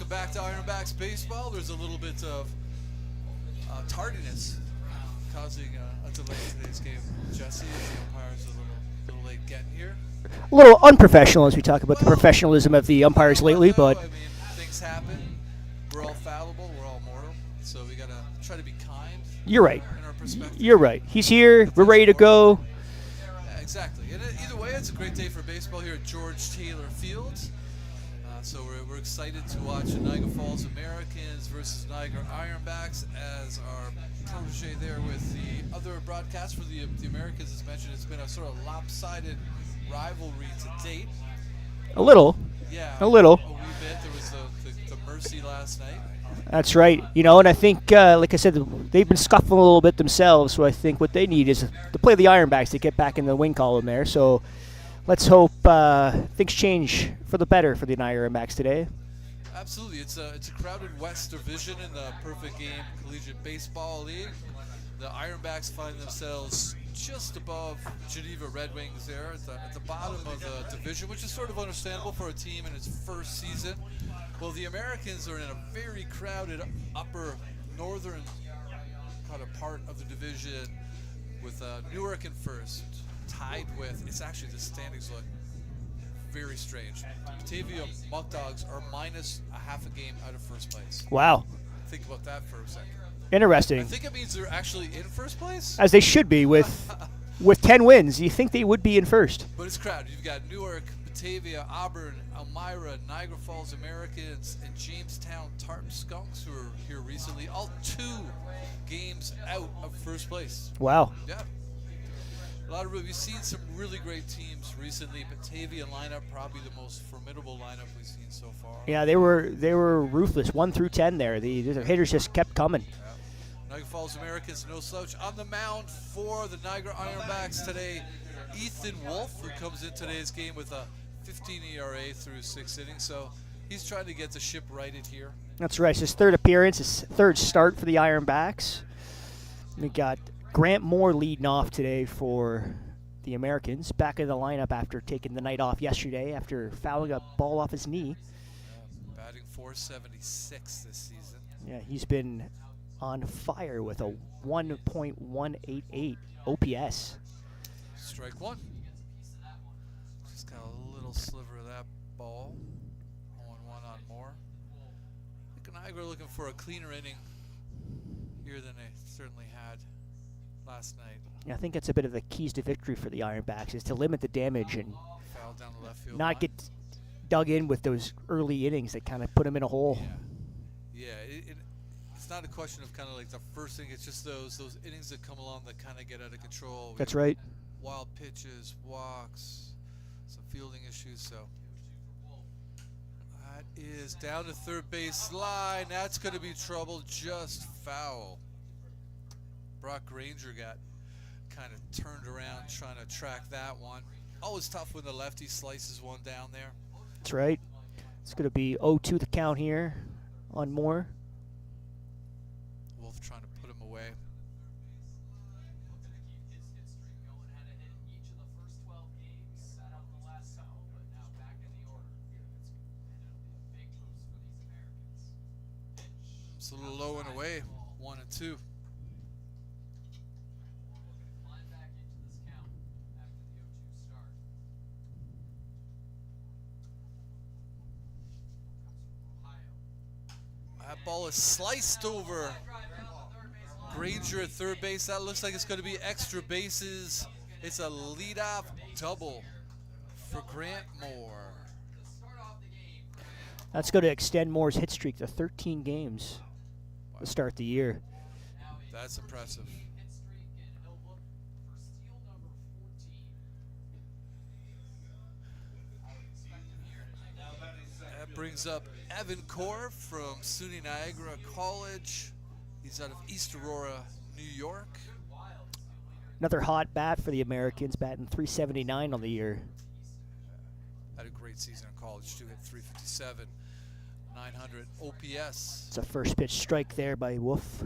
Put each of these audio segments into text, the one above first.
Welcome back to Ironbacks baseball. There's a little bit of tardiness causing a delay in today's game. Jesse, the umpire's a little late getting here. A little unprofessional as we talk about the professionalism of the umpires lately, but I mean, things happen. We're all fallible. We're all mortal. So we gotta try to be kind. you're right. In our perspective. You're right. He's here. We're ready to go. Yeah, exactly. And either way, it's a great day for baseball here at George Taylor Field. So we're excited to watch the Niagara Falls Americans versus Niagara Ironbacks as our protege there with the other broadcast for the Americans. As mentioned, it's been a sort of lopsided rivalry to date. A little. Yeah. A little. A wee bit. There was the Mercy last night. That's right. And I think, like I said, they've been scuffling a little bit themselves, so I think what they need is to play the Ironbacks to get back in the win column there. So let's hope things change for the better for the Niagara Ironbacks today. Absolutely. It's a crowded West Division in the Perfect Game Collegiate Baseball League. The Ironbacks find themselves just above Geneva Red Wings there at the bottom of the division, which is sort of understandable for a team in its first season. Well, the Americans are in a very crowded upper northern kind of part of the division with Newark in first, tied with, it's actually the standings look very strange. Batavia Muck Dogs are minus a half a game out of first place. Wow. Think about that for a second. Interesting. I think it means they're actually in first place. As they should be with 10 wins. You think they would be in first. But it's crowded. You've got Newark, Batavia, Auburn, Elmira, Niagara Falls Americans, and Jamestown Tartan Skunks, who are here recently. All 2 games out of first place. Wow. Yeah. We've seen some really great teams recently. Batavia lineup, probably the most formidable lineup we've seen so far. Yeah, they were ruthless, 1 through 10 there. The hitters just kept coming. Yeah. Niagara Falls Americans, no slouch. On the mound for the Niagara Ironbacks today, Ethan Wolf, who comes in today's game with a 15 ERA through 6 innings. So he's trying to get the ship righted here. That's right. It's his third appearance, his third start for the Ironbacks. We got Grant Moore leading off today for the Americans. Back in the lineup after taking the night off yesterday after fouling a ball off his knee. Batting .476 this season. Yeah, he's been on fire with a 1.188 OPS. Strike one. Just got a little sliver of that ball. 0-1 on Moore. I think Niagara looking for a cleaner inning here than they certainly had last night. Yeah, I think that's a bit of the keys to victory for the Ironbacks is to limit the damage and Foul down the left field not line. get dug in with those early innings that kind of put them in a hole. Yeah, it's not a question of kind of like the first thing. It's just those innings that come along that kind of get out of control. That's right. Wild pitches, walks, some fielding issues. So that is down to third base line. That's going to be trouble. Just foul. Brock Granger got kind of turned around trying to track that one. Always tough when the lefty slices one down there. That's right. It's going to be 0-2 the count here on Moore. Wolf trying to put him away. It's a little low and away, 1-2. That ball is sliced over. Granger at third base. That looks like it's going to be extra bases. It's a leadoff double for Grant Moore. That's going to extend Moore's hit streak to 13 games to start the year. That's impressive. That brings up Evan Core from SUNY Niagara College. He's out of East Aurora, New York. Another hot bat for the Americans, batting .379 on the year. Had a great season in college, too. Hit .357, 900 OPS. It's a first pitch strike there by Wolf.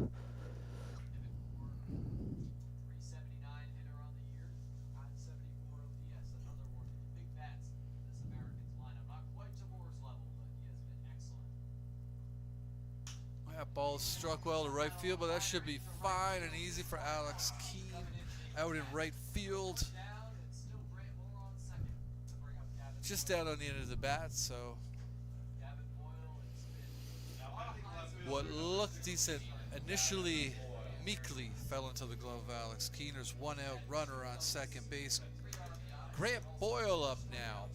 That ball struck well to right field, but that should be fine and easy for Alex Keene out in right field. Just down on the end of the bat, so what looked decent initially meekly fell into the glove of Alex Keene. There's one out runner on second base. Grant Boyle up now.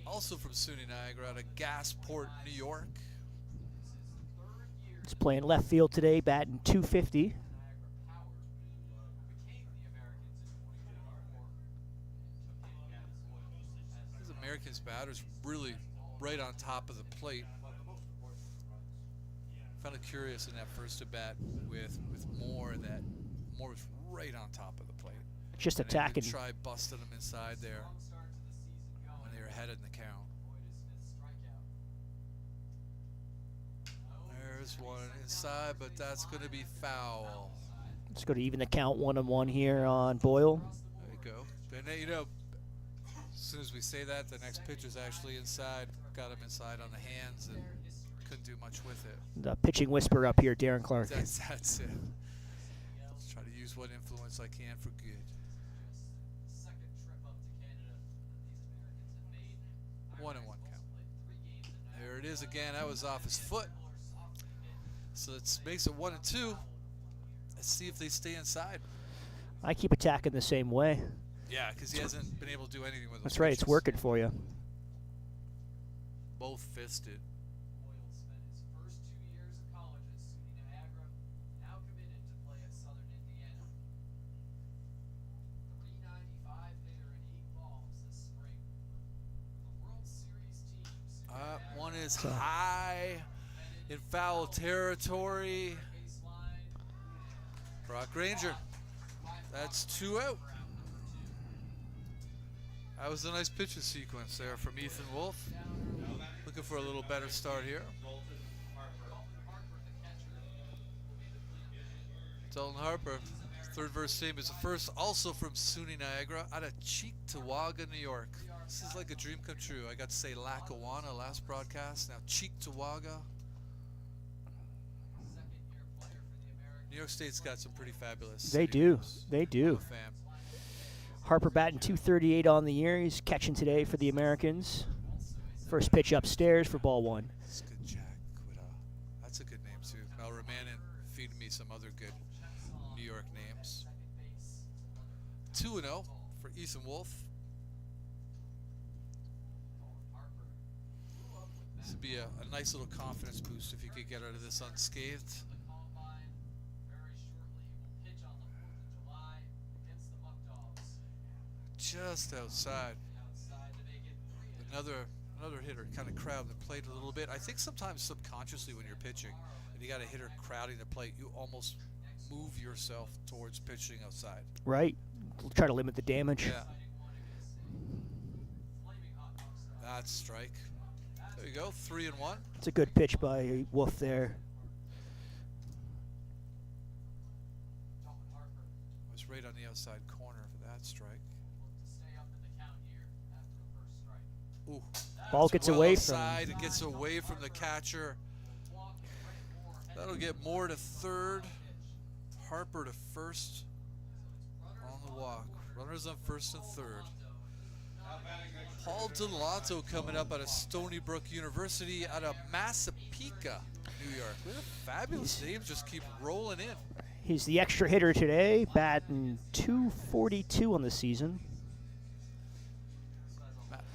Also from SUNY Niagara out of Gasport, New York. He's playing left field today, batting .250. This Americans batter's really right on top of the plate. Found it curious in that first at bat with Moore that Moore was right on top of the plate. Just and attacking. They try busting him inside there when they were ahead in the count. There's one inside, but that's going to be foul. Let's go to even the count 1-1 here on Boyle. There you go. And then, you know, as soon as we say that, the next pitch is actually inside. Got him inside on the hands and couldn't do much with it. The pitching whisper up here, Darren Clark. That's it. Let's try to use what influence I can for good. 1-1 count. There it is again. That was off his foot. So it makes it 1-2. Let's see if they stay inside. I keep attacking the same way. Yeah, because he hasn't been able to do anything with those That's right. pitches. It's working for you. Both fisted. Boyle spent his first 2 years of college at SUNY Niagara, now committed to play at Southern Indiana. 395 hitter in 8 balls this spring. The World Series team. One is high in foul territory. Brock Ranger. That's 2 out. That was a nice pitching sequence there from Ethan Wolf. Looking for a little better start here. Dalton Harper, third verse team, is the first, also from SUNY Niagara, out of Cheektowaga, New York. This is like a dream come true. I got to say Lackawanna last broadcast. Now Cheektowaga. New York State's got some pretty fabulous. They do. names. They do. I'm a fan. Harper batting .238 on the year. He's catching today for the Americans. First pitch upstairs for ball 1. That's good, Jack. That's a good name too. Mel Romanin feeding me some other good New York names. 2-0 for Ethan Wolf. This would be a nice little confidence boost if you could get out of this unscathed. Just outside. Another hitter kind of crowding the plate a little bit. I think sometimes subconsciously when you're pitching and you got a hitter crowding the plate, you almost move yourself towards pitching outside. Right. Try to limit the damage. Yeah. That's strike. There you go. 3-1. It's a good pitch by Wolf there. Was right on the outside corner for that strike. Ooh. Ball gets away from outside. It gets away from the catcher. That'll get Moore to third. Harper to first on the walk. Runners on first and third. Paul Delonto coming up out of Stony Brook University out of Massapequa, New York. What a fabulous names just keep rolling in. He's the extra hitter today, batting .242 on the season.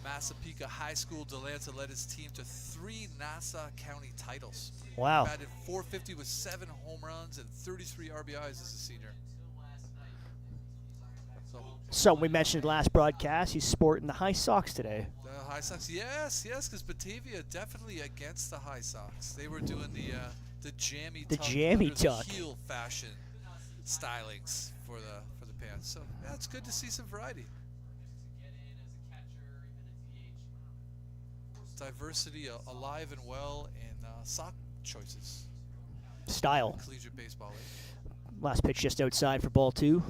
Massapequa High School, Delanta led his team to 3 Nassau County titles. Wow. Batted .450 with 7 home runs and 33 RBIs as a senior. Something we mentioned last broadcast, he's sporting the high socks today. The High Sox, yes, because Batavia definitely against the High Sox. They were doing the jammy tuck, jammy under tuck. the heel fashion stylings for the pants. So yeah, it's good to see some variety. Diversity alive and well in sock choices. Style. Collegiate baseball league. Last pitch just outside for ball 2.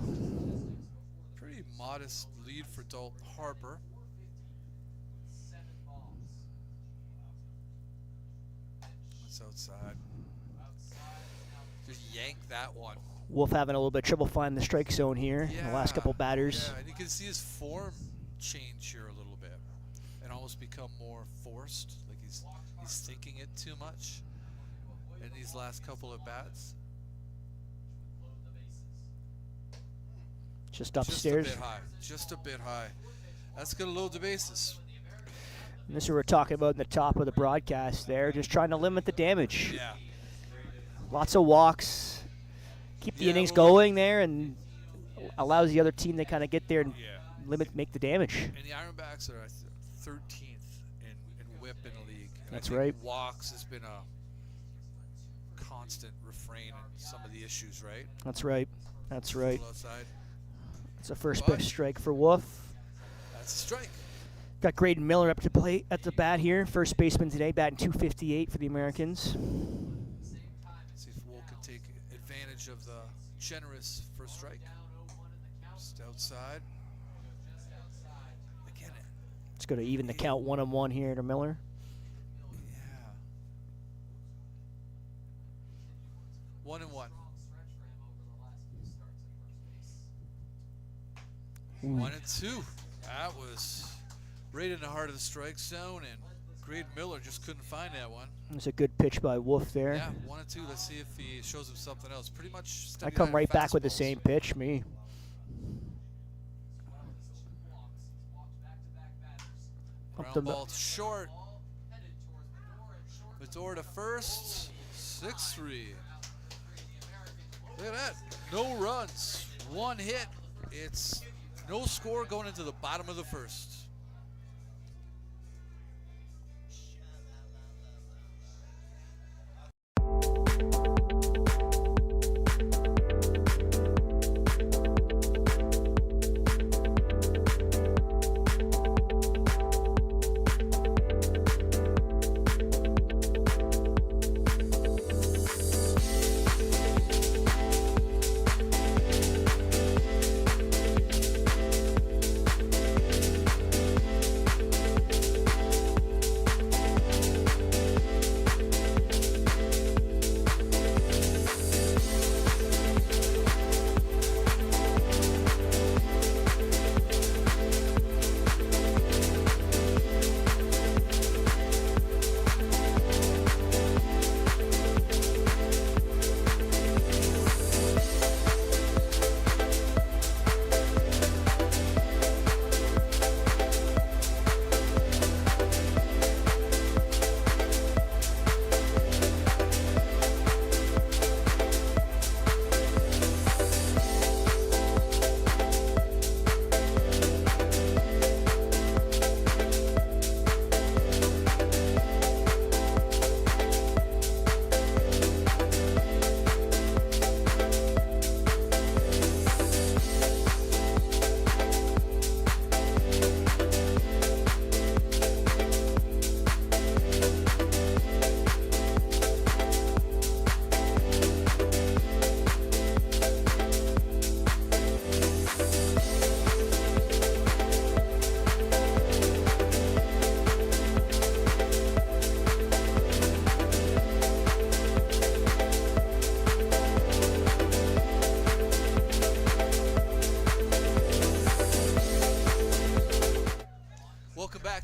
Pretty modest lead for Dalton Harper. Let's It's outside. Just yank that one. Wolf having a little bit of trouble finding the strike zone here. The last couple batters. Yeah, and you can see his form change here a little bit and almost become more forced. Like he's thinking it too much in these last couple of bats. Just upstairs. Just a bit high. Just a bit high. That's going to load the bases. And this is what we're talking about in the top of the broadcast there. Just trying to limit the damage. Yeah. Lots of walks. Keep the innings going there and allows the other team to kind of get there and make the damage. And the Ironbacks are 13th in whip in the league. And That's I think right. Walks has been a constant refrain in some of the issues, right? That's right. That's right. Outside. It's a first pitch strike for Wolf. That's a strike. Got Graydon Miller up to plate at the bat here. First baseman today, batting .258 for the Americans. See if Wolf can take advantage of the generous first strike. Just outside. Again. It's going to even the count 1-1 here to Miller. Yeah. 1-1. 1-2. That was right in the heart of the strike zone, and Graydon Miller just couldn't find that one. It's a good pitch by Wolf there. Yeah, 1-2. Let's see if he shows him something else. Pretty much. I come right back with the same pitch, me. Ground ball short. Medor to first. 6-3. Look at that. No runs. One hit. It's no score going into the bottom of the first.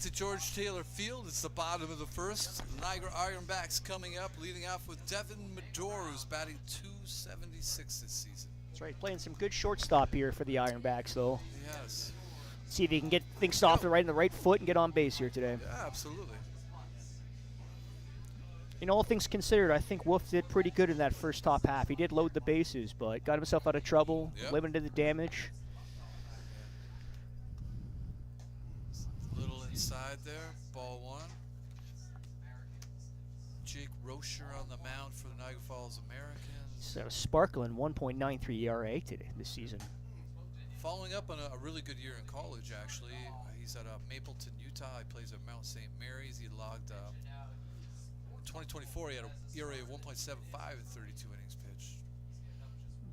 To George Taylor Field. It's the bottom of the first. Niagara Ironbacks coming up, leading off with Devin Medor, who's batting .276 this season. That's right, playing some good shortstop here for the Ironbacks, though. Yes. See if he can get things soft and right in the right foot and get on base here today. Yeah, absolutely. In all things considered, I think Wolf did pretty good in that first top half. He did load the bases, but got himself out of trouble, limited the damage. Inside there, ball one. Jake Rocher on the mound for the Niagara Falls Americans. So sparkling 1.93 ERA today this season. Following up on a really good year in college, actually. He's at Mapleton, Utah. He plays at Mount St. Mary's. He logged in 2024. He had an ERA of 1.75 in 32 innings pitched.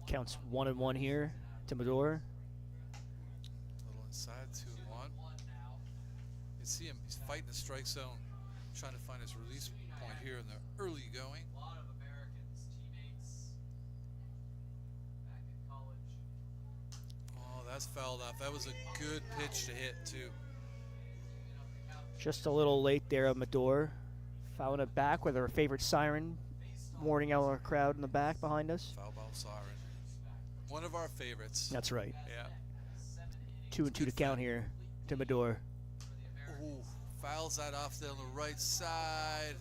Counts 1-1 here to Medor. A little inside, 2-1. You see him, he's fighting the strike zone. Trying to find his release point here in the early going. A lot of Americans, teammates back in college. Oh, that's fouled off. That was a good pitch to hit, too. Just a little late there on Medor. Fouling it back with our favorite siren, warning out our crowd in the back behind us. Foul ball siren. One of our favorites. That's right. Yeah. 2-2 to count here to Medor. Ooh, fouls that off there on the right side.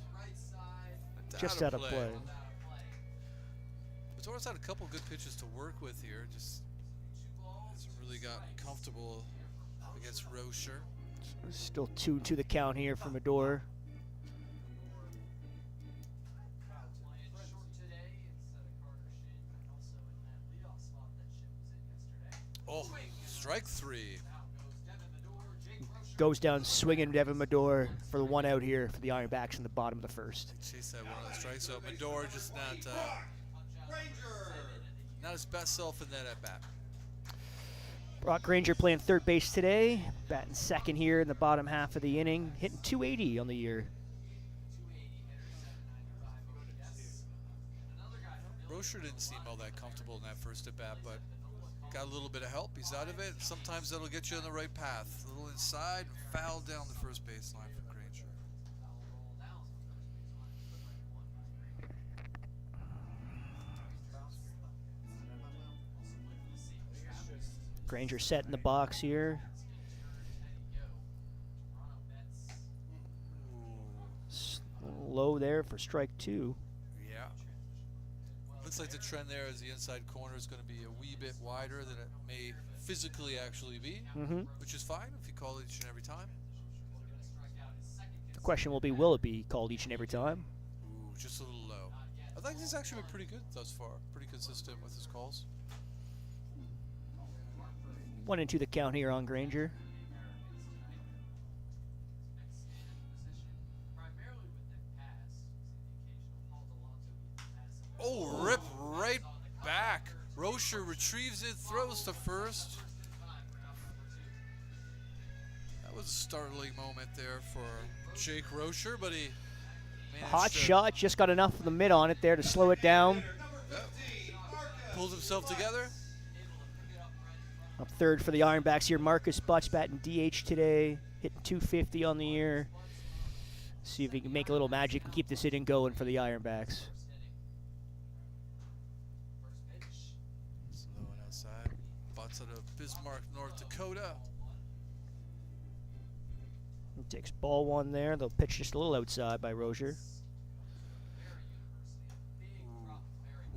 Just out of play. Medor's had a couple good pitches to work with here. Just hasn't really gotten comfortable against Rocher. Still 2-2 to the count here for Medor. Playing short today instead of Carter Shin, and also in that leadoff spot that Shin was in yesterday. Oh, strike 3. Now goes Devin Medor, Jake Rocher. Goes down swinging Devin Medor for the one out here for the Ironbacks in the bottom of the first. Chase that one on the strike. So Medor just not his best self in that at bat. Brock Granger playing third base today, batting second here in the bottom half of the inning, hitting 280 on the year. 280 hitter, 795 OPS. And another guy from Rocher didn't seem all that comfortable in that first at bat, but got a little bit of help. He's out of it. Sometimes that'll get you on the right path. A little inside, foul down the first baseline for Granger. foul roll down on the first baseline. Granger set in the box here. Low there for strike 2. Yeah. Looks like the trend there is the inside corner is going to be a wee bit wider than it may physically actually be, which is fine if you call it each and every time. The question will it be called each and every time? Ooh, just a little low. I think he's actually been pretty good thus far. Pretty consistent with his calls. 1-2 the count here on Granger. Oh, rip right back. Rocher retrieves it, throws to first. That was a startling moment there for Jake Rocher, but he managed Hot to shot, just got enough of the mid on it there to slow it down. pulls himself together. Up third for the Ironbacks here, Marcus Butts batting DH today, hitting 250 on the year. See if he can make a little magic and keep this inning going for the Ironbacks. Slow and outside. Butts out of Bismarck, North Dakota. He takes ball 1 there. They'll pitch just a little outside by Rozier.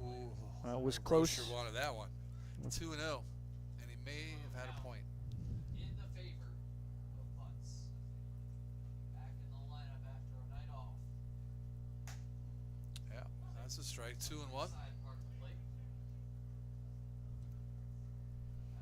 Ooh. That was close. Rocher wanted that one. 2-0. And he may have had a point. In the favor of Butts. Back in the lineup after a night off. Yeah, that's a strike. 2-1. Side part of the plate.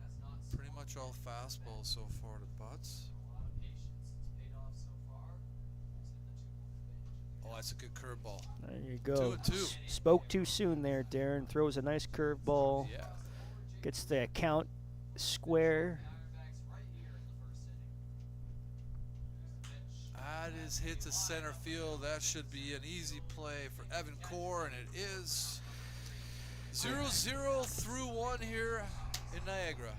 Has not Pretty much all fastballs so far to Butts. a lot of patience. It's paid off so far. It's in the 2-1 advantage of the Oh, that's a good curveball. There you go. 2-2. Spoke too soon there, Darren. Throws a nice curveball. Yeah. Gets the count square. Ironbacks right here in the first inning. Pitch. That is hit to center field. That should be an easy play for Evan Core, and it is 0-0 through 1 here in Niagara.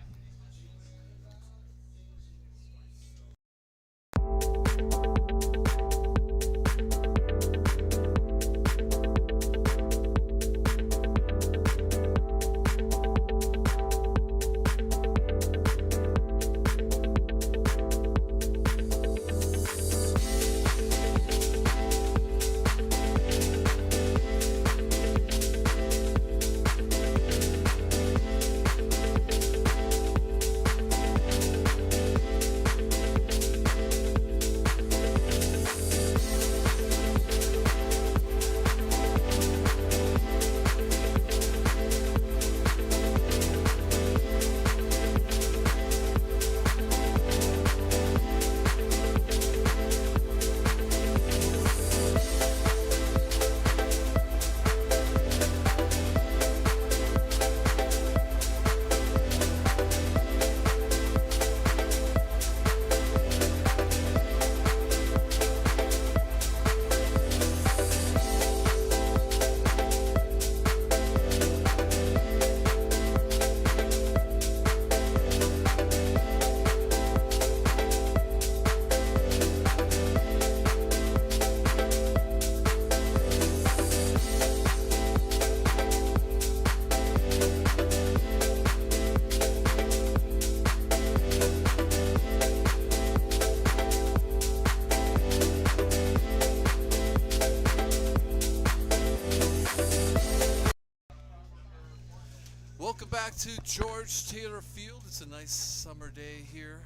back to George Taylor Field. It's a nice summer day here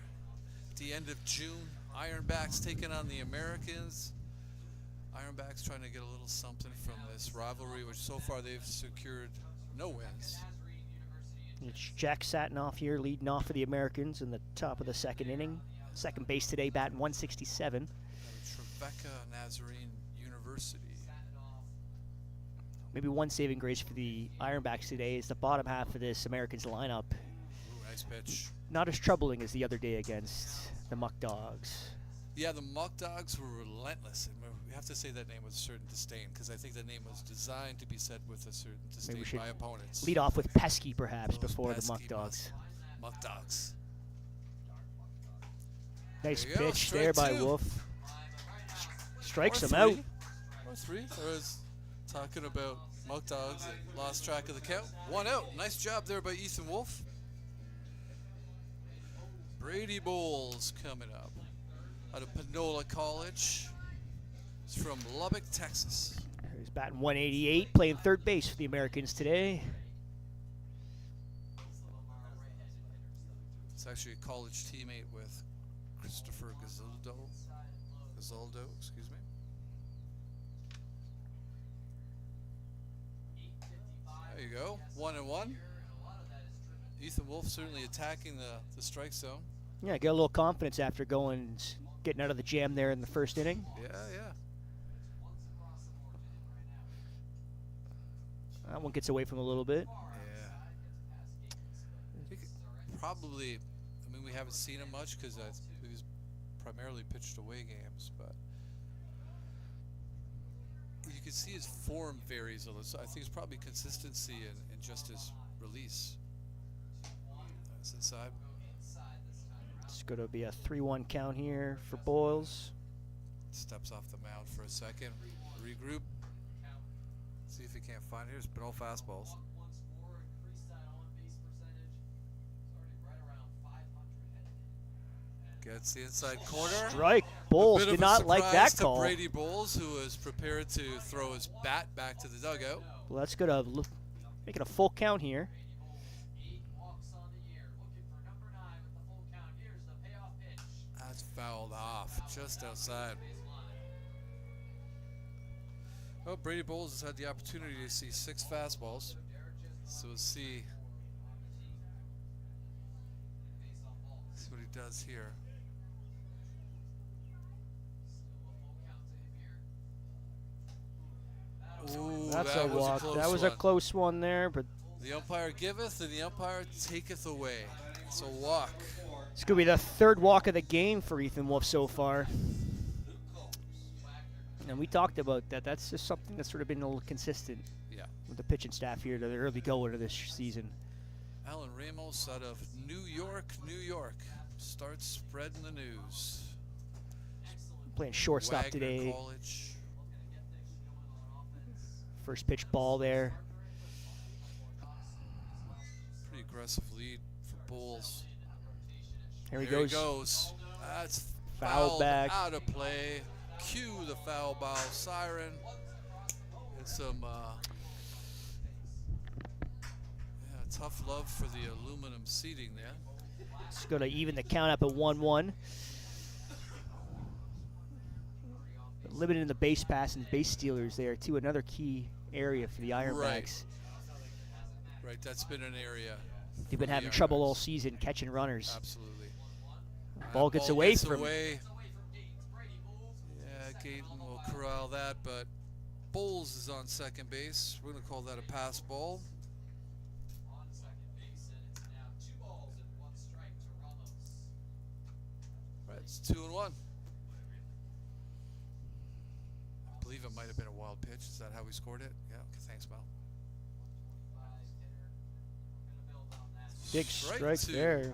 at the end of June. Ironbacks taking on the Americans. Ironbacks trying to get a little something from this rivalry, which so far they've secured no wins. It's Jack Satinoff here leading off for the Americans in the top of the second inning. Second base today, batting 167. Trevecca Nazarene University. Maybe one saving grace for the Ironbacks today is the bottom half of this Americans lineup. Ooh, nice pitch. Not as troubling as the other day against the Muck Dogs. Yeah, the Muck Dogs were relentless. And we have to say that name with a certain disdain because I think the name was designed to be said with a certain disdain by opponents. Lead off with Pesky, perhaps, Those before the pesky Muck Dogs. Muck Dogs. Nice There you go, pitch strike there by two. Wolf. Strikes Or him out. three. Or three. I was talking about Muck Dogs and lost track of the count. One out. Nice job there by Ethan Wolf. Brady Bowles coming up out of Panola College. He's from Lubbock, Texas. He's batting 188, playing third base for the Americans today. It's actually a college teammate with Christopher Gazaldo, excuse me. There you go, 1-1. Ethan Wolf certainly attacking the strike zone. Yeah, get a little confidence after getting out of the jam there in the first inning. Yeah. That one gets away from him a little bit. Yeah. I think probably, I mean, we haven't seen him much because he's primarily pitched away games, but you can see his form varies a little. So I think it's probably consistency in just his release. That's inside. It's going to be a 3-1 count here for Boyles. Steps off the mound for a second. Regroup. See if he can't find it. Here's no fastballs. Gets the inside corner. Strike. Bowles did not like that call. To Brady Bowles, who is prepared to throw his bat back to the dugout. Well, that's going to make it a full count here. That's fouled off just outside. Well, Brady Bowles has had the opportunity to see 6 fastballs. So we'll see what he does here. Ooh, That's that a was walk. close That was one. a close one there, but The umpire giveth and the umpire taketh away. It's a walk. it's going to be the third walk of the game for Ethan Wolf so far. And we talked about that. That's just something that's sort of been a little consistent with the pitching staff here to the early going of this season. Alan Ramos out of New York, New York, starts spreading the news. Playing shortstop Wagner today. College. First pitch ball there. Pretty aggressive lead for Bulls. Here he There goes. he goes. That's Foul fouled back. out of play. Cue the foul ball siren. And some tough love for the aluminum seating there. It's going to even the count up at 1-1. Limited in the base pass and base stealers there, too. Another key area for the Ironbacks. Right, that's been an area. They've been having trouble all season catching runners. Absolutely. Ball gets away from him. Yeah, Gayton will corral that, but Bowles is on second base. We're going to call that a pass ball. Right, it's 2-1. I believe it might have been a wild pitch. Is that how we scored it? Yeah, okay, thanks, Mel. Big strike two. there.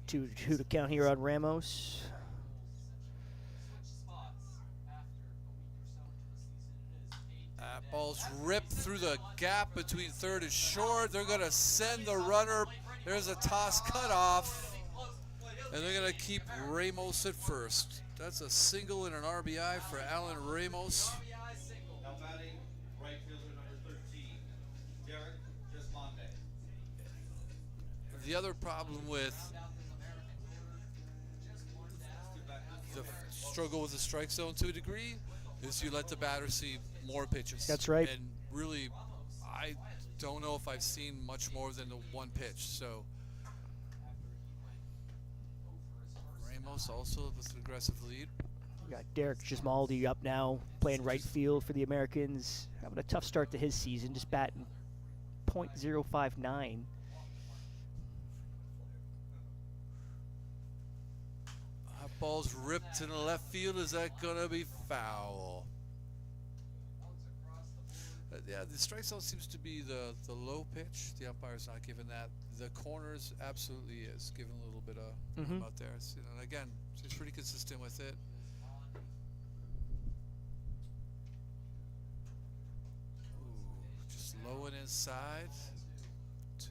Two to count here on Ramos. That ball's ripped through the gap between third and short. They're going to send the runner. There's a toss cut off. And they're going to keep Ramos at first. That's a single and an RBI for Alan Ramos. Now batting right fielder number 13, Derek Gismonde. The other problem with the struggle with the strike zone to a degree is you let the batter see more pitches. That's right. And really, I don't know if I've seen much more than the one pitch. So Ramos also with an aggressive lead. We got Derek Gismaldi up now, playing right field for the Americans. Having a tough start to his season, just batting .059. That ball's ripped in the left field. Is that going to be foul? Yeah, the strike zone seems to be the low pitch. The umpire's not giving that. The corners absolutely is giving a little bit of room out there. So, and again, he's pretty consistent with it. Ooh, just low and inside. 2-1.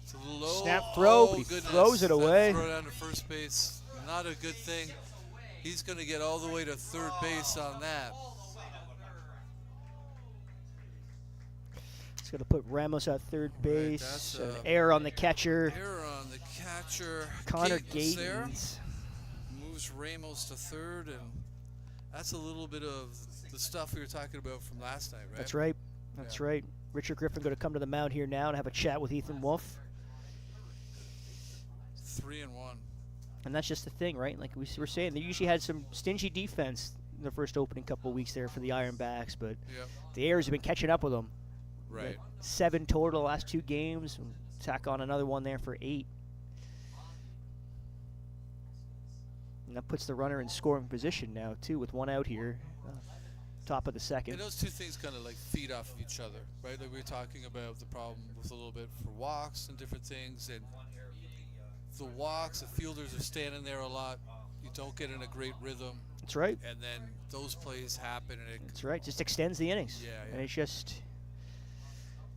It's a low. Snap throw, but he goodness. throws it That away. throw down to first base. Not a good thing. He's going to get all the way to third base on that. He's going to put Ramos at third base. that's, An error on the catcher. Error on the catcher. Connor Gatens there. Gatens. Moves Ramos to third, and that's a little bit of the stuff we were talking about from last night, right? That's right. That's right. Richard Griffin going to come to the mound here now and have a chat with Ethan Wolf. 3-1. And that's just the thing, right? Like we were saying, they usually had some stingy defense in the first opening couple of weeks there for the Ironbacks, but Yep. the Airs have been catching up with them. Right. 7 total the last 2 games. And tack on another one there for 8. And that puts the runner in scoring position now, too, with 1 out here. Top of the second. And those two things kind of like feed off of each other, right? Like we were talking about the problem with a little bit for walks and different things, and the walks, the fielders are standing there a lot. You don't get in a great rhythm, That's right. and then those plays happen, and it, That's right. Just extends the innings. Yeah, And yeah. it's just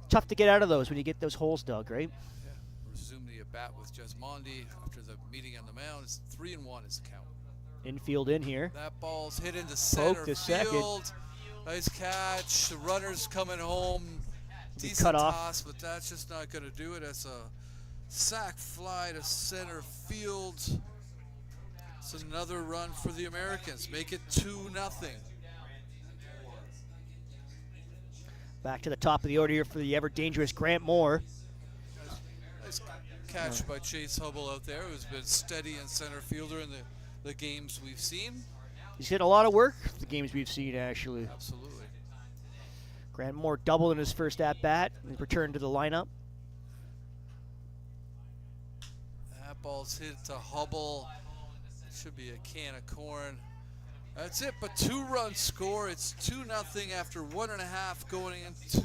tough to get out of those when you get those holes dug, right? resume the at-bat with Gismondi after the meeting on the mound. It's 3-1 is the count. Infield in here. That ball's hit into center to second. field. Nice catch. The runner's coming home. Be Decent cut off. toss, but that's just not going to do it. That's a sac fly to center field. It's another run for the Americans. Make it 2-0. Back to the top of the order here for the ever-dangerous Grant Moore. Nice catch by Chase Hubble out there, who's been steady in center fielder in the games we've seen. He's hit a lot of work the games we've seen, actually. Absolutely. Grant Moore doubled in his first at-bat and returned to the lineup. That ball's hit to Hubble. Should be a can of corn. That's it, but 2-run score. It's 2-0 after 1.5 going into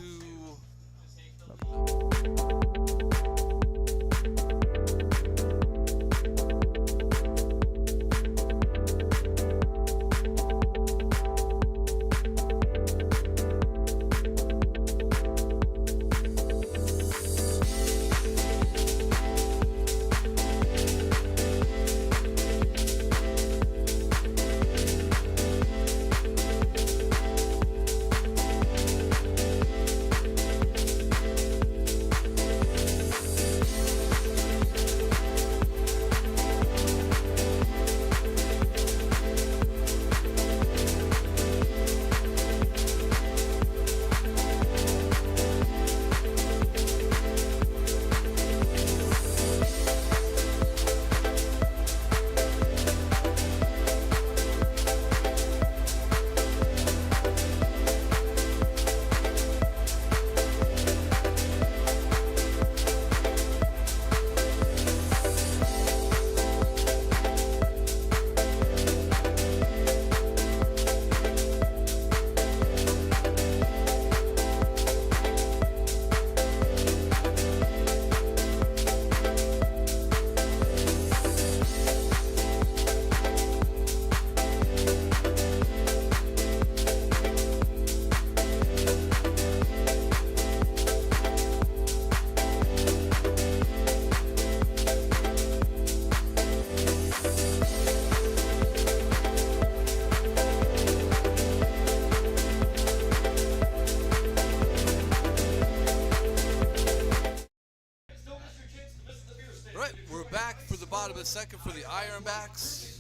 for the Ironbacks.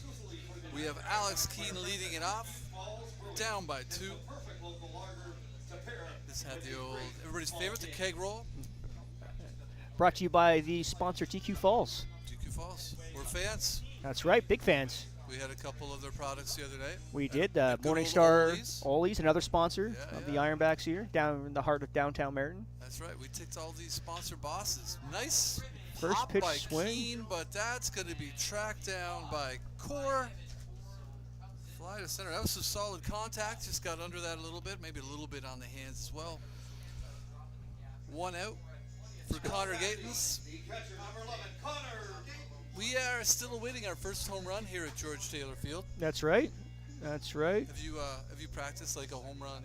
We have Alex Keene leading it off. Down by 2. This had the old, everybody's favorite, the keg roll. Brought to you by the sponsor TQ Falls. TQ Falls. We're fans. That's right, big fans. We had a couple of their products the other day. We did. Good old Morningstar Ollies. Ollies, another sponsor Yeah, of the yeah. Ironbacks here, down in the heart of downtown Merton. That's right. We ticked all these sponsor bosses. Nice First pop pitch by swing. Keene, but that's going to be tracked down by Core. Fly to center. That was some solid contact. Just got under that a little bit. Maybe a little bit on the hands as well. 1 out for Connor Gatens. The catcher, number 11, Connor. We are still awaiting our first home run here at George Taylor Field. That's right. That's right. Have you practiced like a home run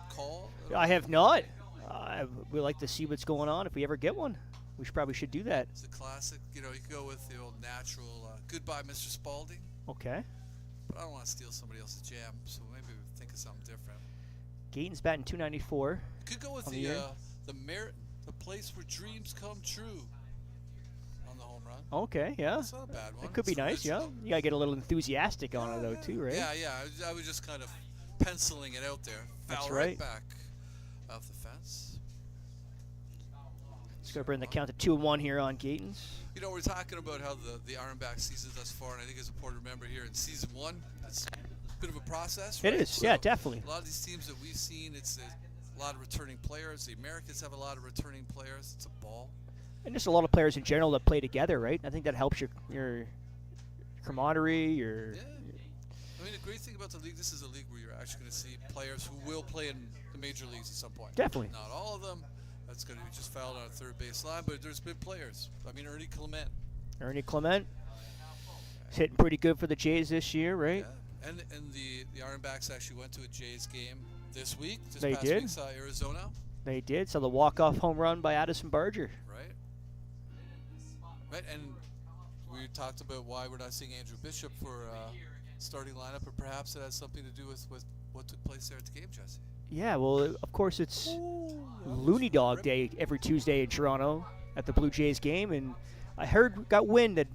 call? I have not. We like to see what's going on if we ever get one. We probably should do that. It's a classic. You know, you could go with the old natural goodbye, Mr. Spalding. Okay. But I don't want to steal somebody else's jam, so maybe we think of something different. Gatens batting 294. You could go with On the year? the Merritt, the place where dreams come true on the home run. Okay, yeah. It's not a bad one. It could be It's nice, yeah. original. You gotta get a little enthusiastic on it though, too, right? Yeah, yeah. I was just kind of penciling it out there. That's Foul right. back off the fence. Just gonna bring the count to 2-1 here on Gatens. You know, we're talking about how the Ironback season thus far, and I think it's important to remember here in season 1, it's a bit of a process. It right? is, yeah, So definitely. A lot of these teams that we've seen, it's a lot of returning players. The Americans have a lot of returning players. It's a ball. And just a lot of players in general that play together, right? I think that helps your camaraderie, your Yeah. I mean, the great thing about the league, this is a league where you're actually going to see players who will play in the major leagues at some point. Definitely. Not all of them. That's going to be just fouled on a third base line, but there's been players. I mean, Ernie Clement. Ernie Clement. He's hitting pretty good for the Jays this year, right? Yeah. And the Ironbacks actually went to a Jays game this week. This They past did. week saw Arizona, They did. So the walk-off home run by Addison Barger. right? Right, and we talked about why we're not seeing Andrew Bishop for starting lineup, but perhaps it has something to do with what took place there at the game, Jesse. Yeah, well, of course it's Looney Dog Day every Tuesday in Toronto at the Blue Jays game, and I got wind that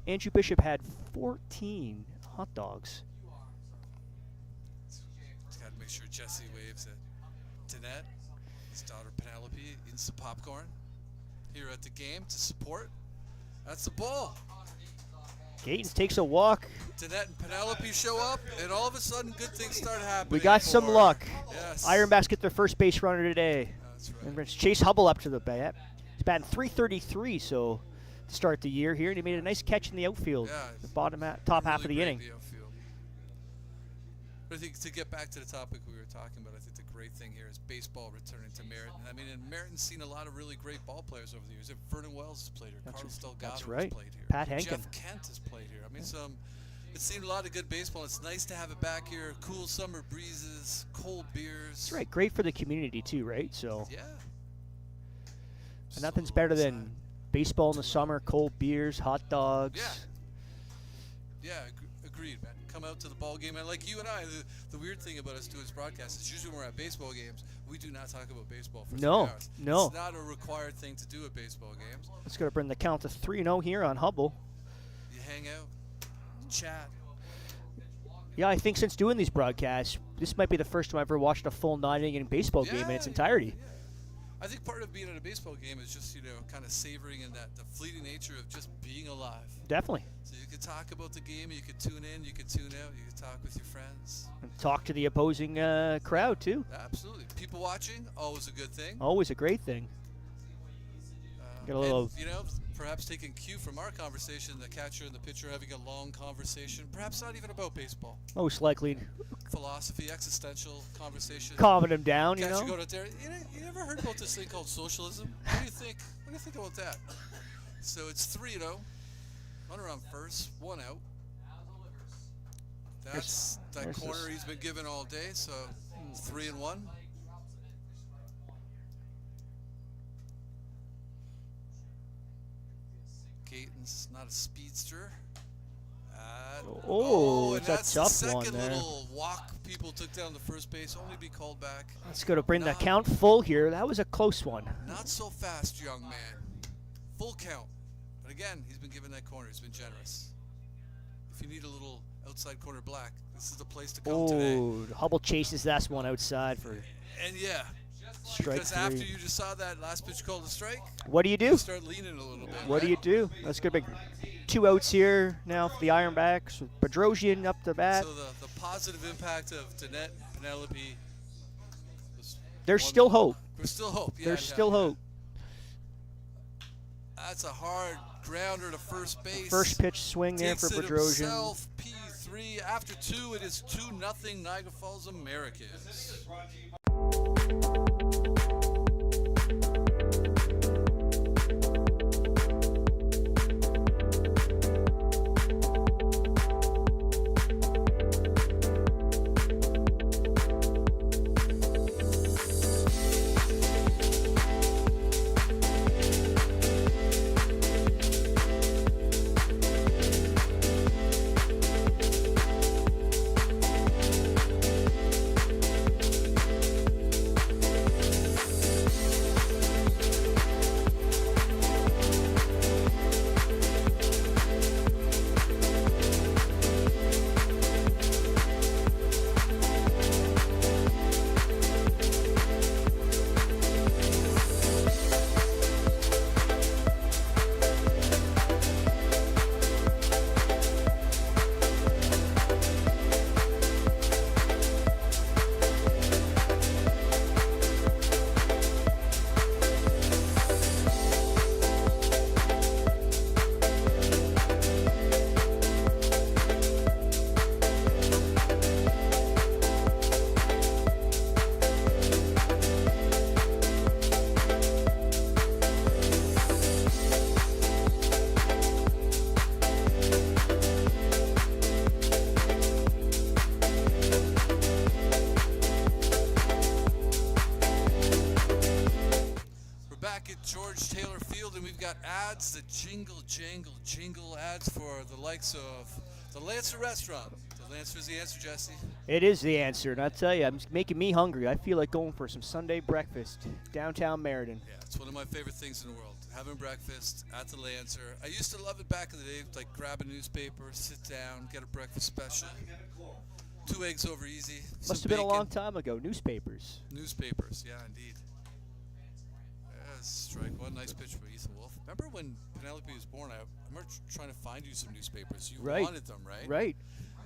Andrew Bishop had 14 hot dogs. Just got to make sure Jesse waves at Danette, his daughter Penelope, eating some popcorn here at the game to support. That's the ball. Gatens takes a walk. Danette and Penelope show up, and all of a sudden, good things start happening. We got some for- luck. Yes. Ironbacks get their first base runner today. That's And right. it's Chase Hubble up to the bat. He's batting 333, so to start the year here, and he made a nice catch in the outfield, Yeah. the top half of Really the great inning. the outfield. But I think to get back to the topic we were talking about, I think the great thing here is baseball returning to Merritt. And I mean, and Merritton's seen a lot of really great ball players over the years. Vernon Wells has played here. Carlos Delgado right. has played here. Pat Henkin. Jeff Kent has played here. I mean, it's seen a lot of good baseball. It's nice to have it back here. Cool summer breezes, cold beers. That's right. Great for the community too, right? So Yeah. and nothing's So better it's, than baseball in the summer, cold beers, hot dogs. Yeah, agreed, man. Come out to the ball game, and like you and I, the weird thing about us doing this broadcast is usually when we're at baseball games, we do not talk about baseball for 3 hours. No. It's not a required thing to do at baseball games. Let's go to bring the count to 3-0 here on Hubble. You hang out, chat. Yeah, I think since doing these broadcasts, this might be the first time I've ever watched a full 9-inning baseball game in its entirety. Yeah. I think part of being at a baseball game is just, kind of savoring in the fleeting nature of just being alive. Definitely. So you could talk about the game, you could tune in, you could tune out, you could talk with your friends. And talk to the opposing crowd too. Absolutely. People watching, always a good thing. Always a great thing. Get a little- And, perhaps taking cue from our conversation, the catcher and the pitcher having a long conversation, perhaps not even about baseball. Most likely Philosophy, existential conversation. calming him down, you Catcher know. going out there. You never heard about this thing called socialism? What do you think? What do you think about that? So it's 3-0. Runner on first, 1 out. That's that there's corner this- he's been given all day. So 3-1. Gatens, not a speedster. And It's a that's the tough second one there. little walk people took down to first base, only to be called back. Let's go to bring the Not- count full here. That was a close one. Not so fast, young man. Full count. But again, he's been given that corner. He's been generous. if you need a little outside corner black, this is the place to come today. Oh, Hubble chases that one outside for And yeah, strike because after 3. you just saw that last pitch called a strike, What do you do? you start leaning a little bit. What do right? you do? That's going to be 2 outs here now for the Ironbacks. Bedrosian up to bat. So the positive impact of Danette, Penelope. There's still hope. There's still hope. Yeah, There's yeah, still yeah. hope. That's a hard grounder to first base. First pitch swing there Takes for it Bedrosian. himself, P3. After 2, it is 2-0 Niagara Falls Americans. George Taylor Field, and we've got ads, the jingle ads for the likes of the Lancer Restaurant. The Lancer's the answer, Jesse. It is the answer, and I tell you, it's making me hungry. I feel like going for some Sunday breakfast downtown Meriden. Yeah, it's one of my favorite things in the world. Having breakfast at the Lancer. I used to love it back in the day, like grab a newspaper, sit down, get a breakfast special. 2 eggs over easy. Must have been a long time ago. Newspapers. Newspapers, yeah, indeed. Strike one, nice pitch for Ethan Wolf. Remember when Penelope was born? I remember trying to find you some newspapers. You wanted them, right? Right.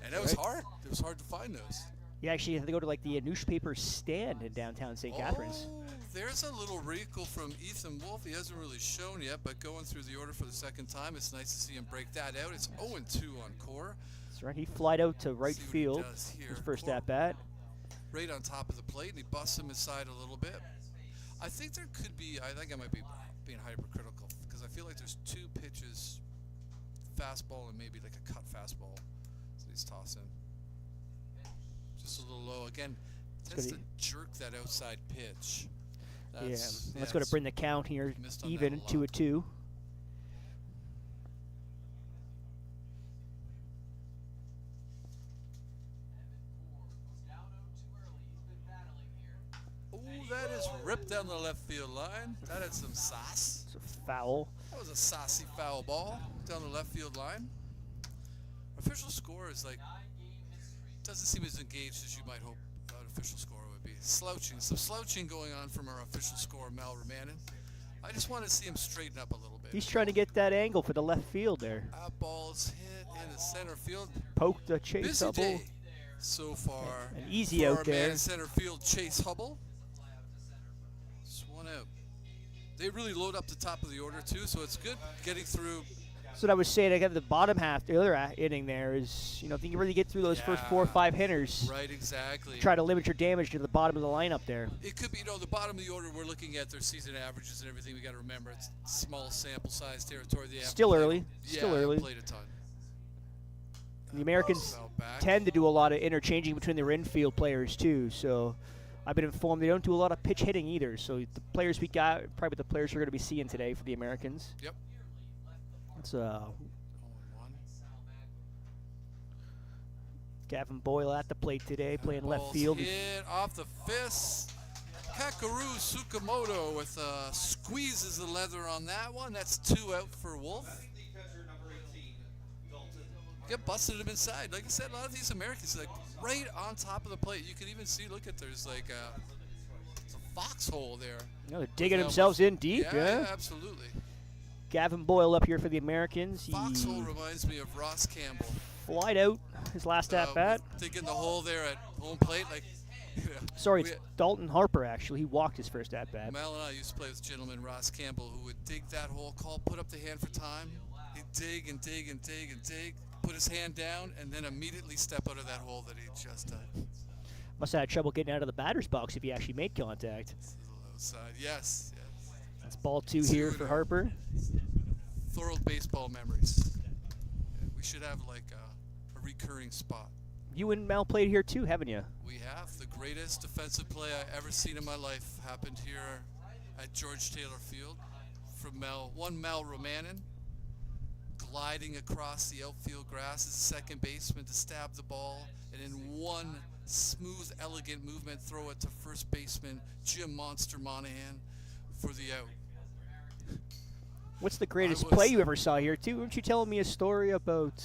And that was hard. It was hard to find those. You actually have to go to like the newspaper stand in downtown St. Catharines. Oh, there's a little wrinkle from Ethan Wolf. He hasn't really shown yet, but going through the order for the second time, it's nice to see him break that out. It's 0-2 on core. That's right. He flied out to right See what he field. does here. His first Core at bat. right on top of the plate, and he busts him inside a little bit. I think there could be, I think I might be being hypercritical, because I feel like there's 2 pitches, fastball and maybe like a cut fastball, so he's tossing. Just a little low. Again, tends to jerk that outside pitch. That's going to bring the count here even, 2-2. That is ripped down the left field line. That had some sauce. It's a foul. That was a saucy foul ball down the left field line. Official score is like, doesn't seem as engaged as you might hope an official score would be. Slouching, some slouching going on from our official scorer, Mal Romanin. I just want to see him straighten up a little bit. He's trying to get that angle for the left field there. That ball's hit in the center field. Poked the Chase Busy Hubble. day so far. An easy for out our there. man in center field, Chase Hubble. Just one out. They really load up the top of the order too, so it's good getting through. That's what I was saying. I got the bottom half, the other inning there is, you know, if you can really get through those first 4 or 5 hitters, Right, exactly. try to limit your damage to the bottom of the lineup there. It could be, you know, the bottom of the order. We're looking at their season averages and everything. We got to remember it's small sample size territory. They haven't Still played- early. Yeah, Still haven't early. played a ton. The Americans Foul back. tend to do a lot of interchanging between their infield players too. So I've been informed they don't do a lot of pitch hitting either. So the players we got, probably the players we're going to be seeing today for the Americans. Yep. It's 0-1. Gavin Boyle at the plate today, playing left Ball's field. hit off the fist. Kakaru Tsukamoto with squeezes the leather on that one. That's 2 out for Wolf. Get busted him inside. Like I said, a lot of these Americans, like right on top of the plate. You can even see, look at, there's like it's a foxhole there. You know, they're digging With, themselves in deep. Yeah, absolutely. Gavin Boyle up here for the Americans. He Foxhole reminds me of Ross Campbell. flied out his last at bat. Digging the hole there at home plate. Like, Sorry, it's Dalton Harper, actually. He walked his first at bat. Mel and I used to play with a gentleman, Ross Campbell, who would dig that hole, put up the hand for time. He'd dig and dig and dig and dig, put his hand down, and then immediately step out of that hole that he just done. Must have had trouble getting out of the batter's box if he actually made contact. Outside, yes. That's ball 2 here for Harper. Thorough baseball memories. Yeah, we should have like a recurring spot. You and Mel played here too, haven't you? We have. The greatest defensive play I ever seen in my life happened here at George Taylor Field from Mel Romanin, gliding across the outfield grass as second baseman to stab the ball, and in one smooth, elegant movement, throw it to first baseman Jim Monster Monahan for the out. What's the greatest play you ever saw here too? Weren't you telling me a story about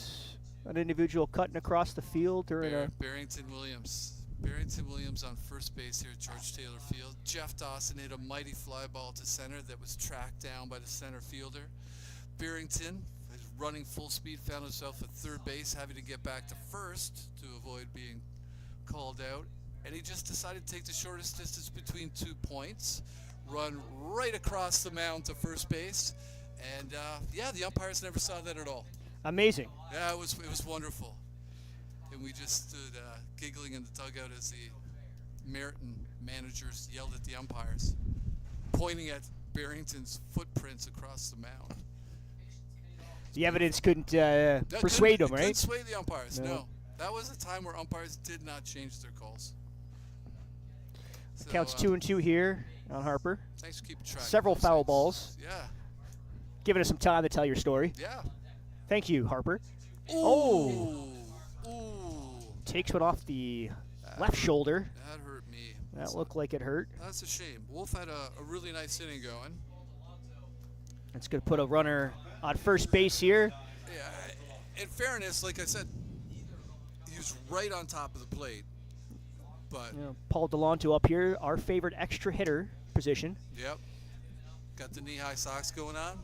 an individual cutting across the field during Barrington Williams. Barrington Williams on first base here at George Taylor Field. Jeff Dawson hit a mighty fly ball to center that was tracked down by the center fielder. Barrington, running full speed, found himself at third base, having to get back to first to avoid being called out. And he just decided to take the shortest distance between 2 points, run right across the mound to first base. And the umpires never saw that at all. Amazing. Yeah, it was wonderful. And we just stood giggling in the dugout as the Meriton managers yelled at the umpires, pointing at Barrington's footprints across the mound. The evidence couldn't persuade them, right? Couldn't sway the umpires, no. That was a time where umpires did not change their calls. So, Counts 2-2 here on Harper. Thanks for keeping track. Several foul balls. Yeah. Giving us some time to tell your story. Yeah. Thank you, Harper. Ooh. Takes one off the left shoulder. That hurt me. That looked like it hurt. That's a shame. Wolf had a really nice inning going. It's going to put a runner on first base here. Yeah. In fairness, like I said, he was right on top of the plate. But Paul Delanto up here, our favorite extra hitter position. Yep. Got the knee-high socks going on.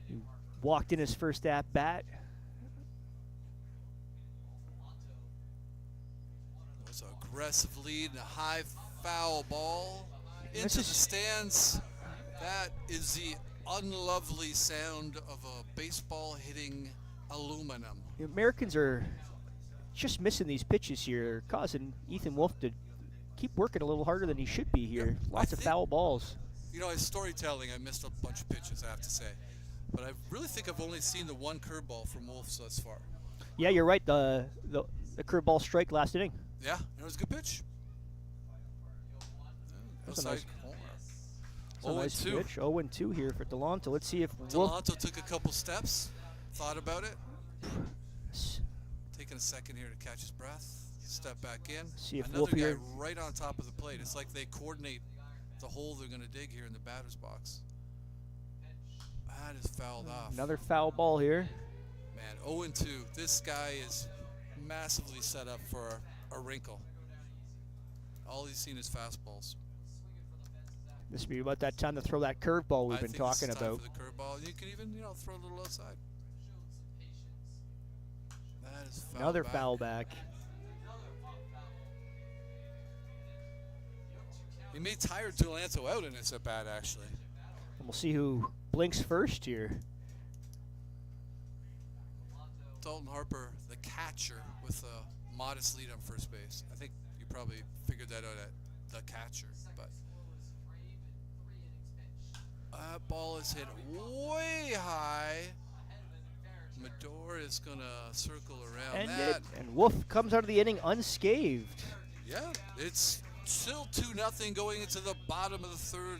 He walked in his first at bat. Was an aggressive lead and a high foul ball into the stands. That is the unlovely sound of a baseball hitting aluminum. The Americans are just missing these pitches here, causing Ethan Wolf to keep working a little harder than he should be here. Lots of foul balls. You know, his storytelling, I missed a bunch of pitches, I have to say. But I really think I've only seen the one curveball from Wolf thus far. Yeah, you're right. The curveball strike last inning. Yeah, it was a good pitch. That's a Outside corner. nice 0-2. pitch. 0-2 here for Delanto. Let's see if Delanto took a couple steps, thought about it. Taking a second here to catch his breath. Step back in. See if Another Wolf guy here right on top of the plate. It's like they coordinate the hole they're going to dig here in the batter's box. That is fouled off. Another foul ball here. Man, 0-2. This guy is massively set up for a wrinkle. All he's seen is fastballs. This would be about that time to throw that curveball we've been talking this is time about. for the curveball. You can even, throw a little outside. That is foul Another back. foul back. He may tire Delanto out in this at bat, actually. And we'll see who blinks first here. Dalton Harper, the catcher, with a modest lead on first base. I think you probably figured that out at the catcher, but that ball is hit way high. Mador is going to circle around that. And Wolf comes out of the inning unscathed. Yeah, it's still 2-0 going into the bottom of the third.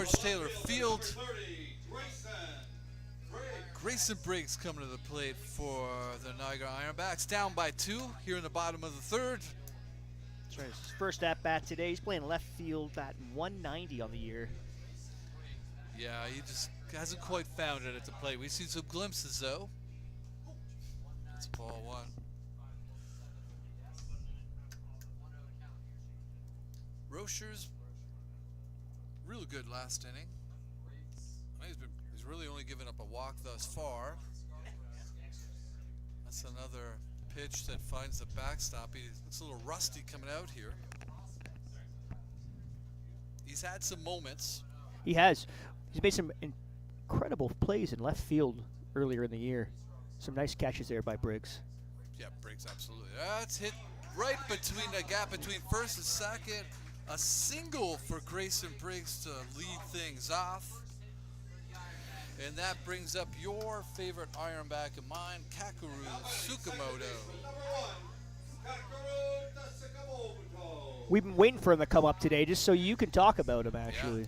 George Taylor Field. 30, Grayson Briggs. Grayson Briggs coming to the plate for the Niagara Ironbacks. Down by 2 here in the bottom of the third. That's right. His first at bat today. He's playing left field, batting 190 on the year. Yeah, he just hasn't quite found it at the plate. We've seen some glimpses though. It's ball 1. Rocher's really good last inning. I think he's really only given up a walk thus far. That's another pitch that finds the backstop. He looks a little rusty coming out here. He's had some moments. He has. He's made some incredible plays in left field earlier in the year. Some nice catches there by Briggs. Yeah, Briggs, absolutely. That's hit right between the gap between first and second. A single for Grayson Briggs to lead things off. And that brings up your favorite Ironback of mine, Kakeru Tsukamoto. Number 1, Kakeru Tsukamoto. We've been waiting for him to come up today just so you can talk about him, actually.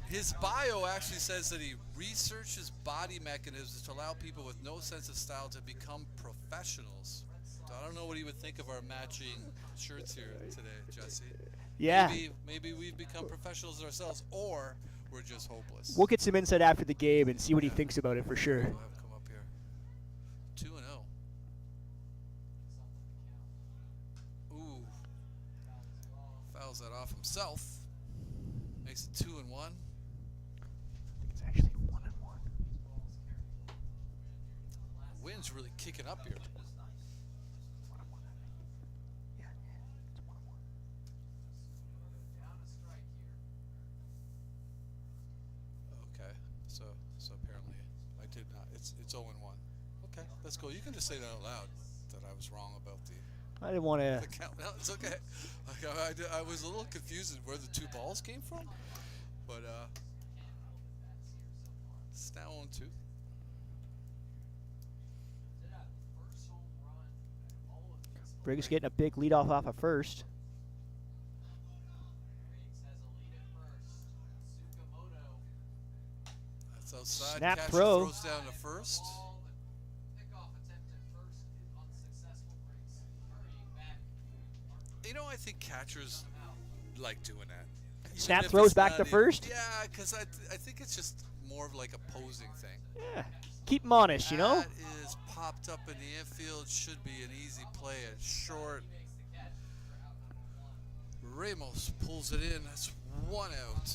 His bio actually says that he researches body mechanisms to allow people with no sense of style to become professionals. So I don't know what he would think of our matching shirts here today, Jesse. Yeah. Maybe we've become professionals ourselves, or we're just hopeless. We'll get some insight after the game and see what he thinks about it for sure. We'll have him come up here. 2-0. Ooh. Fouls that off himself. Makes it 2-1. It's actually 1-1. The wind's really kicking up here. Okay, so apparently I did not. It's 0-1. Okay, that's cool. You can just say that out loud that I was wrong about the I didn't want to. count. No, it's okay. Like, I was a little confused in where the 2 balls came from, but it's now on 2. Briggs getting a big leadoff off of first. That's outside. Snap Catcher throw. throws down to first. You know, I think catchers like doing that. Even Snap if throws it's back not to even- first? Yeah, because I think it's just more of like a posing thing. Yeah. Keep him honest, you know? That is popped up in the infield. Should be an easy play at short. Ramos pulls it in. That's 1 out.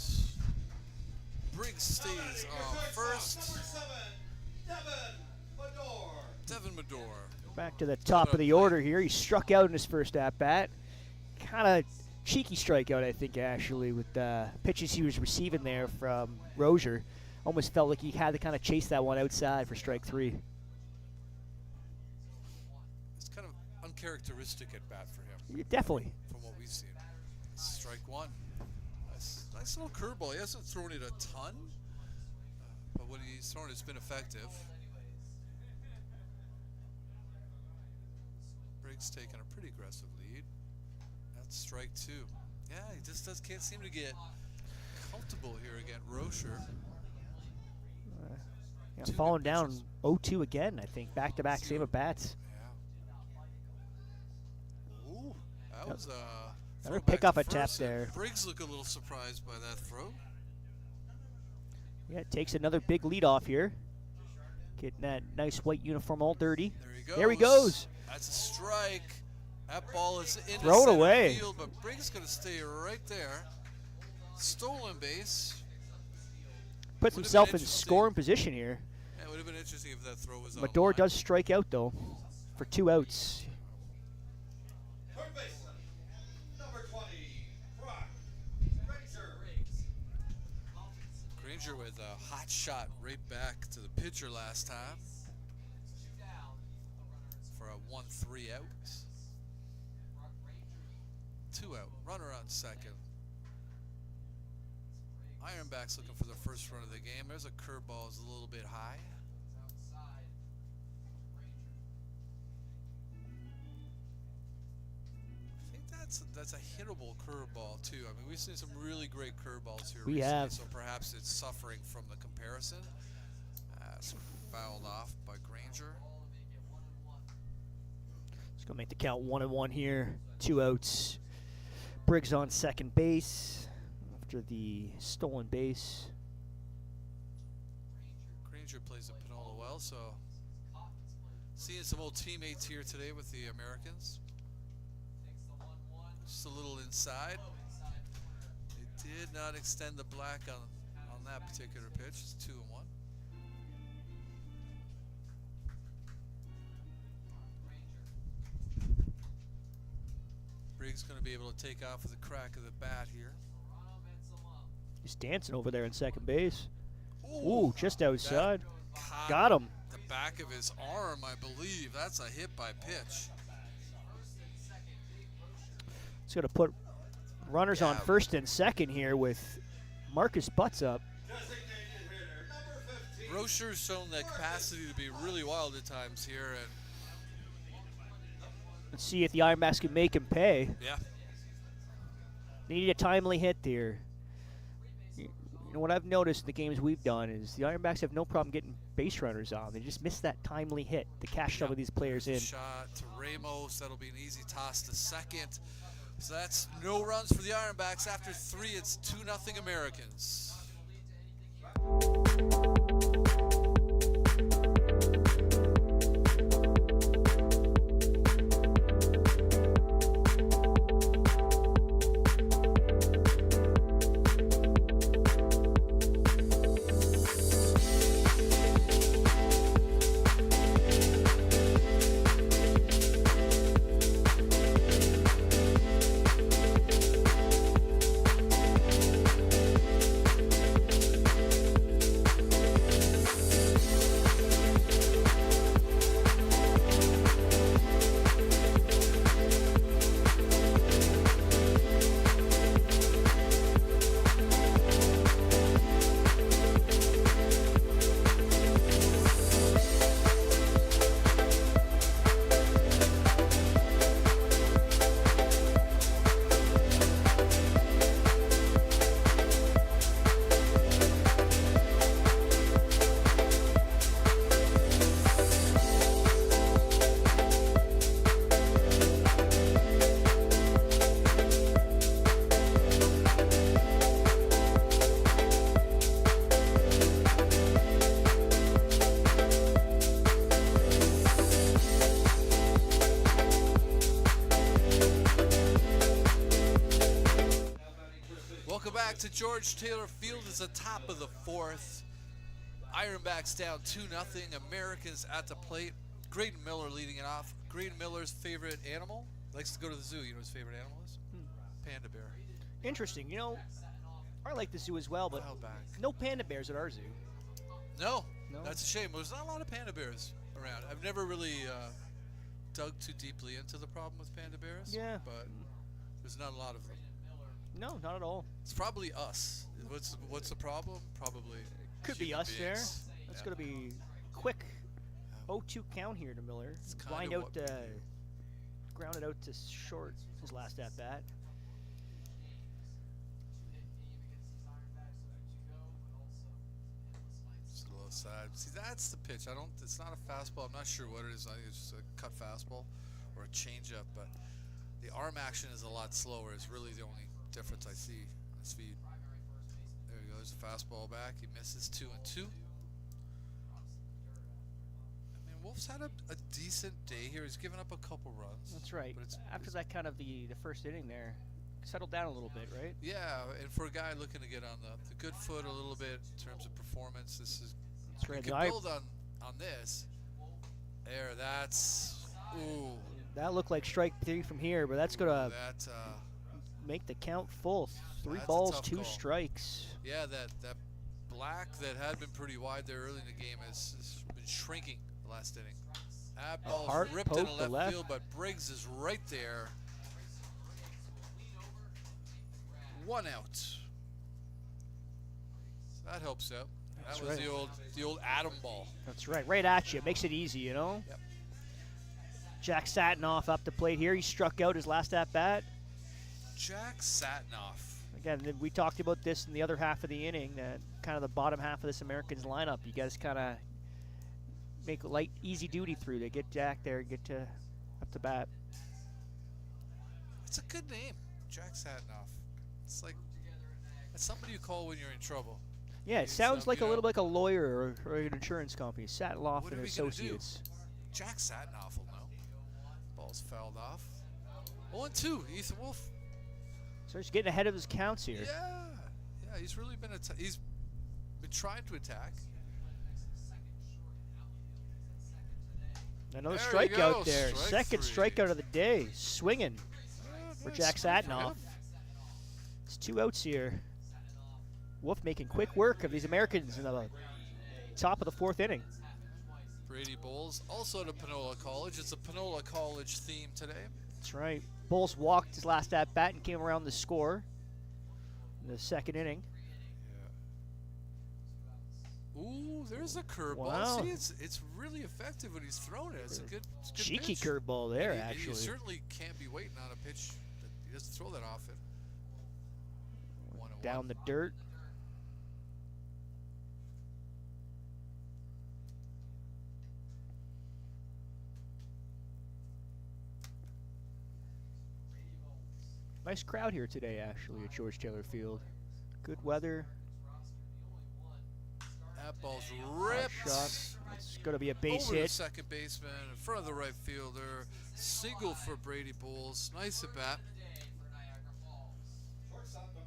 Briggs stays on first. Number 7, Devin Medor. Devin Medor. Back to the top of the order here. He struck out in his first at-bat. Kind of cheeky strikeout, I think, actually, with the pitches he was receiving there from Rozier. Almost felt like he had to kind of chase that one outside for strike 3. It's kind of uncharacteristic at bat for him. Yeah, definitely. From what we've seen. Strike 1. Nice little curveball. He hasn't thrown it a ton, but when he's thrown it's been effective. Briggs taking a pretty aggressive lead. That's strike 2. Yeah, he just can't seem to get comfortable here again. Rocher. Yeah, 2 falling good down pitches. 0-2 again, I think. Back-to-back save at bats. Yeah. Ooh, that was Another throw back pick off to a tap first, and there. Briggs looked a little surprised by that throw. Yeah, it takes another big lead off here. Getting that nice white uniform all dirty. There he goes. There he goes. That's a strike. That ball is in Throw it center away. field, but Briggs is going to stay right there. Stolen base. Puts Would've been himself in interesting. scoring position here. Yeah, it would have been interesting if that throw was on Medor line. does strike out, though, for 2 outs. Third baseman, number 20, Brock Granger. Granger with a hot shot right back to the pitcher last time for a 1-3 out. 2 out. Runner on second. Ironbacks looking for the first run of the game. There's a curveball, is a little bit high. I think think that's a hittable curveball too. I mean, we've seen some really great curveballs here We recently, have. so perhaps it's suffering from the comparison. It's fouled off by Granger. It's going to make the count 1-1 here. 2 outs. Briggs on second base after the stolen base. Granger plays at Panola well, so seeing some old teammates here today with the Americans. Just a little inside. They did not extend the black on that particular pitch. It's 2-1. Briggs going to be able to take off with a crack of the bat here. He's dancing over there in second base. Ooh, Ooh, just outside. caught Got him. the back of his arm, I believe. That's a hit by pitch. He's going to put runners on Yeah. first and second here with Marcus Butts up. Designated hitter number 15. Rocher's shown that capacity to be really wild at times here, and Let's see if the Ironbacks can make him pay. yeah, They need a timely hit there. You know, what I've noticed in the games we've done is the Ironbacks have no problem getting base runners on. They just miss that timely hit to cash some of these players in. shot to Ramos. That'll be an easy toss to second. So that's no runs for the Ironbacks. After 3, it's 2-0 Americans. Welcome back to George Taylor Field. It's the top of the 4th. Ironbacks down 2-0. Americans at the plate. Graydon Miller leading it off. Graydon Miller's favorite animal? Likes to go to the zoo. You know what his favorite animal is? Panda bear. Interesting. You know, I like the zoo as well, but Wild back. no panda bears at our zoo. No, No? that's a shame. There's not a lot of panda bears around. I've never really dug too deeply into the problem with panda bears. Yeah. But there's not a lot of them. No, not at all. It's probably us. What's the problem? Probably Could be human us there. beings. That's Yeah. going to be quick 0-2 count here to Miller. It's kinda Wind out, what- grounded out to short his last at bat. Just a little side. See, that's the pitch. It's not a fastball. I'm not sure what it is. I think it's just a cut fastball or a changeup. But the arm action is a lot slower. It's really the only difference I see on his speed. There he goes. A fastball back. He misses 2-2. I mean, Wolf's had a decent day here. He's given up a couple runs. That's right. But After that kind of the first inning there, settled down a little bit, right? Yeah, and for a guy looking to get on the good foot a little bit in terms of performance, this is That's right. you The can I- build on this. There, that's ooh, that looked like strike 3 from here, but that's going to that make the count full. 3 That's a balls, tough 2 call. strikes. yeah, that black that had been pretty wide there early in the game has been shrinking the last inning. That ball's hard ripped poke into to left, left. field, but Briggs is right there. 1 out. So that helps out. That's That was right. the old Adam ball. That's right. Right at you. Makes it easy, you know? Jack Satinoff up the plate here. He struck out his last at bat. Jack Satinoff. Again, we talked about this in the other half of the inning, that kind of the bottom half of this Americans lineup. You guys kind of make light, easy duty through to get Jack there, get to up to bat. It's a good name, Jack Satinoff. It's like it's somebody you call when you're in trouble. Yeah, it It's, sounds like you a little know, like a lawyer or an insurance company. Satloff What are and we gonna do? Associates. Jack Satinoff will know. Ball's fouled off. 0-2, Ethan Wolf. So he's getting ahead of his counts here. Yeah, he's really been he's been trying to attack. Another There you go, strikeout there. strike Second three. strikeout of the day. Swinging for Nice Jack swing for Satinoff. him. It's 2 outs here. Wolf making quick work of these Americans in the top of the 4th inning. Brady Bowles, also to Panola College. It's a Panola College theme today. That's right. Bowles walked his last at bat and came around the score in the 2nd inning. Ooh, there's a curveball. Wow. See, it's really effective when he's thrown it. It's a good Cheeky pitch. curveball there, And you actually. certainly can't be waiting on a pitch that he doesn't throw that often. 1-1. Down the dirt. Nice crowd here today, actually, at George Taylor Field. Good weather. That ball's Hot ripped. shot. It's going to be a base Over the hit. second baseman, in front of the right fielder. Single for Brady Bowles. Nice at bat.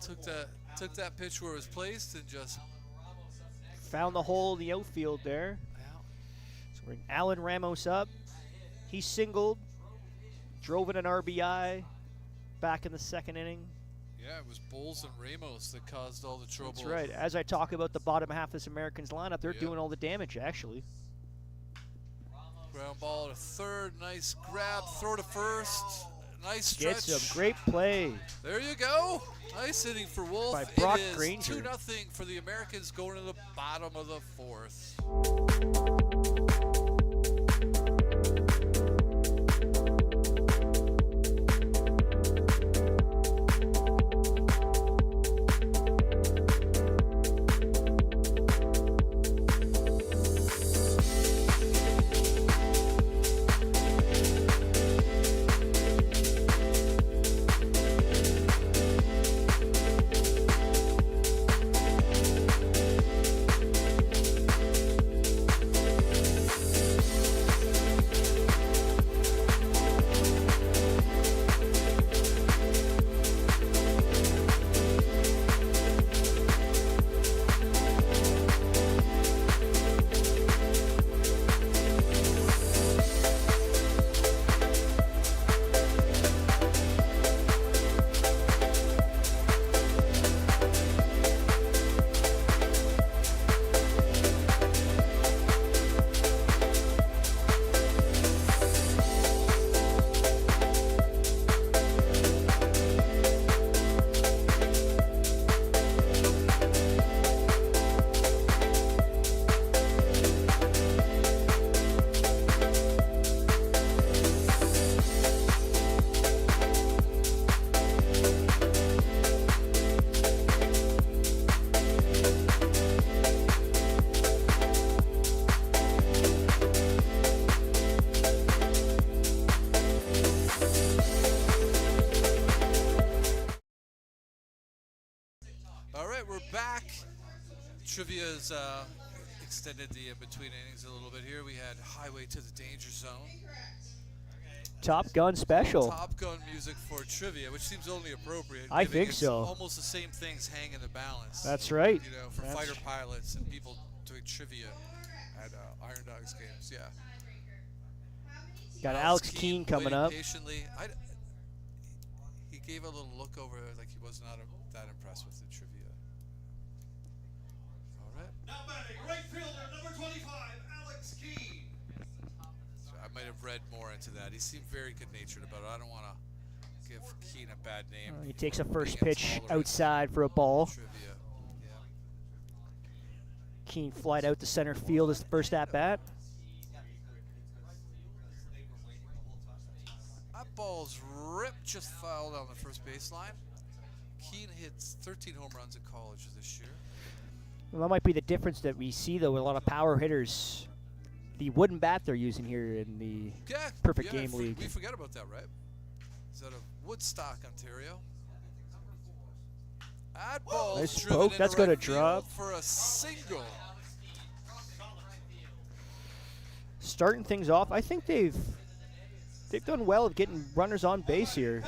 Took that pitch where it was placed and just Found the hole in the outfield there. out. So we're Alan Ramos up. He singled, drove in an RBI back in the 2nd inning. Yeah, it was Bowles and Ramos that caused all the trouble. That's right. As I talk about the bottom half of this Americans lineup, they're Yeah. doing all the damage, actually. Ground ball to third. Nice grab. Throw to first. Nice stretch. Gets him. Great play. There you go. Nice inning for Wolf. By Brock it is Granger. 2-0 for the Americans going to the bottom of the 4th. All right, we're back. Trivia's extended the between innings a little bit here. We had Highway to the Danger Zone. Top Gun special. Top Gun music for trivia, which seems only appropriate. I giving think it's so. Almost the same things hang in the balance. That's right. You know, for That's- fighter pilots and people doing trivia at Iron Dogs games. Yeah. Got Alex Keane coming waiting up. Patiently. He gave a little look over like he was not that impressed with the trivia. All right. Now batting, right fielder, number 25, Alex Keane. So I might have read more into that. He seemed very good-natured about it. I don't want to give Keane a bad name. He takes a first Being pitch intolerant outside for a ball. Trivia. Yeah. Keane flied out to center field as the first at bat. ball's ripped, just fouled on the first baseline. Keene hits 13 home runs at college this year. Well, that might be the difference that we see, though, with a lot of power hitters. The wooden bat they're using here in the Yeah, Perfect yeah, Game League. We forget about that, right? Is that of Woodstock, Ontario? That ball Nice driven poke, into that's right gonna field drop. for a single. Starting things off, I think they've done well of getting runners on base here,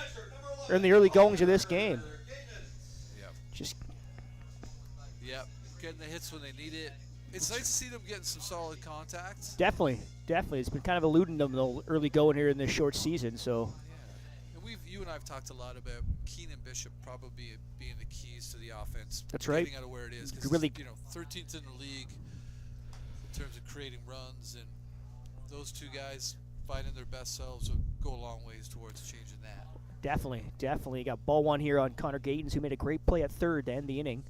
or in the early goings of this game. Yep. Just Yep. Getting the hits when they need it. It's nice to see them getting some solid contact. definitely. It's been kind of eluding them the early going here in this short season. So Yeah. And you and I have talked a lot about Keene and Bishop probably being the keys to the offense. That's right. Getting out of where it is. 'Cause Really- it's, 13th in the league in terms of creating runs, and those two guys finding their best selves will go a long ways towards changing that. definitely got ball one here on Connor Gatens, who made a great play at third to end the inning.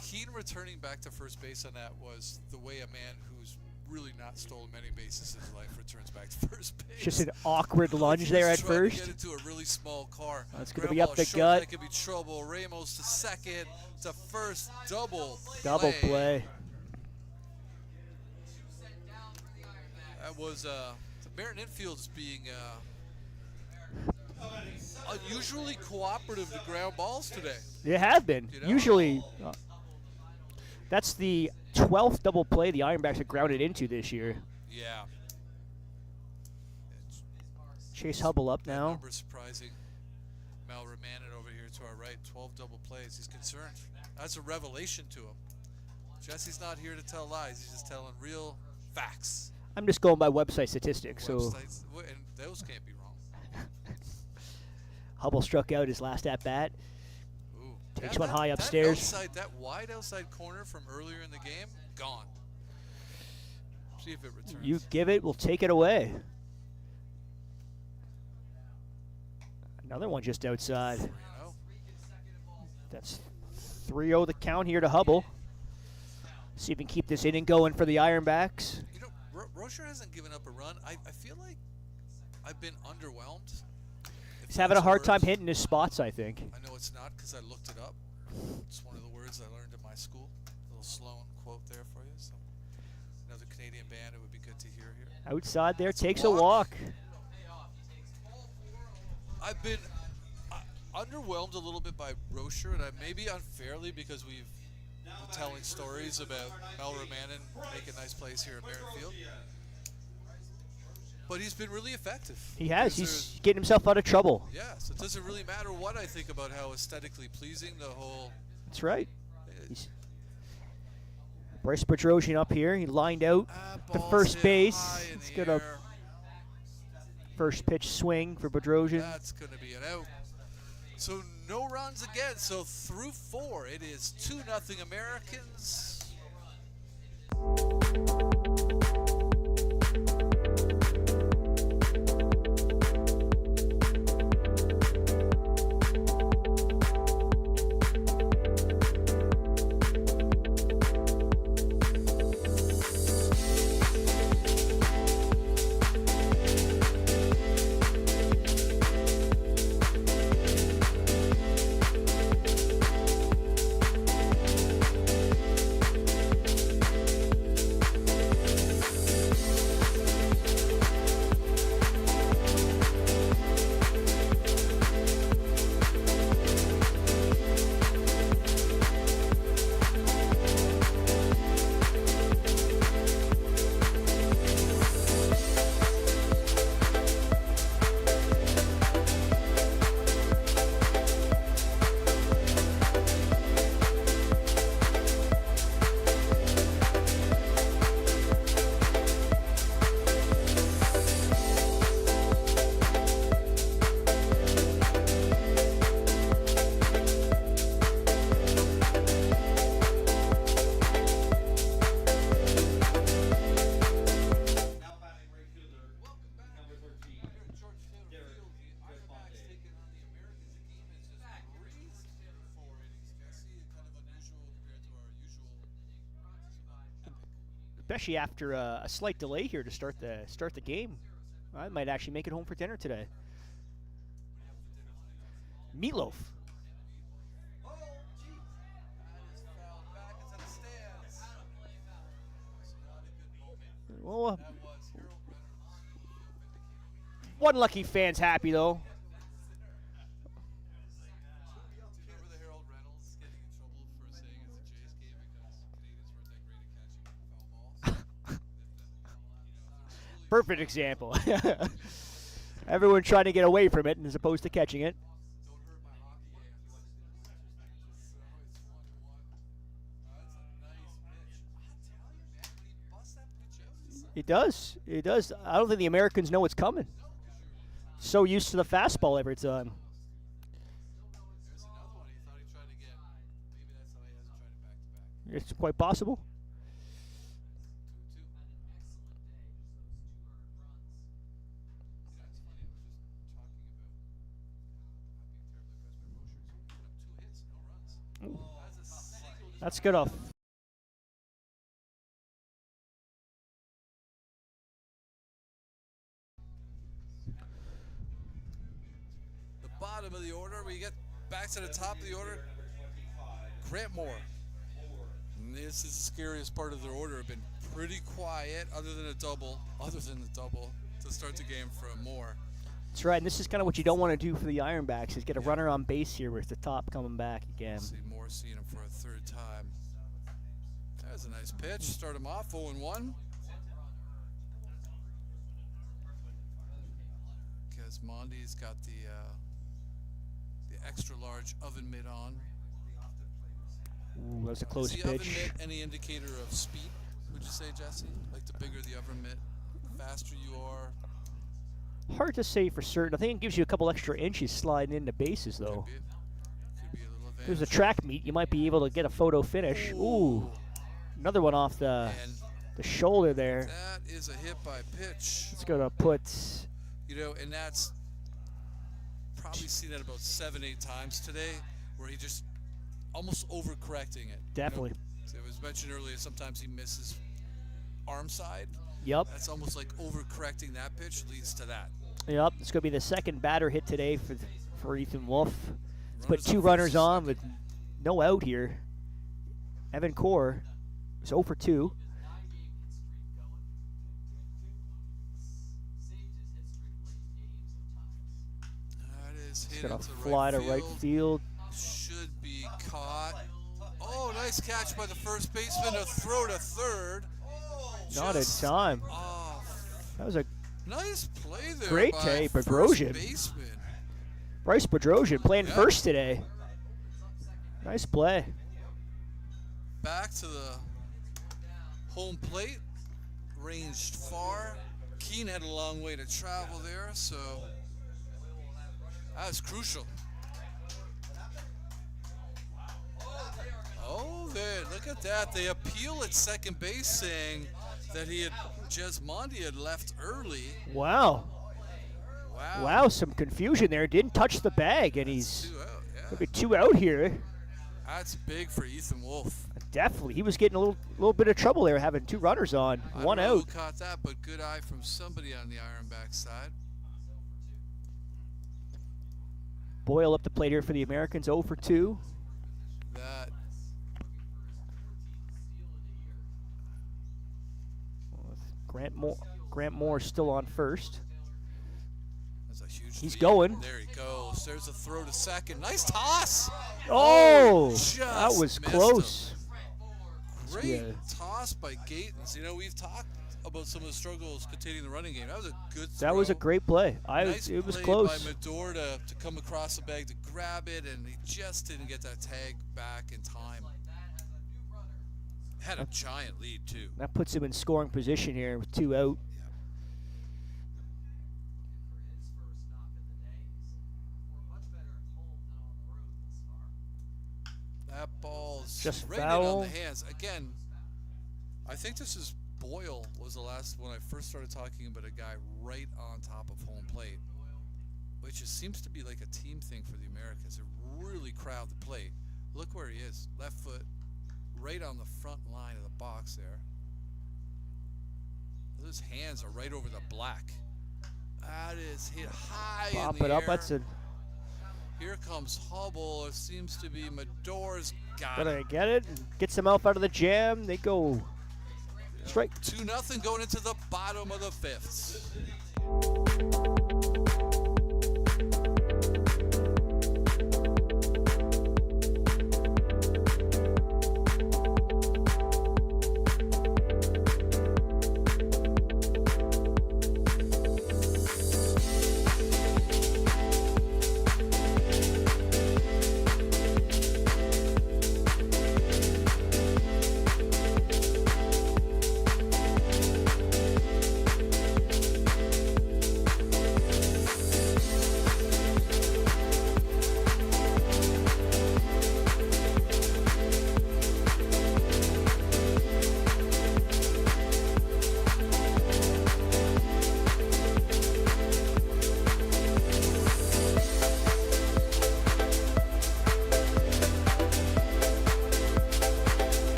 Keene returning back to first base on that was the way a man who's really not stolen many bases in his life returns back to first base. Just an awkward lunge there at He's trying to first. get into a really small car. That's gonna Ground be up ball the short, gut. That could be trouble. Ramos to second, to first, double Play. That was the Barron infield's being unusually cooperative to ground balls today. They have been. You know? Usually, that's the 12th double play the Ironbacks have grounded into this year. Yeah. Chase Hubble up now. Number surprising. Mel Romanen over here to our right, 12 double plays. He's concerned. That's a revelation to him. Jesse's not here to tell lies. He's just telling real facts. I'm just going by website statistics. So Websites, and those can't be wrong. Hubble struck out his last at bat. Ooh. Takes Yeah, one high that upstairs. That wide outside corner from earlier in the game, gone. See if it returns. You give it, we'll take it away. Another one just outside. 3-0. That's 3-0 the count here to Hubble. See if we can keep this inning going for the Ironbacks. You know, Rocher hasn't given up a run. I feel like I've been underwhelmed. He's having a hard time hitting his spots, I think. I know it's not because I looked it up. It's one of the words I learned in my school. A little Sloan quote there for you. So another Canadian band, it would be good to hear here. Outside there, It's a takes a walk. walk. I've been underwhelmed a little bit by Rocher, and maybe unfairly because we've been telling stories about Mel Romanen making nice plays here at Merrifield. But he's been really effective. He has. Because He's getting himself out of trouble. yeah, so it doesn't really matter what I think about how aesthetically pleasing the whole. That's right. Bryce Bedrosian up here. He lined out the Ball's first hit base. high in It's the gonna air. first pitch swing for Bedrosian. That's going to be an out. So no runs again. So through 4, it is 2-0 Americans. especially after a slight delay here to start the game. I might actually make it home for dinner today. Meatloaf. Oh, geez. That is fouled back into the stands. It's not a good moment. Well, That was Harold Reynolds. Vindicated. one lucky fan's happy though. Do you remember the Harold Reynolds getting in trouble for saying it's a Jays game because Canadians weren't that great at catching foul balls? Perfect example. Everyone trying to get away from it as opposed to catching it. Don't hurt my hockey hands. So it's 1-1. That's a nice pitch. I tell you, man, when he busts that pitch out, it's It does. It does. I don't think the Americans know it's coming. So used to the fastball every time. there's another one he thought he tried to get. Maybe that's how he hasn't tried it back to back. It's quite possible. 2-2. That's funny. I was just talking about not being terribly impressed by Rocher. He's only put up 2 hits, no runs. That's a single. That's good off. The bottom of the order, we get back to the top of the order. Grant Moore. And this is the scariest part of their order. Have been pretty quiet, other than the double, to start the game from Moore. That's right. And this is kind of what you don't want to do for the Ironbacks is get a runner on base here with the top coming back again. See Moore seeing him for a third time. That's a nice pitch. Start him off 0-1. Because Mondi's got the extra large oven mitt on. Ooh, that was a close Is the oven pitch. mitt any indicator of speed, would you say, Jesse? Like the bigger the oven mitt, the faster you are? Hard to say for certain. I think it gives you a couple extra inches sliding into bases, though. Could be a little advantage. There's a track meet. You might be able to get a photo finish. Ooh, another one off the shoulder there. That is a hit by pitch. It's going to put... You know, and that's probably seen that about 7-8 times today, where he just almost overcorrecting it. Definitely. You know, it was mentioned earlier, sometimes he misses arm side. Yep. That's almost like overcorrecting that pitch leads to that. Yep. It's going to be the second batter hit today for Ethan Wolf. Let's put Runners 2 on runners first, on second. with no out here. Evan Core is 0 for 2. That is It's hit going to into fly to right field. Should be caught. Oh, nice catch by the first baseman to throw to third. Not in Just time. off. That was a Nice play there. Great by take, first Bedrosian. baseman. Bryce Bedrosian playing Yeah. first today. Nice play. Back to the home plate. Ranged far. Keane had a long way to travel there, so that was crucial. Oh, there! Look at that. They appeal at second base, saying that Jesmondi had left early. Wow. Wow. Wow, some confusion there. Didn't touch the bag, and he's 2 out. Yeah. going to be 2 out here. That's big for Ethan Wolf. Definitely. He was getting a little bit of trouble there, having 2 runners on, I 1 don't know out. who caught that, but good eye from somebody on the Ironback side. Boyle up the plate here for the Americans, 0 for 2. That Grant Moore still on first. is a huge He's lead. going. There he goes. There's a throw to second. Nice toss. Oh, just that was missed close. him. Great Yeah. toss by Gatens. You know, we've talked about some of the struggles containing the running game. That was a good throw. That was a great play. Nice It was play close. by Medor to come across the bag to grab it, and he just didn't get that tag back in time. Had a giant lead, too. That puts him in scoring position here with 2 out. That ball's Just right in foul. on the hands. Again, I think this is Boyle was the last when I first started talking about a guy right on top of home plate, which just seems to be like a team thing for the Americans. They really crowd the plate. Look where he is, left foot, right on the front line of the box there. His hands are right over the black. That is hit high Pop in the it up. air. That's a. Here comes Hubble. It seems to be Medor's got Gonna it. get it. Gets him out of the jam. They go straight. 2-0 going into the bottom of the fifth.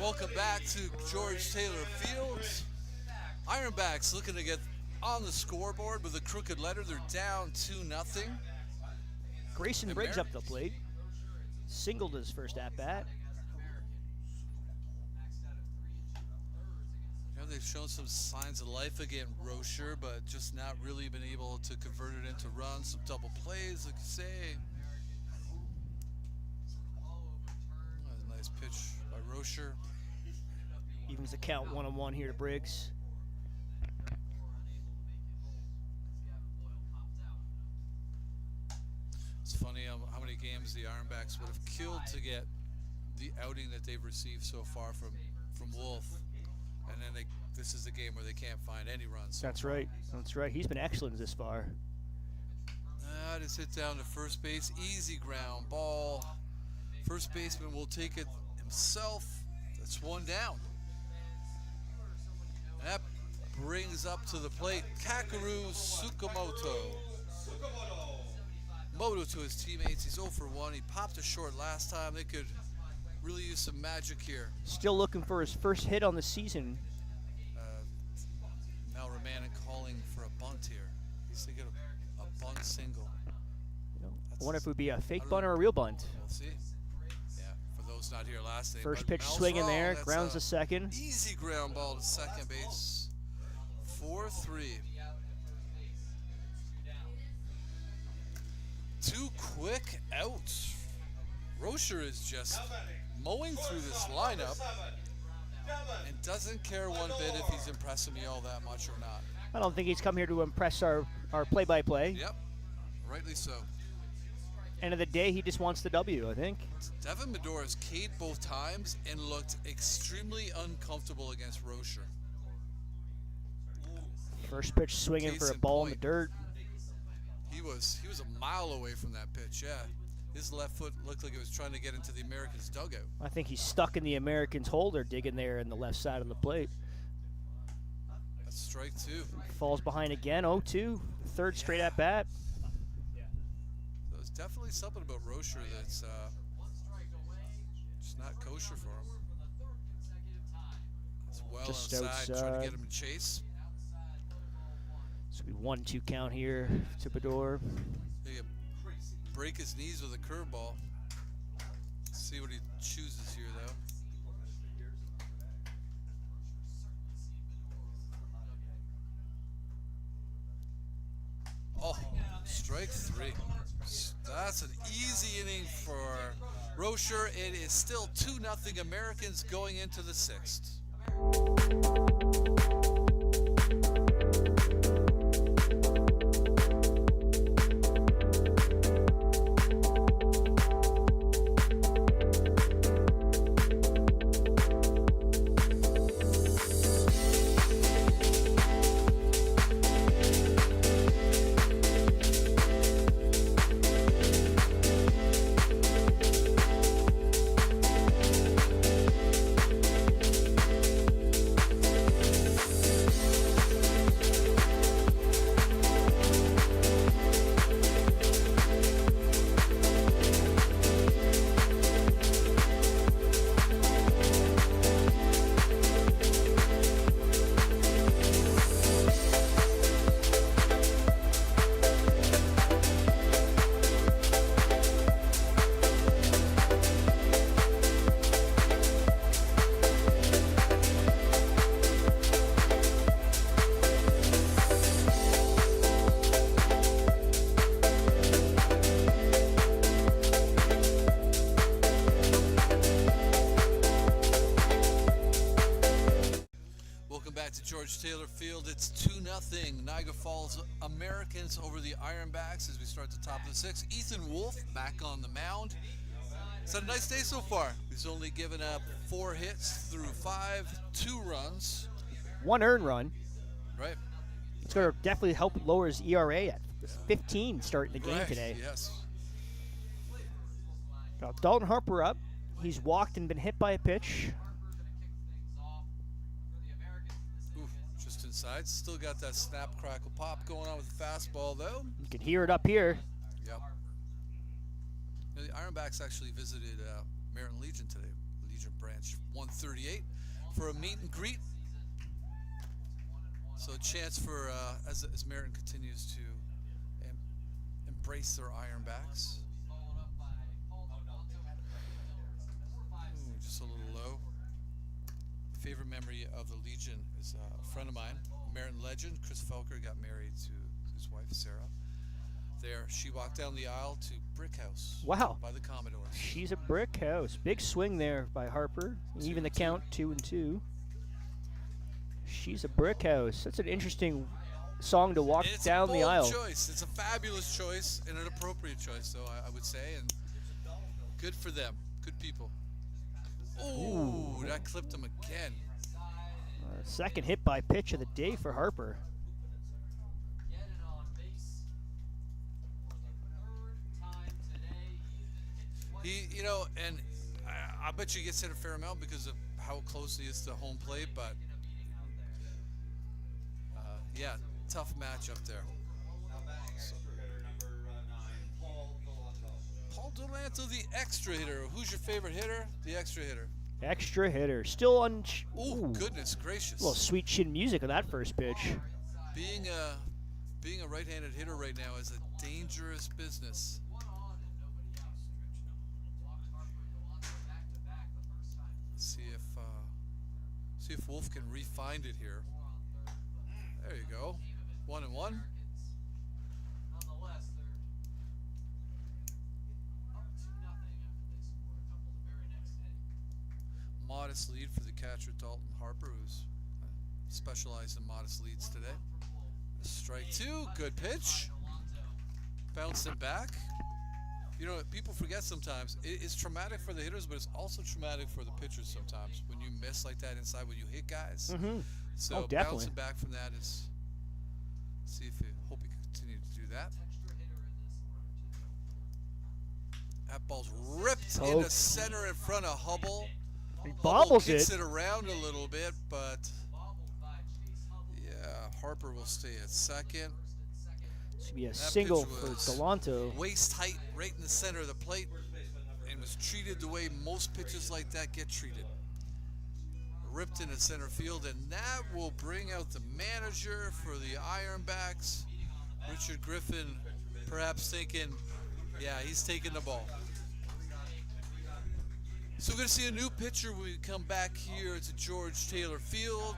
Welcome back to George Taylor Fields. Ironbacks looking to get on the scoreboard with a crooked letter. They're down 2-0. Grayson Briggs up the plate. Singled his first at bat. Yeah, they've shown some signs of life again, Rocher, but just not really been able to convert it into runs. Some double plays, like you say. That was a nice pitch by Rocher. Evens the count 1-1 here to Briggs. It's funny how many games the Ironbacks would have killed to get the outing that they've received so far from Wolf. And then this is the game where they can't find any runs. That's right. That's right. He's been excellent this far. That is hit down to first base. Easy ground ball. First baseman will take it himself. That's one down. And that brings up to the plate Kakeru Tsukamoto. Moto to his teammates. He's 0 for 1. He popped a short last time. They could really use some magic here. Still looking for his first hit on the season. Now Romanin calling for a bunt here. He's thinking a bunt single. You know, I wonder if it would be a fake bunt or a real bunt. We'll see. Yeah, for those not here last night. First but pitch Mel's swinging wrong. there. That's Grounds a to second. Easy ground ball to second base. 4-3. Two quick outs. Rocher is just mowing through this lineup and doesn't care one bit if he's impressing me all that much or not. I don't think he's come here to impress our play-by-play. Yep, rightly so. End of the day, he just wants the W, I think. Devin Medor has K'd both times and looked extremely uncomfortable against Rocher. First pitch swinging Case for a in ball in the point. dirt. He was a mile away from that pitch, yeah. His left foot looked like it was trying to get into the Americans' dugout. I think he's stuck in the Americans' hole. They're digging there in the left side of the plate. That's strike two. Falls behind again, 0-2. Third straight at bat. So there's definitely something about Rocher that's just not kosher for him. It's well Just outside, trying to outside. get him to chase. It's going to be 1-2 count here to Bedore. He could break his knees with a curveball. See what he chooses here, though. Oh, Strike 3. That's an easy inning for Rocher. It is still 2-0 Americans going into the 6th. George Taylor Field. It's 2-0 Niagara Falls Americans over the Ironbacks as we start the top of the 6th. Ethan Wolf back on the mound. It's had a nice day so far. He's only given up 4 hits through 5, 2 runs. 1 earned run. Right. It's going to definitely help lower his ERA at 15 starting the game Right, today. yes. Got Dalton Harper up. He's walked and been hit by a pitch. Ooh, just inside. Still got that snap, crackle, pop going on with the fastball, though. You can hear it up here. Yep. You know, the Ironbacks actually visited Merritt Legion today, Legion Branch 138, for a meet and greet. So a chance for, as Merritt continues to embrace their Ironbacks. Ooh, just a little low. Favorite memory of the Legion is a friend of mine, Merritt legend, Chris Felker, got married to his wife, Sarah. There, she walked down the aisle to Brick House. Wow. By the Commodores. She's a brick house. Big swing there by Harper. Even the count 2-2. She's a brick house. That's an interesting song to walk It's down a the bold aisle. choice. It's a fabulous choice and an appropriate choice, though, I would say. And good for them. Good people. Ooh, that clipped him again. Second hit by pitch of the day for Harper. He, you know, and I bet you he gets hit a fair amount because of how close he is to home plate, but yeah, tough match up there. So, Paul Delanto, the extra hitter. Who's your favorite hitter? The extra hitter. Extra hitter. Still on. Ooh, goodness gracious. A little sweet chin music on that first pitch. Being a right-handed hitter right now is a dangerous business. See if Wolf can re-find it here. There you go. 1-1. Modest lead for the catcher Dalton Harper, who's specialized in modest leads today. Strike 2, good pitch. Bouncing back. You know, people forget sometimes, it's traumatic for the hitters, but it's also traumatic for the pitchers sometimes. When you miss like that inside, when you hit guys. Mm-hmm. So definitely. bouncing back from that is, see if hope he can continue to do that. That ball's ripped into center in front of Hubble. He Hubble bobbles kicks it. it around a little bit, but yeah, Harper will stay at second. This could be a That single pitch for was Delanto. Waist height, right in the center of the plate, and was treated the way most pitches like that get treated. Ripped into center field, and that will bring out the manager for the Ironbacks, Richard Griffin, perhaps thinking, yeah, he's taking the ball. So we're going to see a new pitcher when we come back here to George Taylor Field.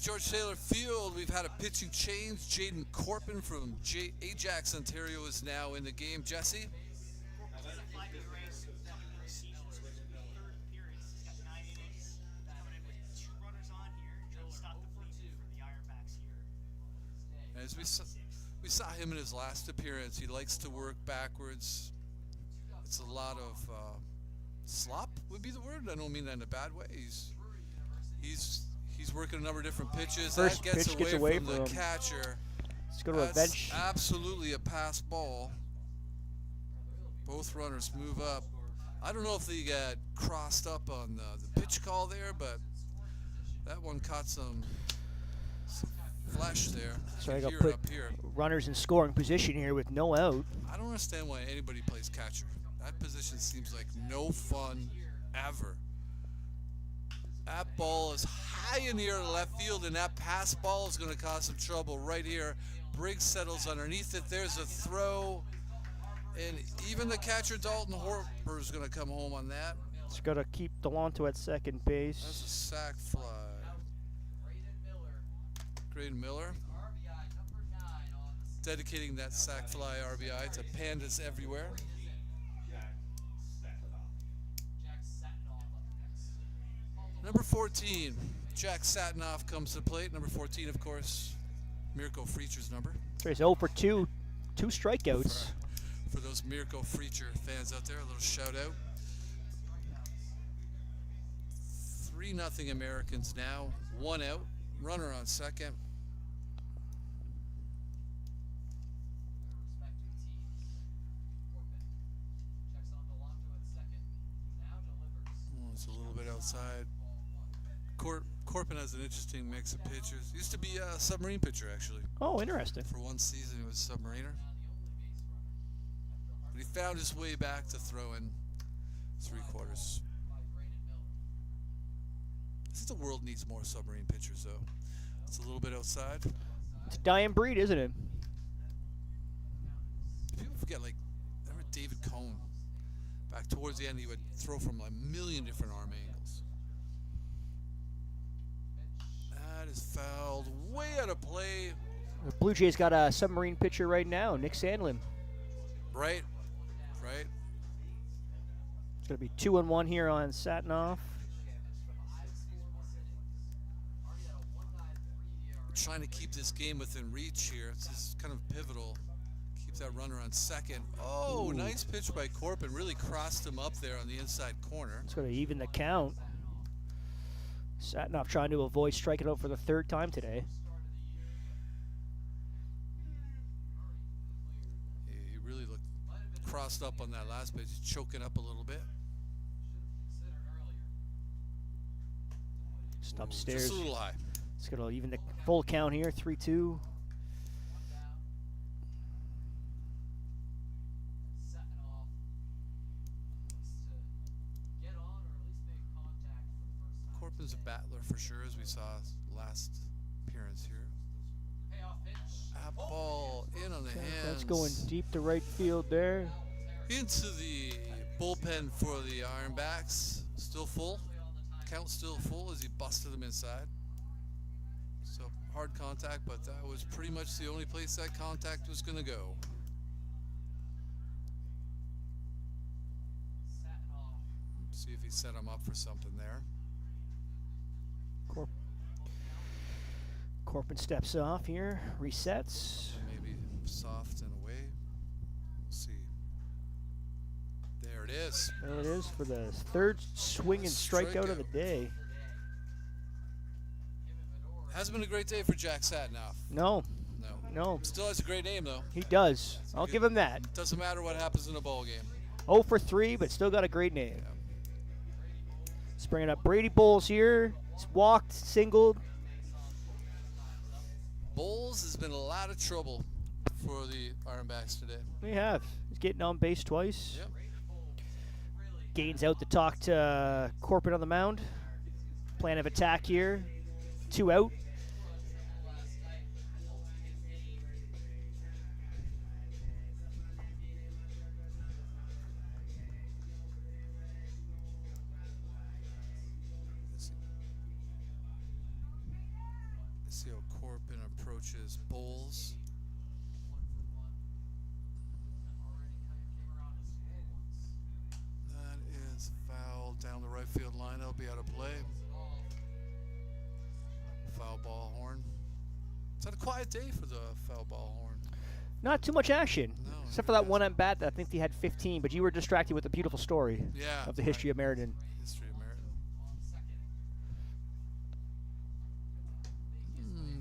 George Taylor Field, we've had a pitching change. Jaden Corpin from Ajax, Ontario is now in the game. Jesse? As we saw him in his last appearance, he likes to work backwards. It's a lot of slop would be the word. I don't mean that in a bad way. He's working a number of different pitches. First that gets pitch gets away from the from catcher. Let's go to a That's bench. absolutely a pass ball. Both runners move up. I don't know if they got crossed up on the pitch call there, but that one caught some flash there. So You I can got hear put it up here. runners in scoring position here with no out. I don't understand why anybody plays catcher. That position seems like no fun ever. That ball is high in the air to left field, and that pass ball is going to cause some trouble right here. Briggs settles underneath it. There's a throw, and even the catcher, Dalton Horper, is going to come home on that. It's got to keep Delanto at second base. That's a sac fly. Graydon Miller dedicating that sac fly RBI to pandas everywhere. Number 14, Jack Satinoff comes to the plate. Number 14, of course, Mirko Freecher's number. So he's 0 for 2, 2 strikeouts. For those Mirko Freecher fans out there, a little shout out. 3-0 Americans now, 1 out, runner on second. It's a little bit outside. Corpin has an interesting mix of pitchers. Used to be a submarine pitcher, actually. Oh, interesting. For one season, he was a submariner. But he found his way back to throwing 3/4. I think the world needs more submarine pitchers, though. It's a little bit outside. It's a dying breed, isn't it? People forget, like, remember David Cohn? Back towards the end, he would throw from a million different arm angles. That is fouled way out of play. The Blue Jays got a submarine pitcher right now, Nick Sandlin. Right. It's going to be 2-1 here on Satinoff. Trying to keep this game within reach here. This is kind of pivotal. Keeps that runner on second. Oh, Ooh. Nice pitch by Corpin. Really crossed him up there on the inside corner. It's going to even the count. Satinoff trying to avoid striking out for the 3rd time today. He really looked crossed up on that last pitch, choking up a little bit. Just Ooh, upstairs. Just a little high. It's going to even the full count here, 3-2. Corpin's a battler for sure, as we saw last appearance here. That ball in on the hands. That's going deep to right field there. Into the bullpen for the Ironbacks. Still full. Count still full as he busted them inside. So hard contact, but that was pretty much the only place that contact was going to go. See if he set him up for something there. Corpin steps off here, resets. Maybe soft and away. We'll see. There it is. There it is for the 3rd swing and strikeout of the day. Hasn't been a great day for Jack Satinoff. No, No. no, Still has a great name, though. he does. I'll give him that. Doesn't matter what happens in a ball game. 0 for 3, but still got a great name. Let's bring it up. Brady Bowles here. He's walked, singled. Bowles has been a lot of trouble for the Ironbacks today. We have. He's getting on base twice. Yep. Gaines out to talk to Corpin on the mound. Plan of attack here. 2 out. See how Corbin approaches Bowles. 1 for 1. Already kind of came around to score once. That is foul down the right field line. That'll be out of play. Foul ball horn. It's had a quiet day for the foul ball horn. Not too much action, No, except for that one at bat that I think they had 15. But you were distracted with the beautiful story Yeah. of the history of Meriden. History of Meriden. On second.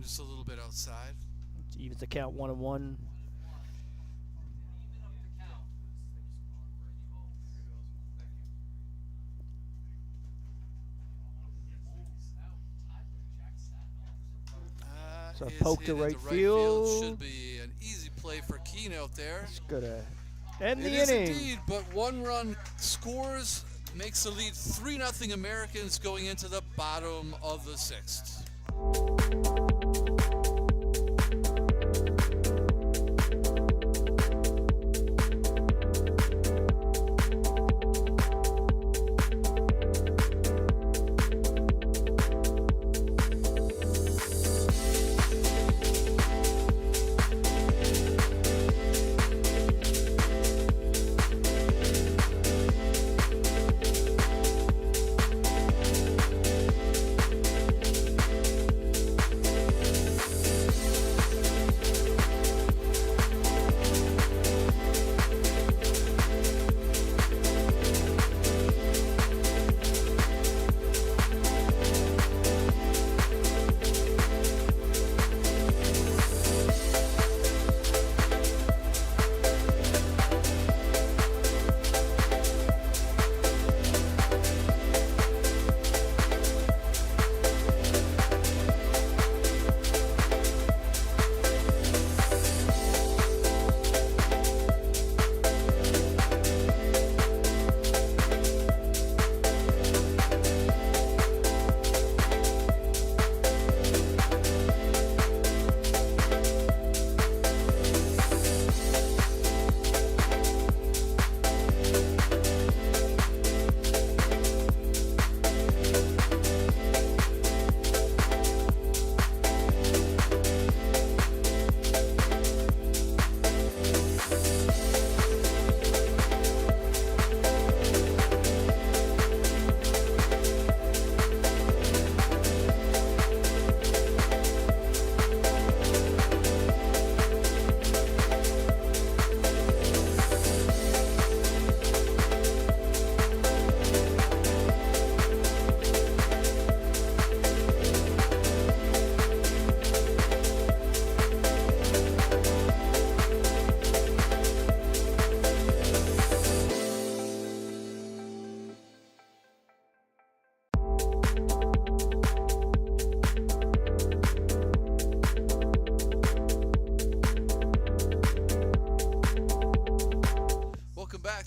Just a little bit outside. Evens the count 1-1. Even up the count. Brady Bowles. So Is poke hit to into right field. Should be an easy play for Keene out there. It's gonna end It the is inning. indeed, but one run scores, makes the lead 3-0 Americans going into the bottom of the sixth.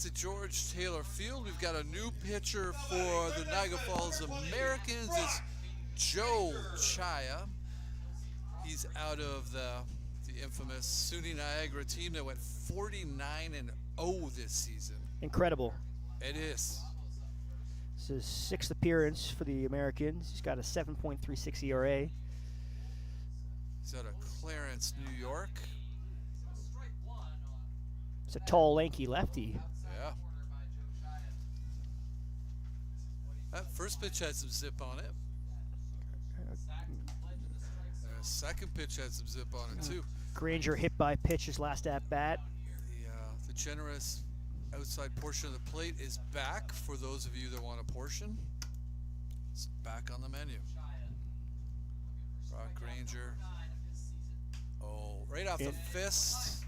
To George Taylor Field. We've got a new pitcher for the Niagara Falls Americans. It's Joe Chaya. He's out of the infamous SUNY Niagara team that went 49-0 this season. Incredible. It is. It's his 6th appearance for the Americans. He's got a 7.36 ERA. He's out of Clarence, New York. Strike one on It's a tall, lanky lefty. Yeah. corner by Joe Chaya. That first pitch had some zip on it. The second pitch had some zip on it too. Granger hit by pitch his last at bat. The generous outside portion of the plate is back for those of you that want a portion. It's back on the menu. Brock Granger. Oh, right off the fist.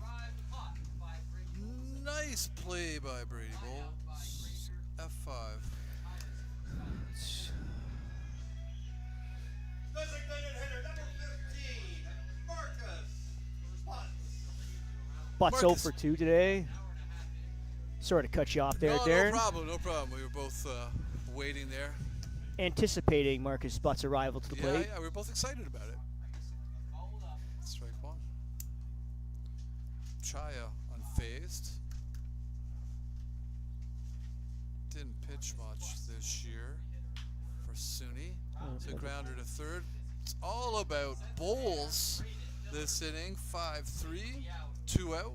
Nice play by Brady Bowles. F5. Designated hitter number 15, Marcus Butts. Butts 0 Marcus. for 2 today. Sorry to cut you off there, No Darren. problem, no problem. We were both waiting there. Anticipating Marcus Butts' arrival to the plate. Yeah, we were both excited about it. Strike one. Chaya unfazed. Didn't pitch much this year for SUNY. So grounder to third. It's all about bowls this inning. 5-3, 2 out.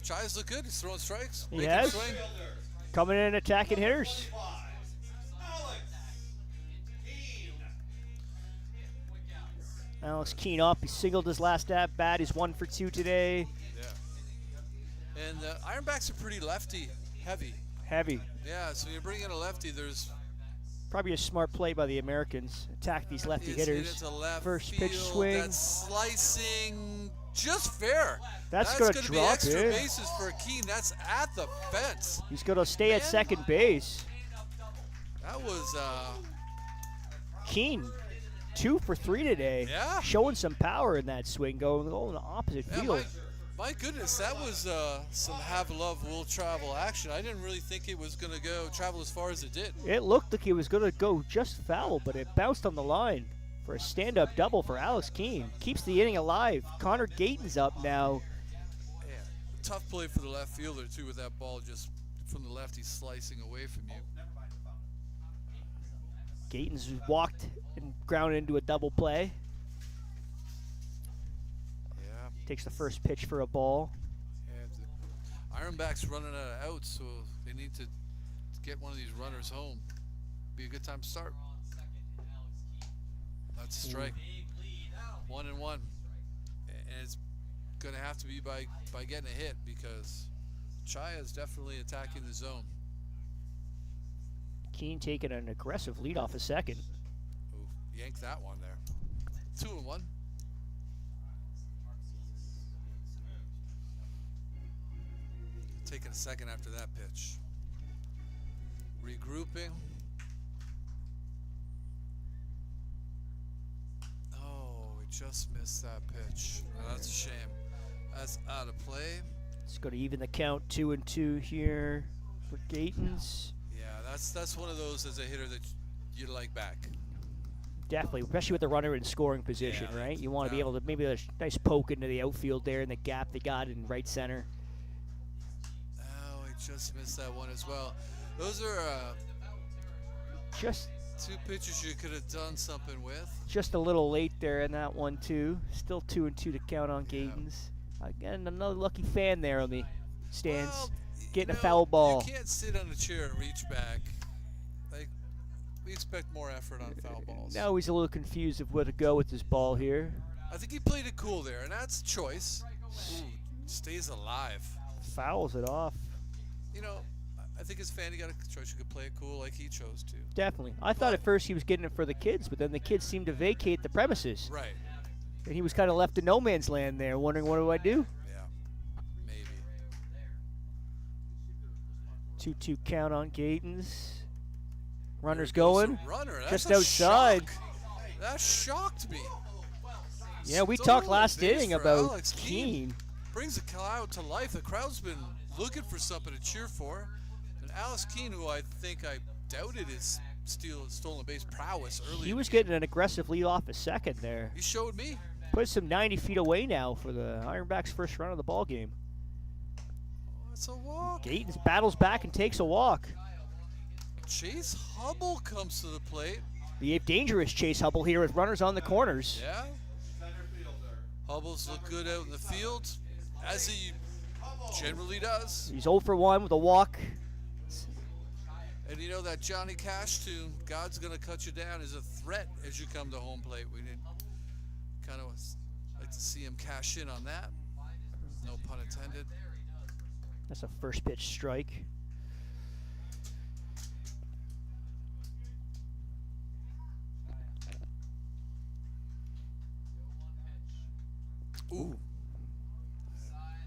Chia's look good. He's throwing strikes. He making has. swing. Coming in attacking hitters. Alex Keane up. He singled his last at bat. He's 1 for 2 today. Yeah. And the Ironbacks are pretty lefty heavy. Heavy. Yeah, so you bring in a lefty, there's Probably a smart play by the Americans. Attack these lefty hitters. Into left First field, pitch swing. That's slicing just fair. That's gonna be drop extra in. bases for Keane. That's at the fence. He's going to stay at Man. second base. That was Keane, 2 for 3 today. Yeah. Showing some power in that swing, going the opposite yeah, field. my goodness, that was some have love will travel action. I didn't really think it was going to go travel as far as it did. It looked like he was going to go just foul, but it bounced on the line for a stand-up double for Alex Keane. Keeps the inning alive. Connor Gayton's up now. Yeah. Tough play for the left fielder too, with that ball just from the lefty slicing away from you. Gayton's walked and grounded into a double play. Yeah. Takes the first pitch for a ball. Yeah, the Ironbacks running out of outs, so they need to get one of these runners home. Be a good time to start. That's a strike. 1-1, and it's going to have to be by getting a hit because Chia is definitely attacking the zone. Keane taking an aggressive lead off a second. Ooh, yank that one there. 2-1. Taking a second after that pitch. Regrouping. Oh, we just missed that pitch. Oh, that's a shame. That's out of play. It's going to even the count 2-2 here for Gayton's. Yeah, that's one of those as a hitter that you like back. Definitely, especially with the runner in scoring position, Yeah, right? You want to be yeah. able to maybe a nice poke into the outfield there in the gap they got in right center. Oh, we just missed that one as well. Those are Just two pitches you could have done something with. just a little late there in that one too. Still 2-2 to count on Gayton's. Again, another lucky fan there on the stands, Well, getting you a foul ball. You can't sit on a chair and reach back. Like, we expect more effort on foul balls. Now he's a little confused of where to go with this ball here. I think he played it cool there, and that's choice. Ooh, stays alive. Fouls it off. You know, I think as a fan, you got a choice. You could play it cool like he chose to. Definitely. I thought at first he was getting it for the kids, but then the kids seemed to vacate the premises. Right. And he was kind of left in no man's land there, wondering, what do I do? Yeah. Maybe. 2-2 count on Gayton's. Runners There goes going. the runner. That's Just a outside. shock. That shocked me. Yeah, we Stolen talked last base inning for about Alex Keane. Brings the crowd to life. The crowd's been looking for something to cheer for. And Alex Keane, who I think I doubted his stolen base prowess early. He in was the game, getting an aggressive lead off a second there. He showed me. Puts him 90 feet away now for the Ironbacks' first run of the ball game. Oh, it's a walk. Gayton's battles back and takes a walk. Chase Hubble comes to the plate. The dangerous Chase Hubble here with runners on the corners. Yeah. Center fielder. Hubble's look good out in the field, as he generally does. He's 0 for 1 with a walk. And you know that Johnny Cash tune, God's Gonna Cut You Down, is a threat as you come to home plate. We did kind of like to see him cash in on that. No pun intended. That's a first pitch strike. Ooh.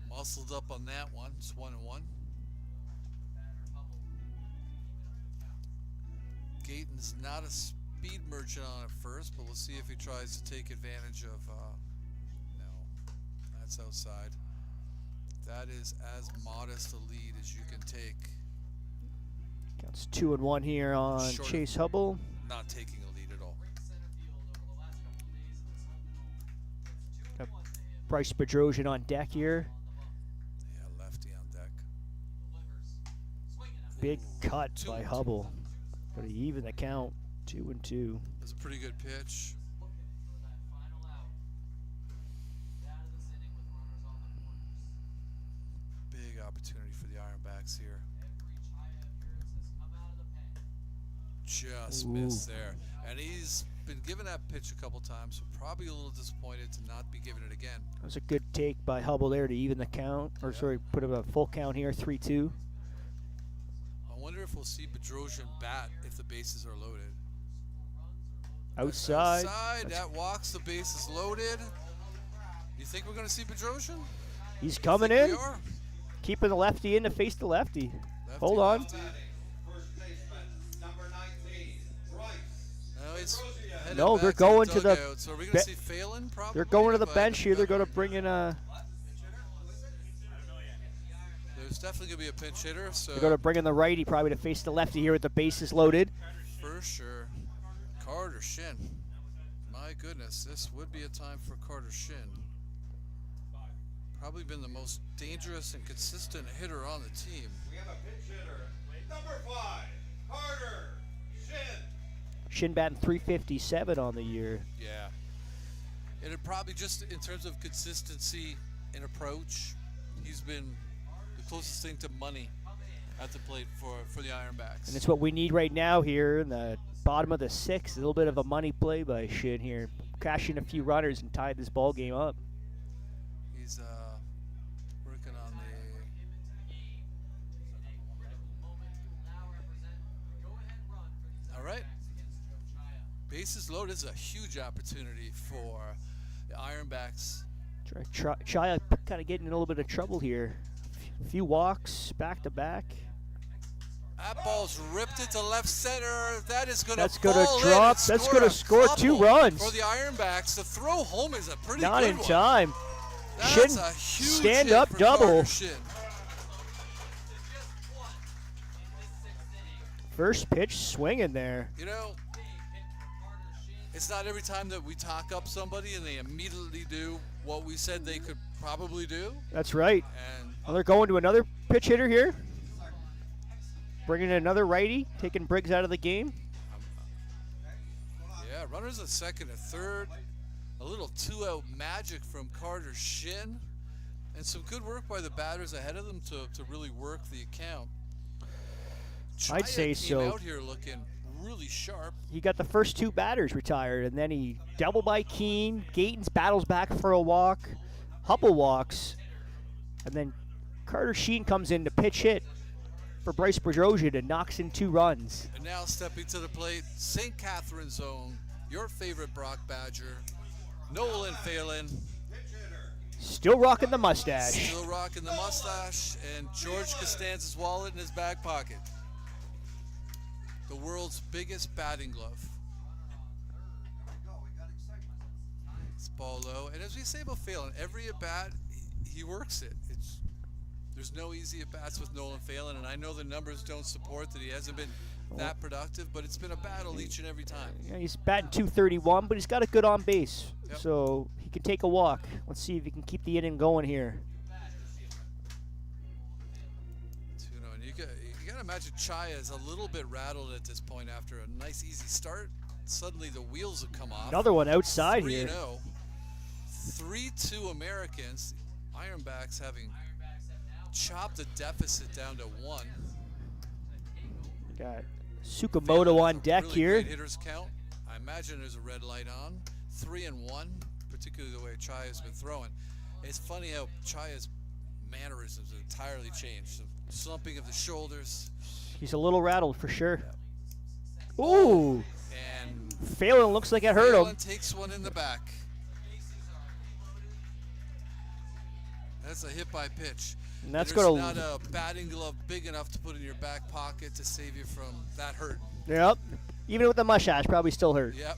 Muscled up on that one. It's 1-1. Gayton's not a speed merchant on at first, but we'll see if he tries to take advantage of. No, that's outside. That is as modest a lead as you can take. Counts 2-1 here on Short of- Chase Hubble. Not taking a lead at all. Got Bryce Bedrosian on deck here. Yeah, lefty on deck. Big cut Two by and two. Hubble. But he even the count, 2-2. That's a pretty good pitch. Looking for that final out. Get out of this inning with runners on the corners. Big opportunity for the Ironbacks here. Every Chaya appearance has come out of the pen. Just Ooh. missed there. And he's been given that pitch a couple times, so probably a little disappointed to not be given it again. That was a good take by Hubble there to even the count. Or Yeah. sorry, put him a full count here, 3-2. I wonder if we'll see Bedrosian bat if the bases are loaded. Outside. Outside, That's- that walks, the bases loaded. You think we're going to see Bedrosian? He's coming Think in. We are. Keeping the lefty in to face the lefty. Lefty, Hold on. lefty. First baseman, number 19, Bryce. No, he's Bedrosian. headed No, back they're going to the dugout. So are we going be- to see Phelan probably? They're going to the But bench here. They're going to bring in a. There's definitely going to be a pinch hitter. So They're going to bring in the righty probably to face the lefty here with the bases loaded. for sure, Carter Shin. My goodness, this would be a time for Carter Shin. Probably been the most dangerous and consistent hitter on the team. We have a pinch hitter, number 5, Carter Shin. Shin batting 357 on the year. Yeah. It'd probably just in terms of consistency and approach, he's been the closest thing to money at the plate for the Ironbacks. And it's what we need right now here in the bottom of the sixth. A little bit of a money play by Shin here. Crashing a few runners and tied this ball game up. He's working on the. All right. Bases loaded is a huge opportunity for the Ironbacks. Chaya kind of getting in a little bit of trouble here. A few walks back to back. That ball's ripped into left center. That is going That's to gonna fall drop. in and That's score gonna a score two couple runs. for the Ironbacks. The throw home is a pretty Not good in one. time. That's Shin a huge stand hit up for double. Carter Shin. First pitch swinging there. You know, it's not every time that we talk up somebody and they immediately do what we said they could probably do. That's right. And Well, they're going to another pitch hitter here. Bringing in another righty, taking Briggs out of the game. yeah, runners at second and third. A little two-out magic from Carter Shin. And some good work by the batters ahead of them to really work the account. I'd Chaya say came so. out here looking really sharp. He got the first two batters retired, and then he double by Keene. Gatens battles back for a walk. Hubble walks. And then Carter Sheen comes in to pitch hit for Bryce Bedrosian and knocks in 2 runs. And now stepping to the plate, St. Catharines' own, your favorite Brock Badger, Nolan Phelan, Still rocking the mustache. still rocking the mustache, and George Costanza's wallet in his back pocket. The world's biggest batting glove. It's ball low, and as we say about Phelan, every at bat he works it. There's no easy at bats with Nolan Phelan, and I know the numbers don't support that he hasn't been that productive, but it's been a battle each and every time. Yeah, he's batting 231, but he's got a good on base, Yep. so he can take a walk. Let's see if he can keep the inning going here. 2-0. And you got to imagine Chaya is a little bit rattled at this point after a nice easy start. Suddenly the wheels have come off. Another one outside 3-0. here. 3-2 Americans. Ironbacks having chopped the deficit down to 1. Got Tsukamoto on deck really here. Great hitters count. I imagine there's a red light on. 3-1, particularly the way Chaya's been throwing. It's funny how Chaya's mannerisms have entirely changed. Some slumping of the shoulders. He's a little rattled for sure. Ooh, And Phelan looks like it hurt Phelan him. takes one in the back. That's a hit by pitch. And that's There's going not to, a batting glove big enough to put in your back pocket to save you from that hurt. yep. Even with the mustache, probably still hurt. Yep.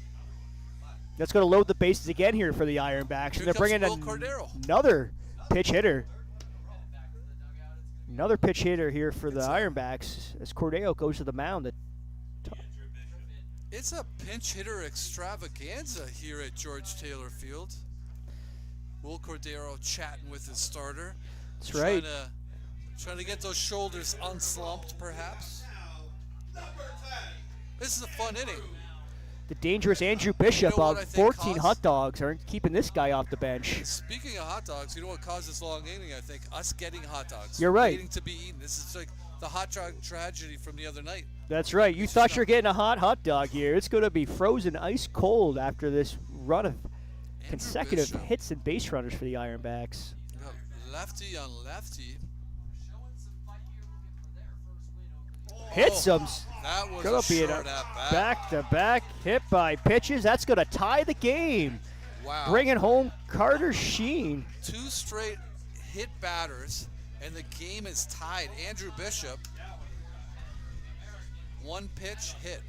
That's going to load the bases again here for the Ironbacks. Here And they're comes bringing Will Cordero. another pitch hitter. Another pitch hitter here for the It's a- Ironbacks as Cordero goes to the mound. It's a pinch hitter extravaganza here at George Taylor Field. Will Cordero chatting with his starter. That's right. Trying to get those shoulders unslumped, perhaps. Now, number 10, This is a fun inning. The dangerous Andrew Bishop what of I think 14 caused- hot dogs aren't keeping this guy off the bench. Speaking of hot dogs, you know what caused this long inning? I think us getting hot dogs. You're right. Waiting to be eaten. This is like the hot dog tragedy from the other night. That's right. You thought you're getting a hot dog here. It's going to be frozen ice cold after this run of consecutive Bishop. hits and base runners for the Ironbacks. You got lefty on lefty. Showing some fight here, looking for their first win over the Hits them. That was Going a to be a short at bat. back-to-back hit by pitches. That's going to tie the game. Wow. Bringing home Carter Sheen. 2 straight hit batters, and the game is tied. Andrew Bishop, 1 pitch hit.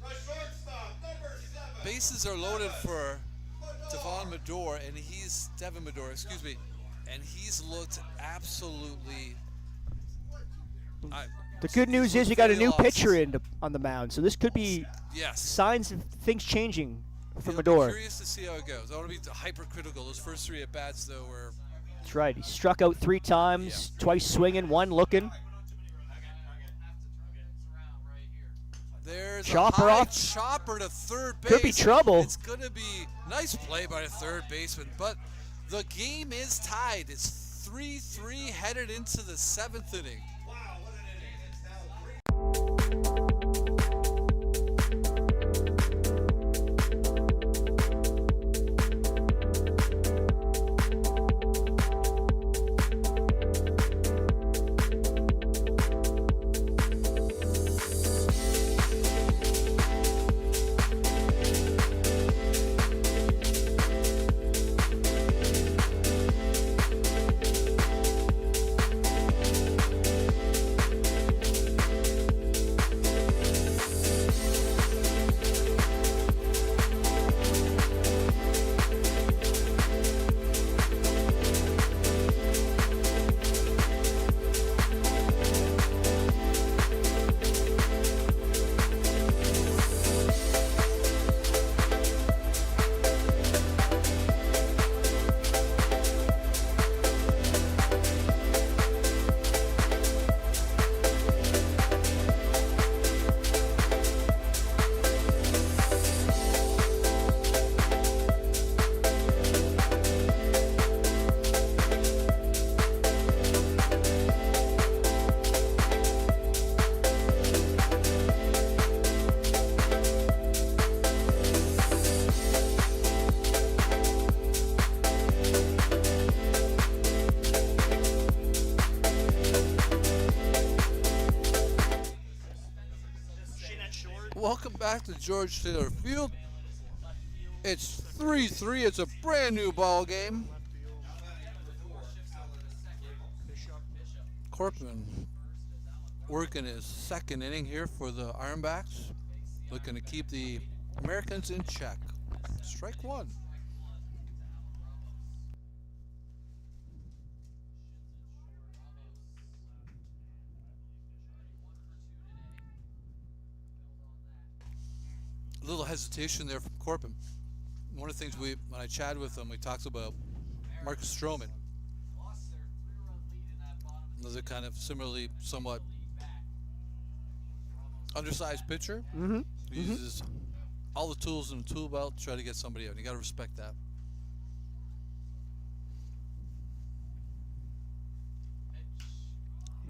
The shortstop, number 7. Bases are loaded for Devon Medor, and he's Devin Medor, excuse me, and he's looked absolutely. The good news is you got a new pitcher on the mound, so this could be Yes. signs of things changing for It'll be Medor. curious to see how it goes. I want to be hypercritical. Those first 3 at bats, though, were That's right. He struck out 3 times, twice swinging, 1 looking. there's Chopper a high off. chopper to third base. Could be trouble. It's going to be nice play by the third baseman, but the game is tied. It's 3-3 headed into the 7th inning. Wow, what an inning. It's now 3. Welcome back to George Taylor Field. It's 3-3. It's a brand new ball game. Corpman working his 2nd inning here for the Ironbacks. Looking to keep the Americans in check. Strike 1. A little hesitation there from Corpman. One of the things when I chatted with him, we talked about Marcus Stroman. Another kind of similarly somewhat undersized pitcher. Mm-hmm. He uses all the tools in the tool belt to try to get somebody out. And you got to respect that.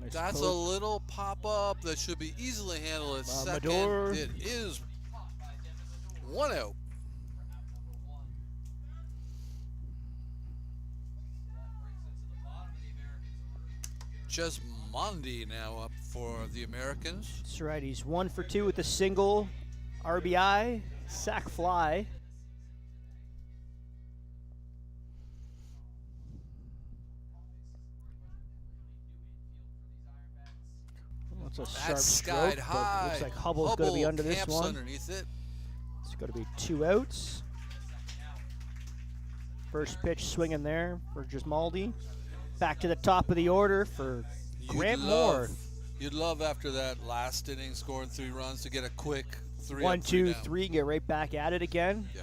Nice That's a poke. little pop-up that should be easily handled at second. Medor. It is 1 out. Just Mondi now up for the Americans. That's right. He's 1 for 2 with a single, RBI, sac fly. That's a sharp That's stroke, skied but high. looks like Hubble's going to be under this camps one. underneath it. It's going to be 2 outs. First pitch swinging there for Gismaldi. Back to the top of the order for Grant Moore. You'd love after that last inning scoring 3 runs to get a quick 3 1, up, 3 2, down. 3, get right back at it again. Yeah.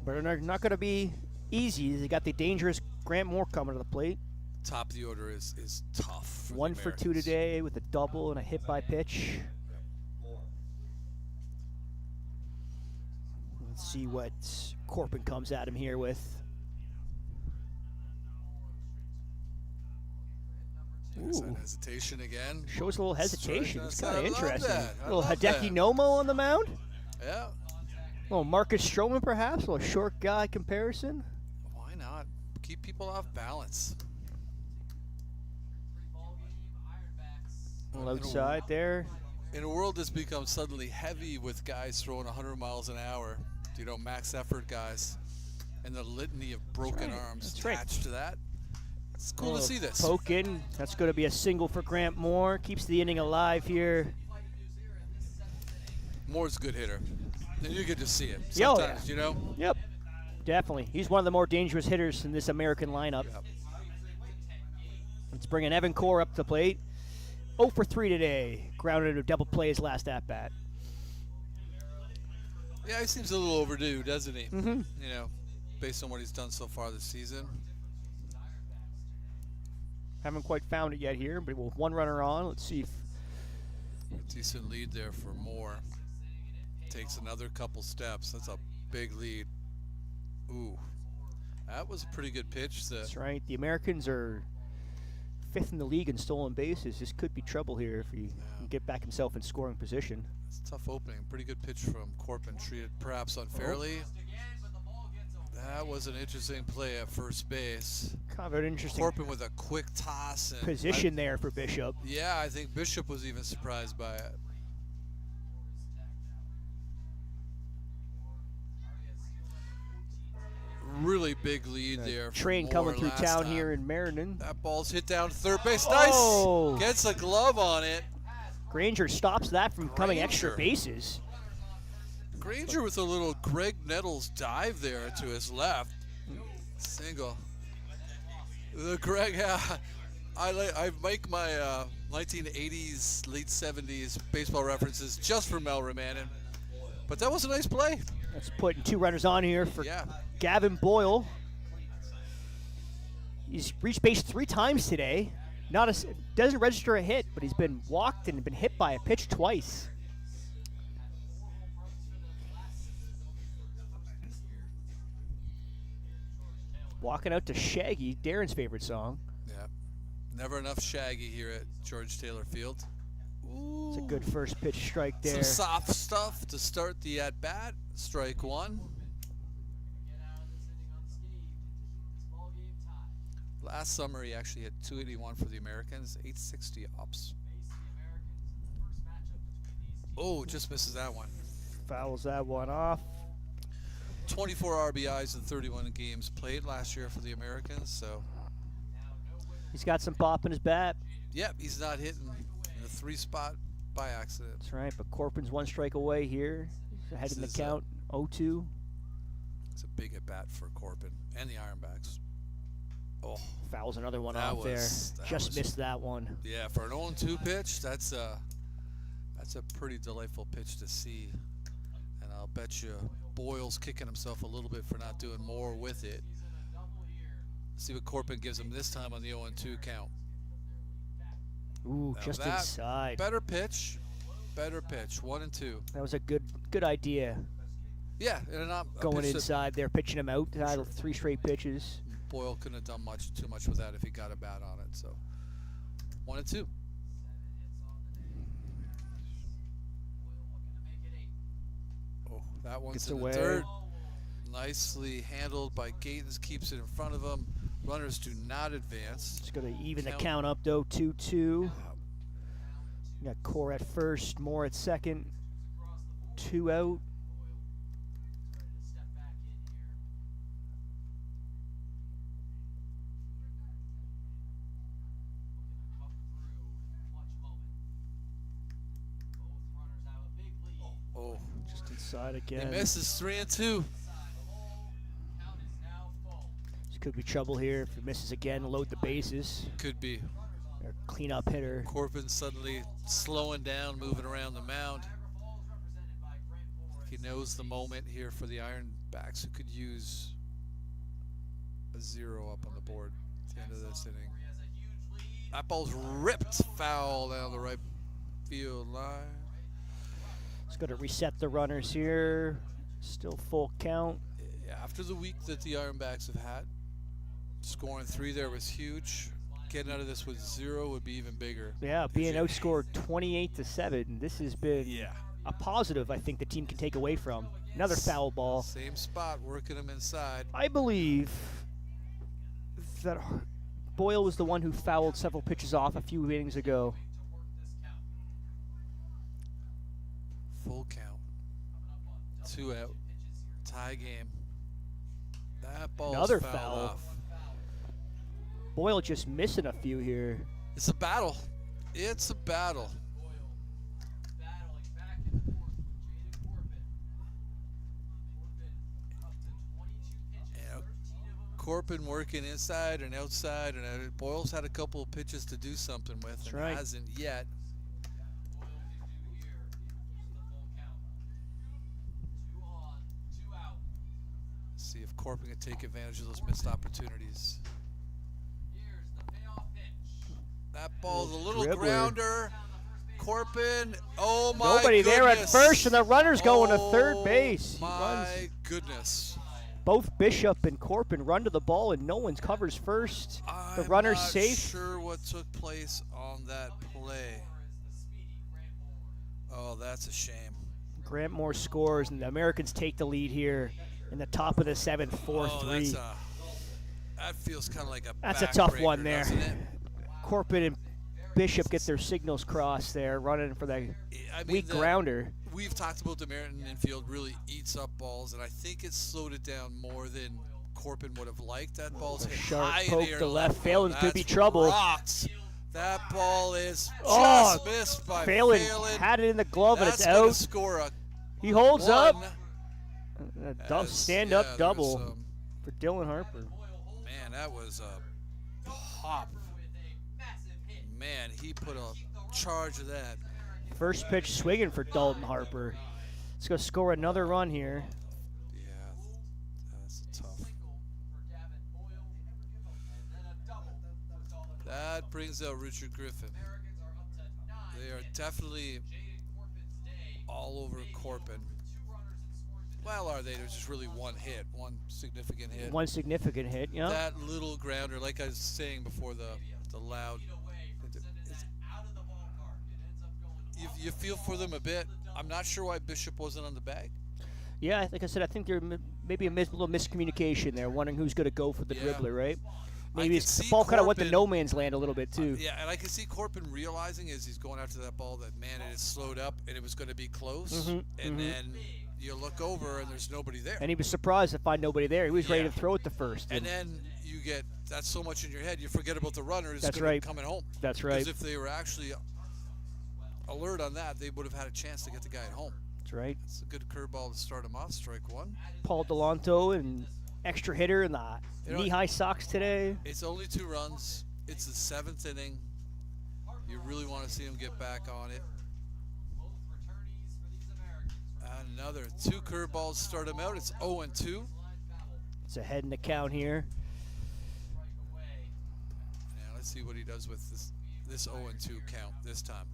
But they're not going to be easy. They got the dangerous Grant Moore coming to the plate. Top of the order is tough. For 1 the for 2 Americans. today with a double and a hit by pitch. see what Corpin comes at him here with. There's that Ooh. hesitation again. Shows a little hesitation. It's kind of I love interesting. that. I little love Hideki that. Nomo on the mound. Yeah. Little Marcus Stroman, perhaps. A little short guy comparison. Why not? Keep people off balance. Ball game, Ironbacks. A little outside there. In a world that's become suddenly heavy with guys throwing 100 miles an hour, max effort guys, and the litany of broken arms That's right. attached to that, it's cool to Little see this. Poke in. That's going to be a single for Grant Moore. Keeps the inning alive here. Moore's a good hitter, and you get to see it Yeah, oh, sometimes, yeah. Yep. Definitely. He's one of the more dangerous hitters in this American lineup. Yep. Let's bring in Evan Core up to the plate. 0 for 3 today. Grounded a double play his last at-bat. Yeah, he seems a little overdue, doesn't he? Mm-hmm. Based on what he's done so far this season. Haven't quite found it yet here, but with one runner on, let's see if A decent lead there for Moore. Takes another couple steps. That's a big lead. Ooh, that was a pretty good pitch. that's right. The Americans are 5th in the league in stolen bases. This could be trouble here if he can get back himself in scoring position. It's a tough opening. Pretty good pitch from Corpin, treated perhaps unfairly. That was an interesting play at first base. Kind of an interesting Corpin with a quick toss. And position there for Bishop. I think Bishop was even surprised by it. Really big lead there. Train for coming Moore through last town time. here in Meriden. That ball's hit down to third base. Nice. Oh. Gets a glove on it. Granger stops that from coming extra Granger. bases. Granger with a little Greg Nettles dive there to his left. Single. The Greg, I make my 1980s, late 70s baseball references just for Mel Romanin. But that was a nice play. That's putting 2 runners on here for Yeah. Gavin Boyle. He's reached base 3 times today. Doesn't register a hit, but he's been walked and been hit by a pitch twice. Walking out to Shaggy, Darren's favorite song. Yeah. Never enough Shaggy here at George Taylor Field. Ooh. It's a good first pitch strike there. Some soft stuff to start the at-bat. Strike 1. Last summer, he actually hit 281 for the Americans, 860 ops. Oh, just misses that one. Fouls that one off. 24 RBIs in 31 games played last year for the Americans, so He's got some pop in his bat. yep, he's not hitting in the 3 spot by accident. That's right, but Corpin's 1 strike away here. He's ahead in the This is count, 0-2. It's a big at bat for Corpin and the Ironbacks. Oh, Fouls another one That off was- there. that Just was- missed that one. yeah, for an 0-2 pitch, that's a pretty delightful pitch to see. And I'll bet you Boyle's kicking himself a little bit for not doing more with it. See what Corpin gives him this time on the 0-2 count. Ooh, Now just that- inside. Better pitch. 1-2. That was a good idea. Yeah, and not a Going pitch that inside there, pitching him out. 3 straight pitches. Boyle couldn't have done too much with that if he got a bat on it. So 1-2. Oh, that one's Gets in away. the dirt. Nicely handled by Gatens, keeps it in front of him. Runners do not advance. Just going to even the Count. count up, though, 2-2. You got Core at first, Moore at second. 2 out. Oh, Just inside he again. misses 3-2. This could be trouble here if he misses again. Load the bases. Could be. Or clean up hitter. Corpin suddenly slowing down, moving around the mound. He knows the moment here for the Ironbacks, who could use a 0 up on the board at the end of this inning. That ball's ripped foul down the right field line. Just going to reset the runners here. Still full count. After the week that the Ironbacks have had, scoring 3 there was huge. Getting out of this with 0 would be even bigger. Yeah, being outscored 28-7. This has been a positive I think the team can take away from. Another foul ball. Same spot, working them inside. I believe that Boyle was the one who fouled several pitches off a few innings ago. Full count. 2 out. Tie game. That ball Another fouled foul. off. Boyle just missing a few here. It's a battle. It's a battle. Battling back and forth with Jaden Corbin. Corbin up to 22 pitches, Yeah. 13 of them. Corbin working inside and outside, and Boyle's had a couple of pitches to do something with, That's and right. hasn't yet. Boyle can do here. Here's the full count. 2 on, 2 out. See if Corbin can take advantage of those missed opportunities. Here's the payoff pitch. That ball's a little Dribbler. grounder. Corbin, oh my Nobody there at goodness. first, and the runner's going to third base. He My runs. goodness. Both Bishop and Corbin run to the ball, and no one covers first. The I'm runner's not safe. sure what took place on that play. Oh, that's a shame. Grant Moore scores, and the Americans take the lead here in the top of the 7th, 4-3. That feels kind of like a That's a tough backbreaker, one there. doesn't it? Corbin and Bishop get their signals crossed there, running for the I mean, weak grounder. We've talked about the American infield really eats up balls, and I think it slowed it down more than Corbin would have liked. That ball's hit Sharp high in poke the air to left. field. Phelan could be That's trouble. rocks. That ball is Oh, just missed by Phelan Phelan. had it in the glove, and That's it's gonna out. score a He holds up. one. Stand-up Yeah, there double was, for Dylan Harper. man, that was a pop. Man, he put a charge of that. First pitch swinging for Dalton Harper. Let's go score another run here. Yeah, that's tough. That brings out Richard Griffin. They are definitely all over Corbin. Well, are they? There's just really one hit, one significant hit. One significant hit, yeah. That little grounder, like I was saying before, the loud. You feel for them a bit. I'm not sure why Bishop wasn't on the bag. Yeah, like I said, I think there maybe a little miscommunication there, wondering who's going to go for the Yeah. dribbler, right? I Maybe could the see ball kind of went to Corbin- no man's land a little bit, too. Yeah, and I can see Corbin realizing as he's going after that ball that, man, it is slowed up and it was going to be close. Mhm, And mhm. then you look over and there's nobody there. And he was surprised to find nobody there. He was ready Yeah. to throw it to first. And then you get that's so much in your head, you forget about the runner who's That's going to right. be coming home. That's right. Because if they were actually alert on that, they would have had a chance to get the guy at home. That's right. It's a good curveball to start him off, strike one. Paul Delanto and extra hitter in the You know, knee-high socks today. It's only 2 runs. It's the 7th inning. You really want to see him get back on it. Another 2 curveballs start him out. It's 0-2. It's ahead in the count here. Now let's see what he does with this 0-2 count this time.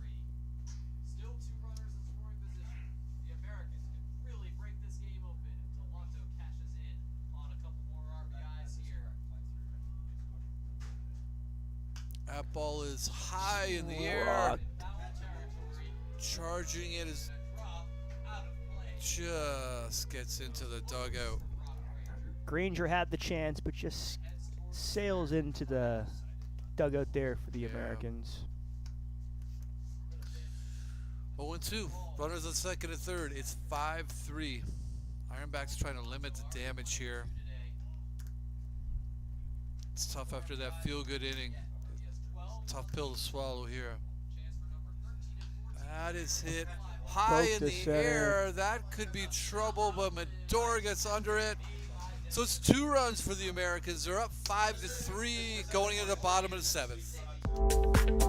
Still 2 runners in scoring position. The Americans can really break this game open if Delanto cashes in on a couple more RBIs here. That ball is high in the air. Rock. Foul territory. Charging it is Drop out of play. just gets into the dugout. Granger had the chance, but just sails into the dugout there for the Americans. 0-2. Runners on second and third. It's 5-3. Ironbacks trying to limit the damage here. It's tough after that feel-good inning. Tough pill to swallow here. That is hit high Broke in to the center. air. That could be trouble, but Medora gets under it. So it's 2 runs for the Americans. They're up 5-3 going into the bottom of the 7th.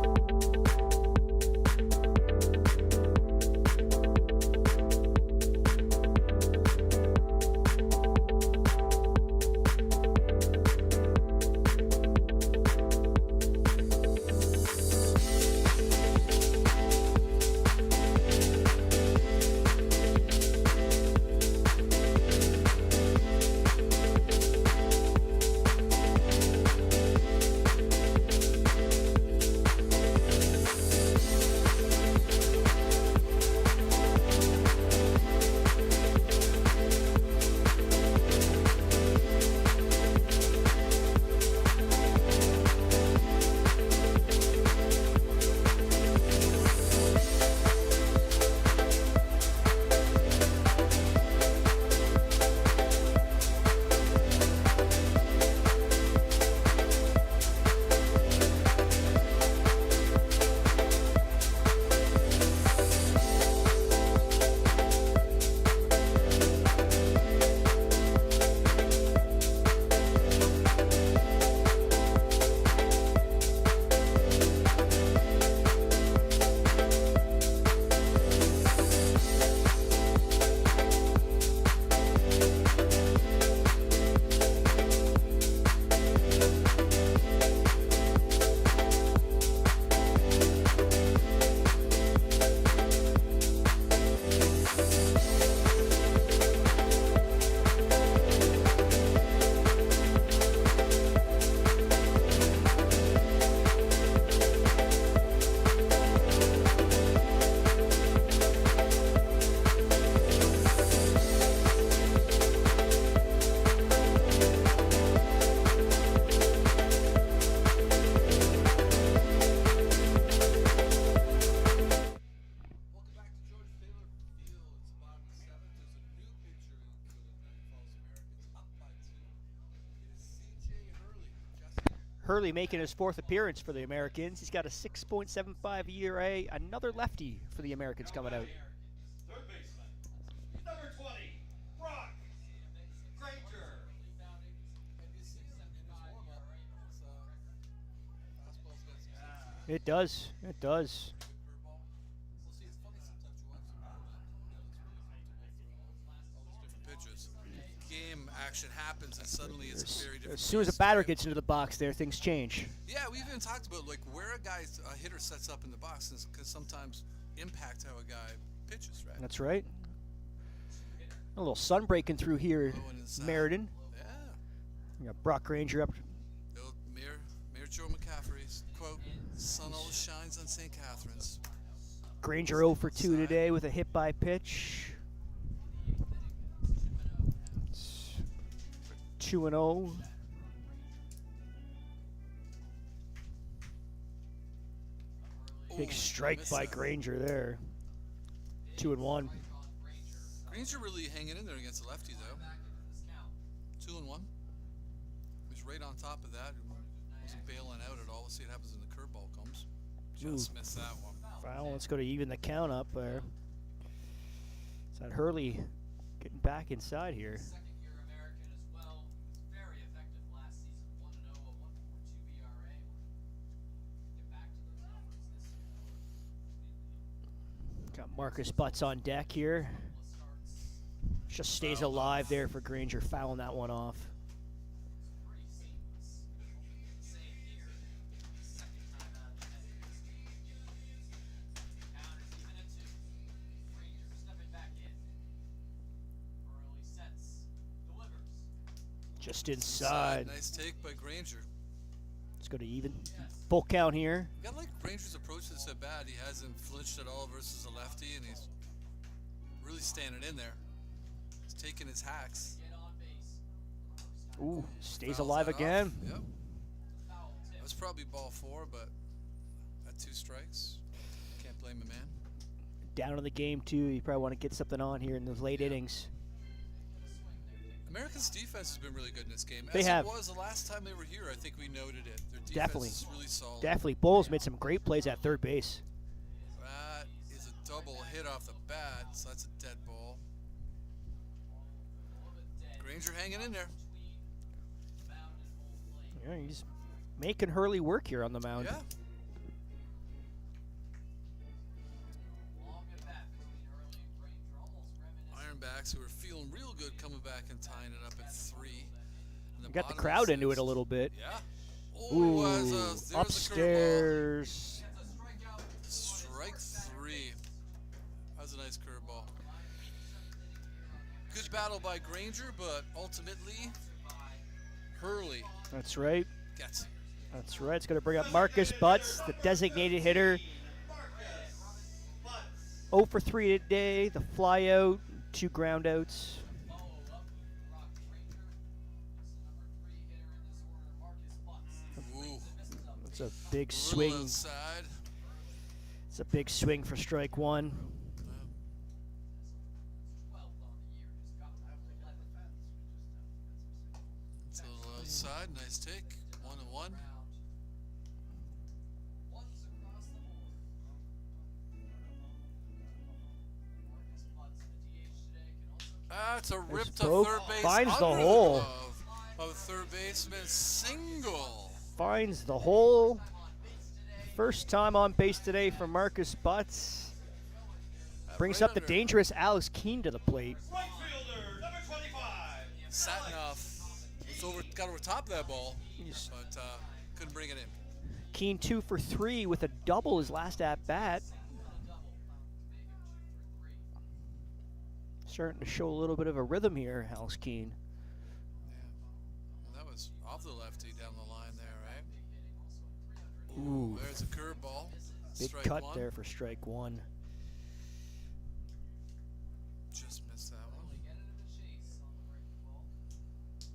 Hurley making his 4th appearance for the Americans. He's got a 6.75 ERA. Another lefty for the Americans coming out. Third baseman, number 20, Brock Granger. Have you seen him in his warm-up? His, fastball's got some sense. It does. It does. Good curveball. So see, it's funny sometimes you watch some movement. It's really comfortable through all these different pitches. Game action happens, and suddenly it's a very different. As soon as a pace, batter right? gets into the box there, things change. Yeah, we've even talked about like where a hitter sets up in the box can sometimes impact how a guy pitches, right? That's right. A little sun breaking through here, Blowing inside. Meriden. Yeah. We got Brock Granger up. The old Mayor Joe McCaffrey's quote: "Sun always shines on St. Catharines." Granger 0 for 2 today with a hit by pitch. 2-0. Big Ooh, strike missed by that. Granger there. 2-1. Granger really hanging in there against the lefty though. 2-1. He's right on top of that. Wasn't bailing out at all. Let's see what happens when the curveball comes. Just missed that one. Foul. Let's go to even the count up there. Is that Hurley getting back inside here? Second-year American as well. He was very effective last season. 1-0, a 1.42 ERA. Get back to those numbers this year. Got Marcus Butts on deck here. Couple of starts. Just stays alive there for Granger, fouling that one off. Pretty seamless. Same here. Second time out of the net. Counters even at 2. Granger stepping back in. Early sets. Delivers. Just inside. Nice take by Granger. Let's go to even. Full count here. I got like Granger's approach to this at bat. He hasn't flinched at all versus a lefty, and he's really standing in there. He's taking his hacks. Get on base. Ooh, stays Fouls alive that again. off. Yep. Foul That tip. was probably ball 4, but at 2 strikes, can't blame a man. Down in the game, too. You probably want to get something on here in those late innings. America's defense has been really good in this game. They As have. it was the last time they were here, I think we noted it. Their defense Definitely. is really solid. Definitely. Bowles made some great plays at third base. That is a double hit off the bat, so that's a dead ball. Granger hanging in there. Yeah, he's making Hurley work here on the mound. Yeah. Long at bat between Early and Granger, almost reminiscent. Ironbacks who are feeling real good coming back and tying it up at 3. And Got the bottom crowd of into it a 6. little bit. Yeah. Ooh, there's a upstairs. Gets a strikeout. curveball. Strike 3. That was a nice curveball. Good battle by Granger, but ultimately, Hurley That's right. gets it. That's right. It's going to bring up Marcus Butts, the designated hitter. Marcus Butts. 0 for 3 today. The fly out, 2 ground outs. Follow up with Brock Granger. This is number 3 hitter in this order, Marcus Butts. Ooh. Misses up. It's a big Little swing. outside. It's a big swing for strike 1. 12th on the year. Just got him up to 11. It's a little outside. Nice take. 1-1. Round. Ones across the board. Marcus Butts, the DH today, can also That's a rip to broke. third base. Finds the under hole. glove of third baseman. Single. Finds the hole. time on base today. First time on base today for Marcus Butts. Brings Right up the under. dangerous Alex Keene to the plate. Right fielder, number 25. Satinoff. It's got over top of that ball, He's- but couldn't bring it in. Keene 2 for 3 with a double his last at bat. Double. Make him shoot for 3. Starting to show a little bit of a rhythm here, Alex Keene. Yeah. Well, that was off the lefty down the line there, right? Big hitting also at 300. Ooh, There's a curveball. big Strike cut 1. there for strike 1. Just missed that one. Only get it in the chase on the breaking ball. Good mix of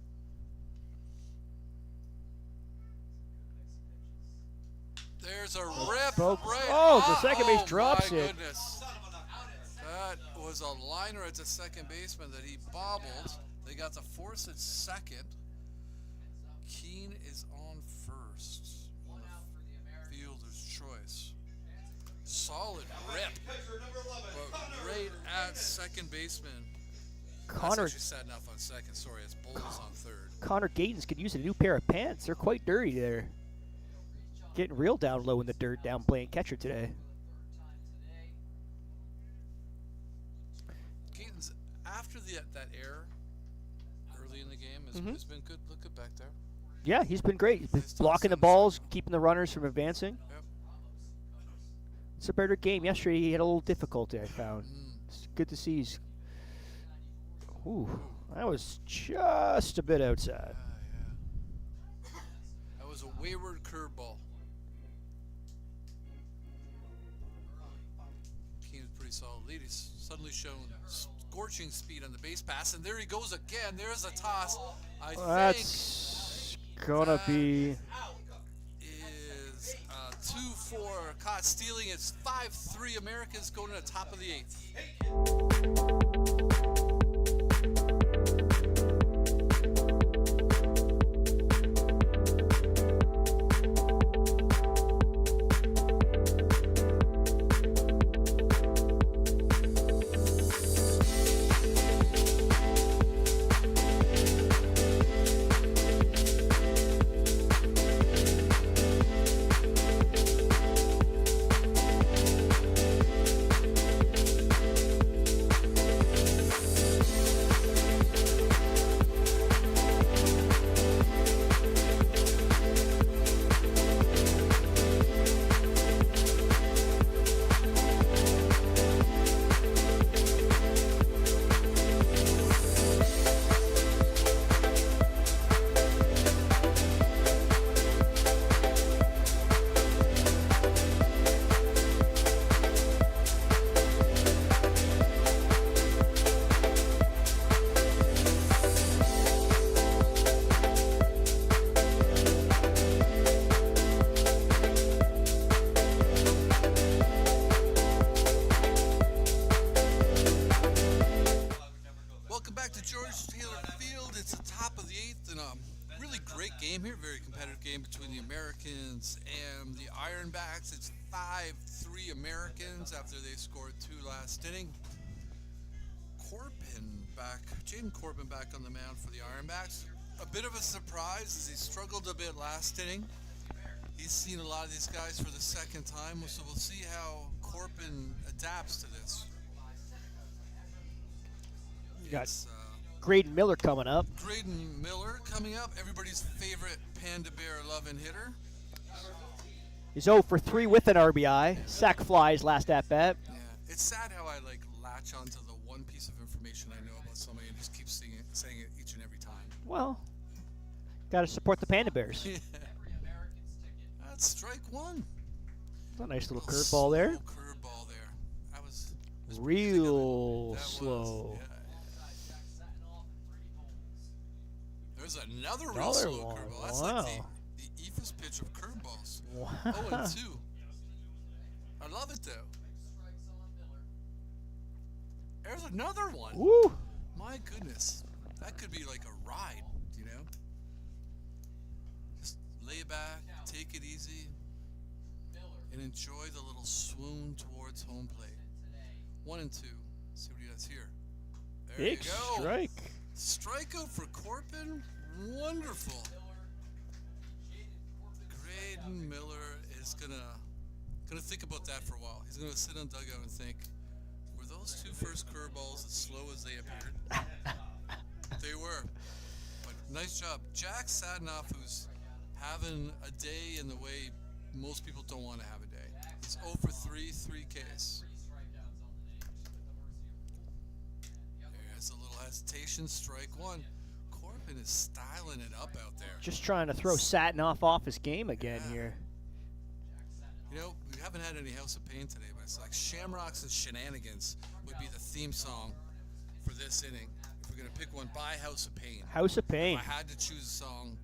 pitches. There's a rip Broke. right. Oh, the second base Oh, drops my it. Goodness. Son of a knuckle. Out at second. That was a liner at the second baseman that he bobbled. They got to force it second. Keene is on first. choice. Solid rip, Catcher number 11, but Connor. right at second baseman. Connor That's actually sad enough on second. Sorry, it's Bowles on third. Connor Gatens could use a new pair of pants. They're quite dirty there. Getting real down low in the dirt down playing catcher today. Keaton's after that error early in the game has been good. Look good back there. Yeah, he's been great. He's been Nice blocking the toss in. balls, keeping the runners from advancing. Yep. It's a better game. Yesterday he had a little difficulty, I found. Mm. It's good to see he's... Ooh, that was just a bit outside. Yeah. That was a wayward curveball. Keaton's pretty solid lead. He's suddenly shown scorching speed on the base pass, and there he goes again. There's a toss. I think That's gonna be... is 2-4 caught stealing. It's 5-3 Americans going to the top of the eighth. Welcome back to George Taylor Field. It's the top of the eighth and a really great game here. Very competitive game between the Americans and the Ironbacks. It's 5-3 Americans after they scored two last inning. Jaden Corbin back on the mound for the Ironbacks. A bit of a surprise as he struggled a bit last inning. He's seen a lot of these guys for the second time, so we'll see how Corbin adapts to this. Got It's, Graydon Miller coming up. Graydon Miller coming up, everybody's favorite Panda Bear loving hitter. He's 0 for 3 with an RBI. Sack flies last at bat. Yeah, it's sad how I latch onto the one piece of information I know about somebody and just keep saying it each and every time. Well, got to support the Panda Bears. That's strike one. That's a nice little curveball there. Curveball there. That was Real that slow. Was, yeah. There's another real Another slow one. curveball. That's Wow. like the Ephus pitch of curveballs. Wow. 0-2. I love it though. There's another one. Woo! My goodness. That could be like a ride, you know? Just lay back, take it easy, and enjoy the little swoon towards home plate. 1-2. See what he does here. There Big you go. strike. Strikeout for Corbin. Wonderful. Graydon Miller is gonna think about that for a while. He's gonna sit on dugout and think, were those two first curveballs as slow as they appeared? They were. But nice job. Jack Sadnoff, who's having a day in the way most people don't want to have a day. He's 0 for 3, 3 Ks. There's a little hesitation, strike one. Corbin is styling it up out there. Just trying to throw Satinoff off his game again Yeah. here. You know, we haven't had any House of Pain today, but it's like Shamrocks and Shenanigans would be the theme song for this inning. If we're going to pick one by House of Pain. House of Pain. If I had to choose a song.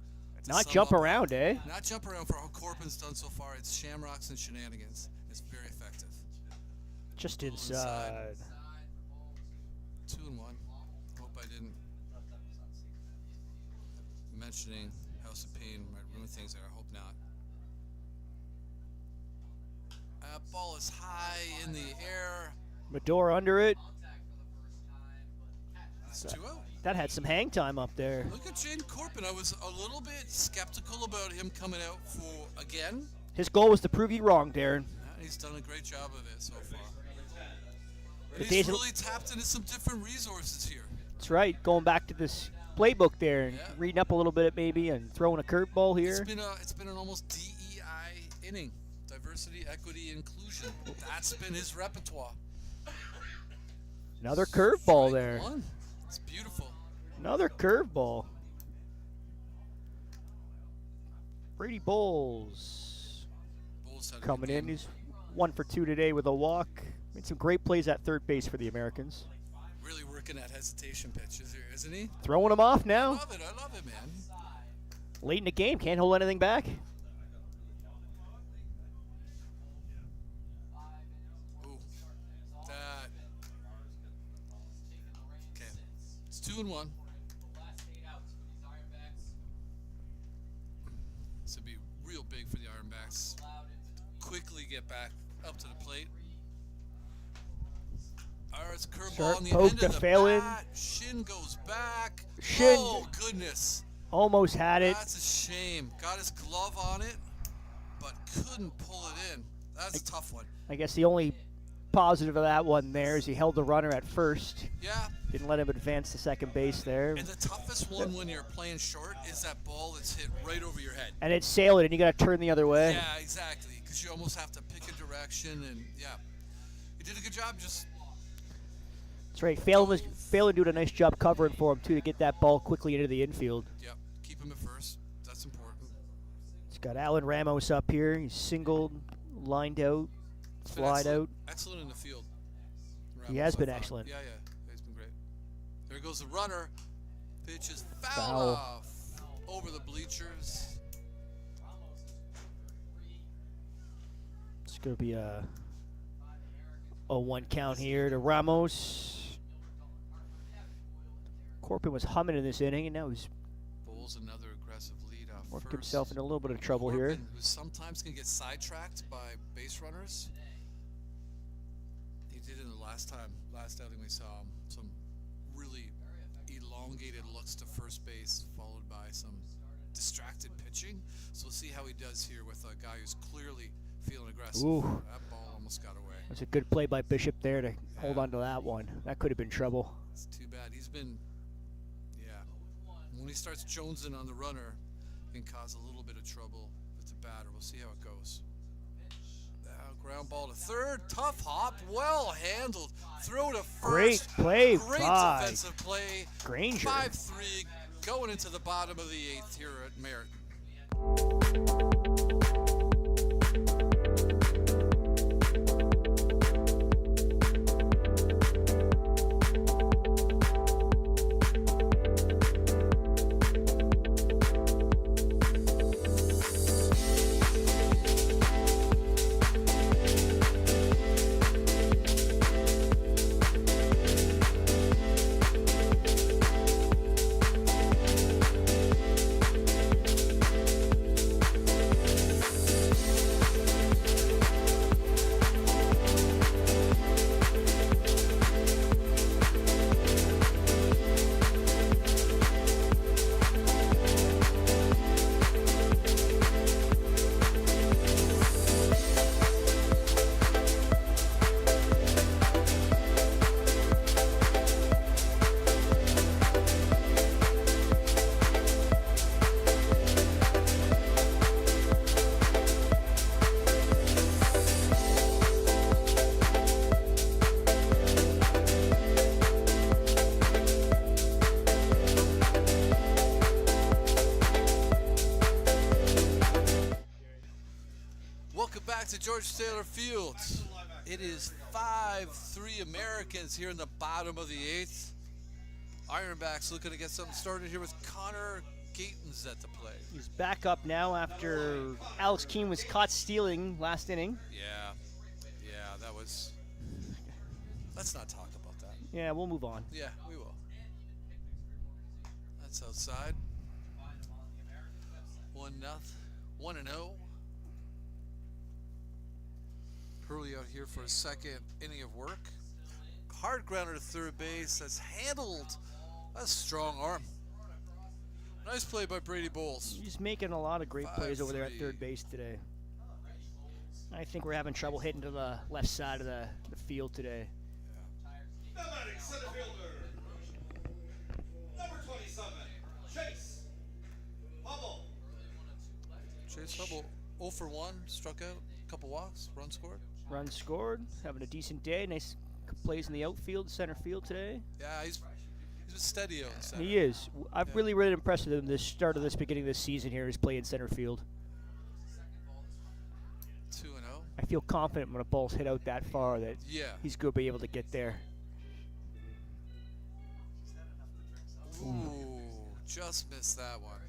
to Not sum jump up- around, eh? Not jump around for how Corbin's done so far. It's Shamrocks and Shenanigans. It's very effective. Just inside. inside. 2-1. Hope I didn't. Mentioning House of Pain might ruin things there. I hope not. Ball is high in the air. Medora under it. Contact for the first time, but catches It's 2 out. That had some hang time up there. Look at Jane Corpin. I was a little bit skeptical about him coming out for again. His goal was to prove you wrong, Darren. He's done a great job of it so far. The And days he's of- really tapped into some different resources here. That's right. Going back to this playbook there and Yeah. reading up a little bit maybe and throwing a curveball here. It's been an almost DEI inning. Diversity, equity, inclusion. That's been his repertoire. Another curveball Strike there. one. It's beautiful. Another curveball. Brady Bowles Bulls had a coming good in. game. He's 1 for 2 today with a walk. Made some great plays at third base for the Americans. Really working that hesitation pitch, isn't he? Throwing him off I now. love it, man. Late in the game. Can't hold anything back. Ooh, that. Okay, it's 2-1. the last 8 outs for these Ironbacks. This would be real big for the Ironbacks. Allowed in between Quickly get back up to the plate. It's a curveball Sharp on the poke end to of the Phelan. bat. Shin goes back. Shin. Oh, goodness. Almost had it. That's a shame. Got his glove on it, but couldn't pull it in. That's a tough one. I guess the only positive of that one there is he held the runner at first. Yeah, Didn't let him advance to second base there. and the toughest one when you're playing short is that ball that's hit right over your head. And it's sailing and you got to turn the other way. Yeah, exactly, because you almost have to pick a direction, and yeah. You did a good job just That's right. Phelan doing a nice job covering for him, too, to get that ball quickly into the infield. Yep, keep him at first. That's important. He's got Alan Ramos up here. He's singled, lined out, He's been flied out. excellent in the field. He has Ramos, I been thought. excellent. Yeah, he's been great. There goes the runner. Pitch is foul Foul. off over the bleachers. It's going to be a 1 count here to Ramos. Corpin was humming in this inning, and now he's Bowles another aggressive lead off worked first. himself in a little bit of trouble here. Corbin, who sometimes can get sidetracked by base runners. He did in the last outing we saw him. Some really elongated looks to first base, followed by some distracted pitching. So we'll see how he does here with a guy who's clearly feeling aggressive. Ooh. That ball almost got away. That's a good play by Bishop there to hold on to that one. That could have been trouble. It's too bad. He's been, when he starts jonesing on the runner, it can cause a little bit of trouble with the batter. We'll see how it goes. Ground ball to third. Tough hop. Well handled. Throw to first. Great play Great by defensive play. Granger. 5-3 going into the bottom of the 8th here at Merritt. Welcome back to George Taylor Field. It is 5-3 Americans here in the bottom of the 8th. Ironbacks looking to get something started here with Connor Gatens at the plate. He's back up now after Alex Keene was caught stealing last inning. Yeah, that was. Let's not talk about that. Yeah, we'll move on. Yeah, we will. That's outside. 1-0. 1-0. Hurley out here for a second inning of work. Hard grounder to third base. That's handled. A strong arm. Nice play by Brady Bowles. He's making a lot of great plays over there at 5-3. third base today. I think we're having trouble hitting to the left side of the field today. Now batting center fielder, number 27, Chase Hubble. Chase Hubble 0 for 1, struck out, couple walks, run scored. Run scored, having a decent day. Nice plays in the outfield, center field today. Yeah, he's been steady out in center. He is. I've Yeah. really impressed with him this start of this beginning of this season here. He's playing center field. 2-0. I feel confident when a ball's hit out that far that Yeah. he's going to be able to get there. Ooh, just missed that one.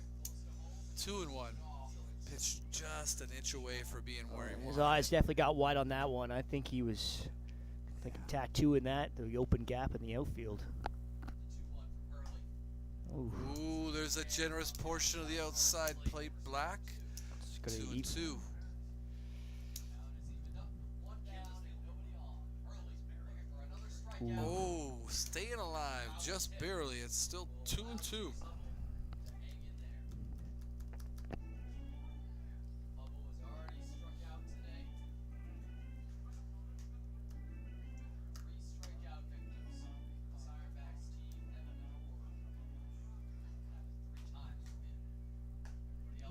2-1. Pitch just an inch away for being where he His wanted. eyes definitely got wide on that one. I think he was thinking tattooing that, the open gap in the outfield. Ooh, Ooh, there's a generous portion of the outside plate black. it's going to 2-2. Oh, staying alive just barely. It's still 2-2.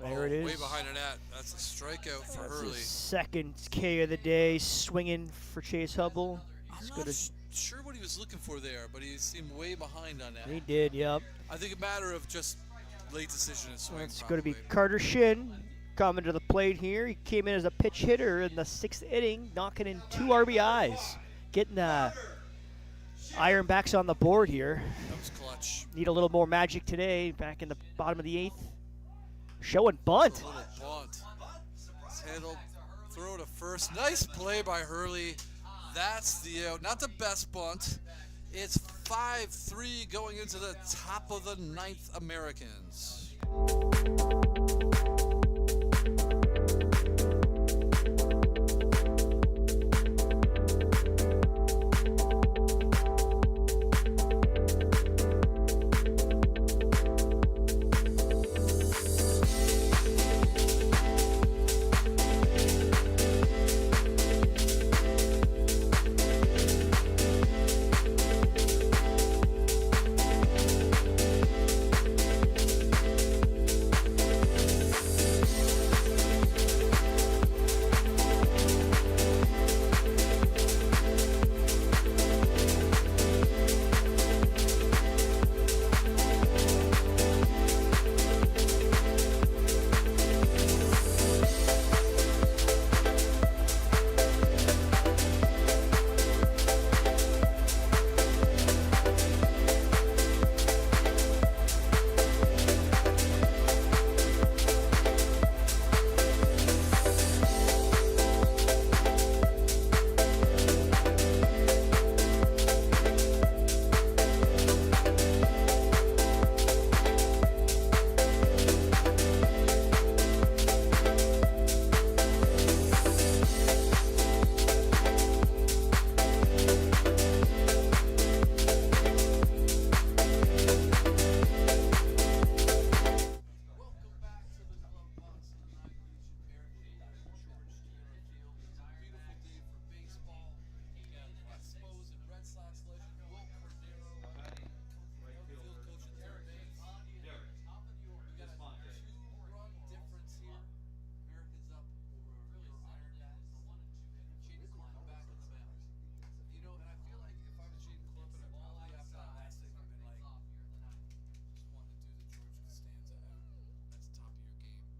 There it is. Way behind the net. That's a strikeout for That's Hurley. his second K of the day, swinging for Chase Hubble. He's I'm gonna, not sure what he was looking for there, but he seemed way behind on that. he did, yep. I think a matter of just late decision and swing. It's going to be probably. Carter Shin coming to the plate here. He came in as a pitch hitter in the 6th inning, knocking in 2 RBIs, getting the Ironbacks on the board here. That was clutch. Need a little more magic today, back in the bottom of the 8th. Showing bunt. A little bunt. It's handled. Throw to first. Nice play by Hurley. That's the out. Not the best bunt. It's 5-3 going into the top of the 9th Americans.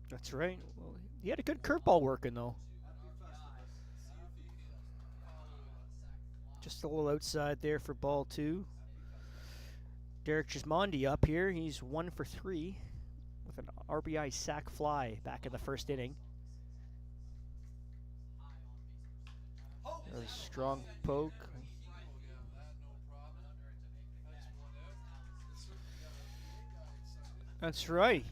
That's right. Well, he had a good curveball working, though. Just a little outside there for ball 2. Derek Gismondi up here. He's 1 for 3 with an RBI sac fly back in the 1st inning. A strong poke. That's right.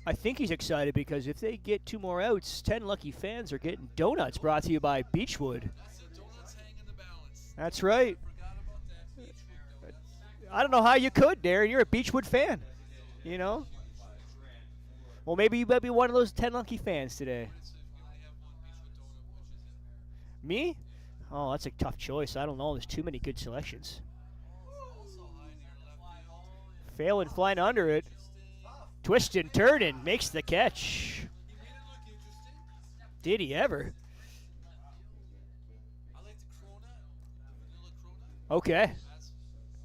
I think he's excited because if they get 2 more outs, 10 lucky fans are getting donuts brought to you by Beechwood. That's the donuts hang in the balance. That's right. Forgot about that Beechwood donuts. I don't know how you could, Darren. You're a Beechwood fan. You know? Well, maybe you might be one of those 10 lucky fans today. So if you only have one Beechwood donut, which is it? Me? Oh, that's a tough choice. I don't know. There's too many good selections. Also high near left field. Phelan flying under it. Twisting, turning, makes the catch. He made it look interesting. Did he ever? I like the Corona, the vanilla Corona. Okay.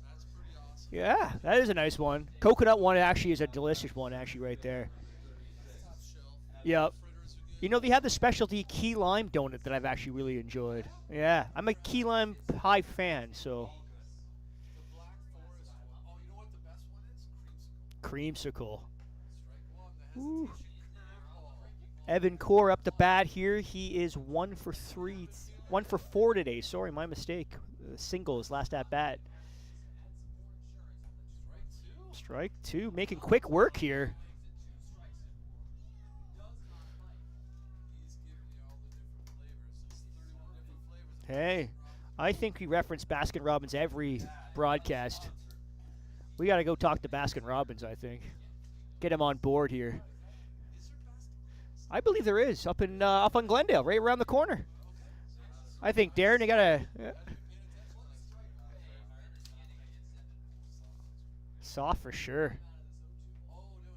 That's pretty awesome. Yeah, that is a nice one. Coconut one actually is a delicious one, actually, right there. Top shelf. Yep. Fritters are good. You know, they have the specialty key lime donut that I've actually really enjoyed. Yeah, I'm a key lime pie fan, so The Black Forest one. Oh, you know what the best one is? Creamsicle. creamsicle. Strike one. The Ooh. hesitation curveball. Evan Core up the bat here. He is 1 for 3, 1 for 4 today. Sorry, my mistake. Singles last at bat. Strike two. Strike 2, making quick work here. He's giving you all the different flavors. There's 31 different flavors. Hey, I think we reference Baskin Robbins every broadcast. We got to go talk to Baskin Robbins, I think. Get him on board here. Is there Baskin? I believe there is up on Glendale, right around the corner. I think Darren, you gotta soft for sure. Oh, no,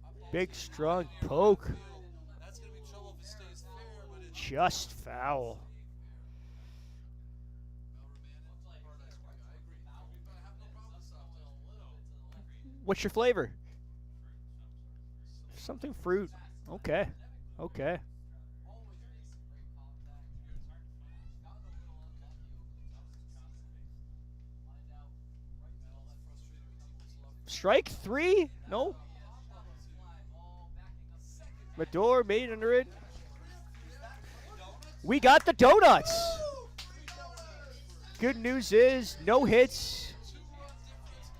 hard ice. Big strong poke, That's going to be trouble if it stays fair, but it's just foul. hard ice. I agree. I have no problem with soft ice. What's your flavor? Something fruit. Okay. Okay. Strike 3? No. Mador made under it. We got the donuts. Good news is no hits. 2-1 difference.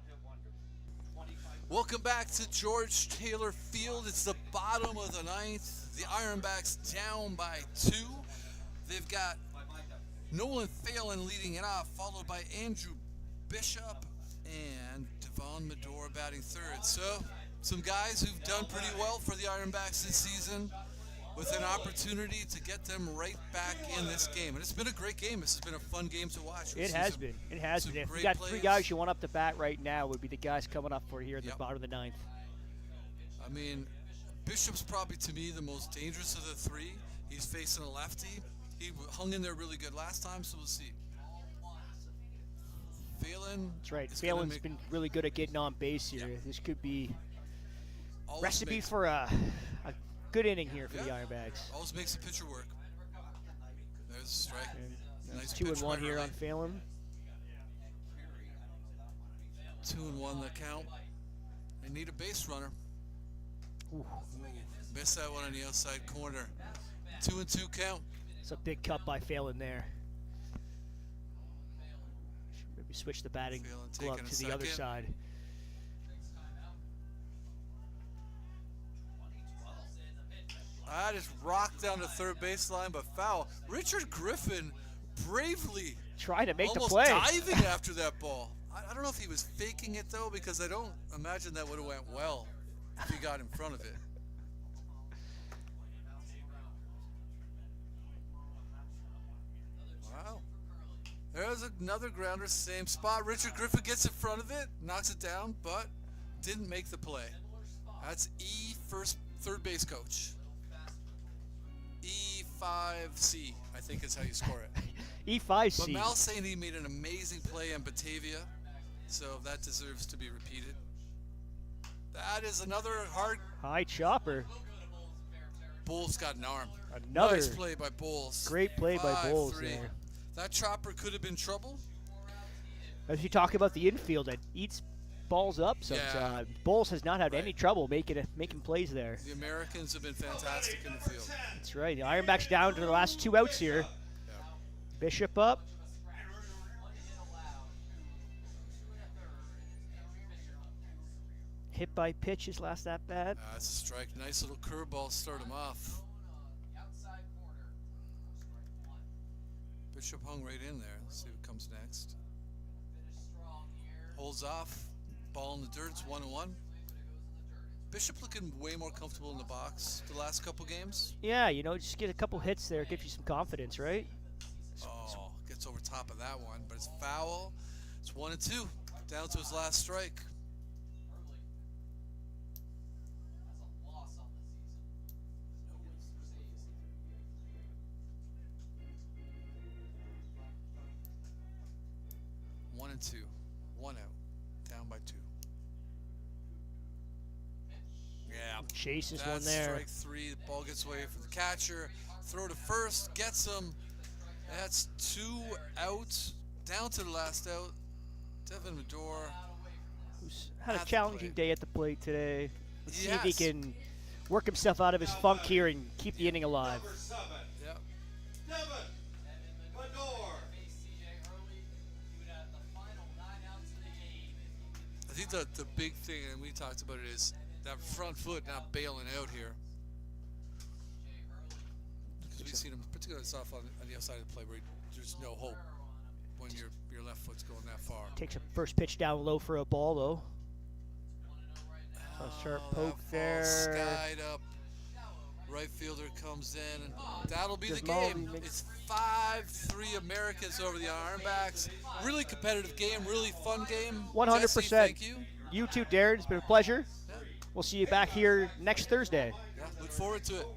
Bottom of the ninth. Welcome back to George Taylor Field. It's the bottom of the ninth. The Ironbacks down by 2. They've got Nolan Phelan leading it off, followed by Andrew Bishop and Devon Medora batting third. So, some guys who've done pretty well for the Ironbacks this season, with an opportunity to get them right back in this game. And it's been a great game. This has been a fun game to watch. It has been. It has some been. If we great got 3 plays. guys you want up the bat right now, would be the guys coming up for here in the Yep. bottom of the ninth. I mean, Bishop's probably, to me, the most dangerous of the 3. He's facing a lefty. He hung in there really good last time, so we'll see. Phelan. That's right. is gonna Phelan's make- been really good at getting on base here. Yeah. This could be always recipe makes- for a good inning here for the Yeah. Ironbacks. Always makes the pitcher work. There's a strike. And Nice 2 and pitch 1 by here Hurley. on Phelan. 2-1 the count. They need a base runner. Ooh, Missed that one on the outside corner. 2-2 count. it's a big cut by Phelan there. Should maybe switch the batting Phelan glove taking to a the other second. side. I just rocked down the third baseline, but foul. Richard Griffin bravely Trying to make the almost play. diving after that ball. I don't know if he was faking it though, because I don't imagine that would have went well if he got in front of it. Wow. There's another grounder, same spot. Richard Griffin gets in front of it, knocks it down, but didn't make the play. That's third base coach. E5C, I think is how you score it. But E5C. Mal Saini made an amazing play in Batavia, so that deserves to be repeated. That is another hard. High chopper. Bulls got an arm. Another Nice play by Bulls. great play by Bulls 5-3. there. That chopper could have been trouble. As you talk about the infield, it eats balls up sometimes. Bulls has not had any trouble making plays there. The Americans have been fantastic in the field. That's right. The Ironbacks down to the last 2 outs here. Bishop up. Hit by pitch his last at bat. That's a strike. Nice little curveball start him off. Bishop hung right in there. Let's see what comes next. Holds off. Ball in the dirt. It's 1-1. Bishop looking way more comfortable in the box the last couple games. Yeah, just get a couple hits there. Gives you some confidence, right? Oh, gets over top of that one, but it's foul. It's 1-2. Down to his last strike. One and two. 1 out. Down by 2. Yeah. Chases That's one there. strike 3. The ball gets away from the catcher. Throw to first. Gets him. That's 2 outs. Down to the last out. Devin Medor. Who's had a at the challenging plate. day at the plate today. Let's see if he Yes. can work himself out of his funk here and keep the inning alive. Number 7, Yep. Devin Medor. I think the big thing, and we talked about it, is that front foot not bailing out here. Because we've seen him, particularly off on the outside of the play, where there's no hope when your left foot's going that far. Takes a first pitch down low for a ball, though. A sharp that poke falls there. Skied up. Right fielder comes in, and that'll be the Just Mullen game. makes- It's 5-3 Americans over the Ironbacks. Really competitive game, really fun game. 100%. Jesse, thank you. You too, Darren. It's been a pleasure. Yeah, We'll see you back here next Thursday. yeah, look forward to it.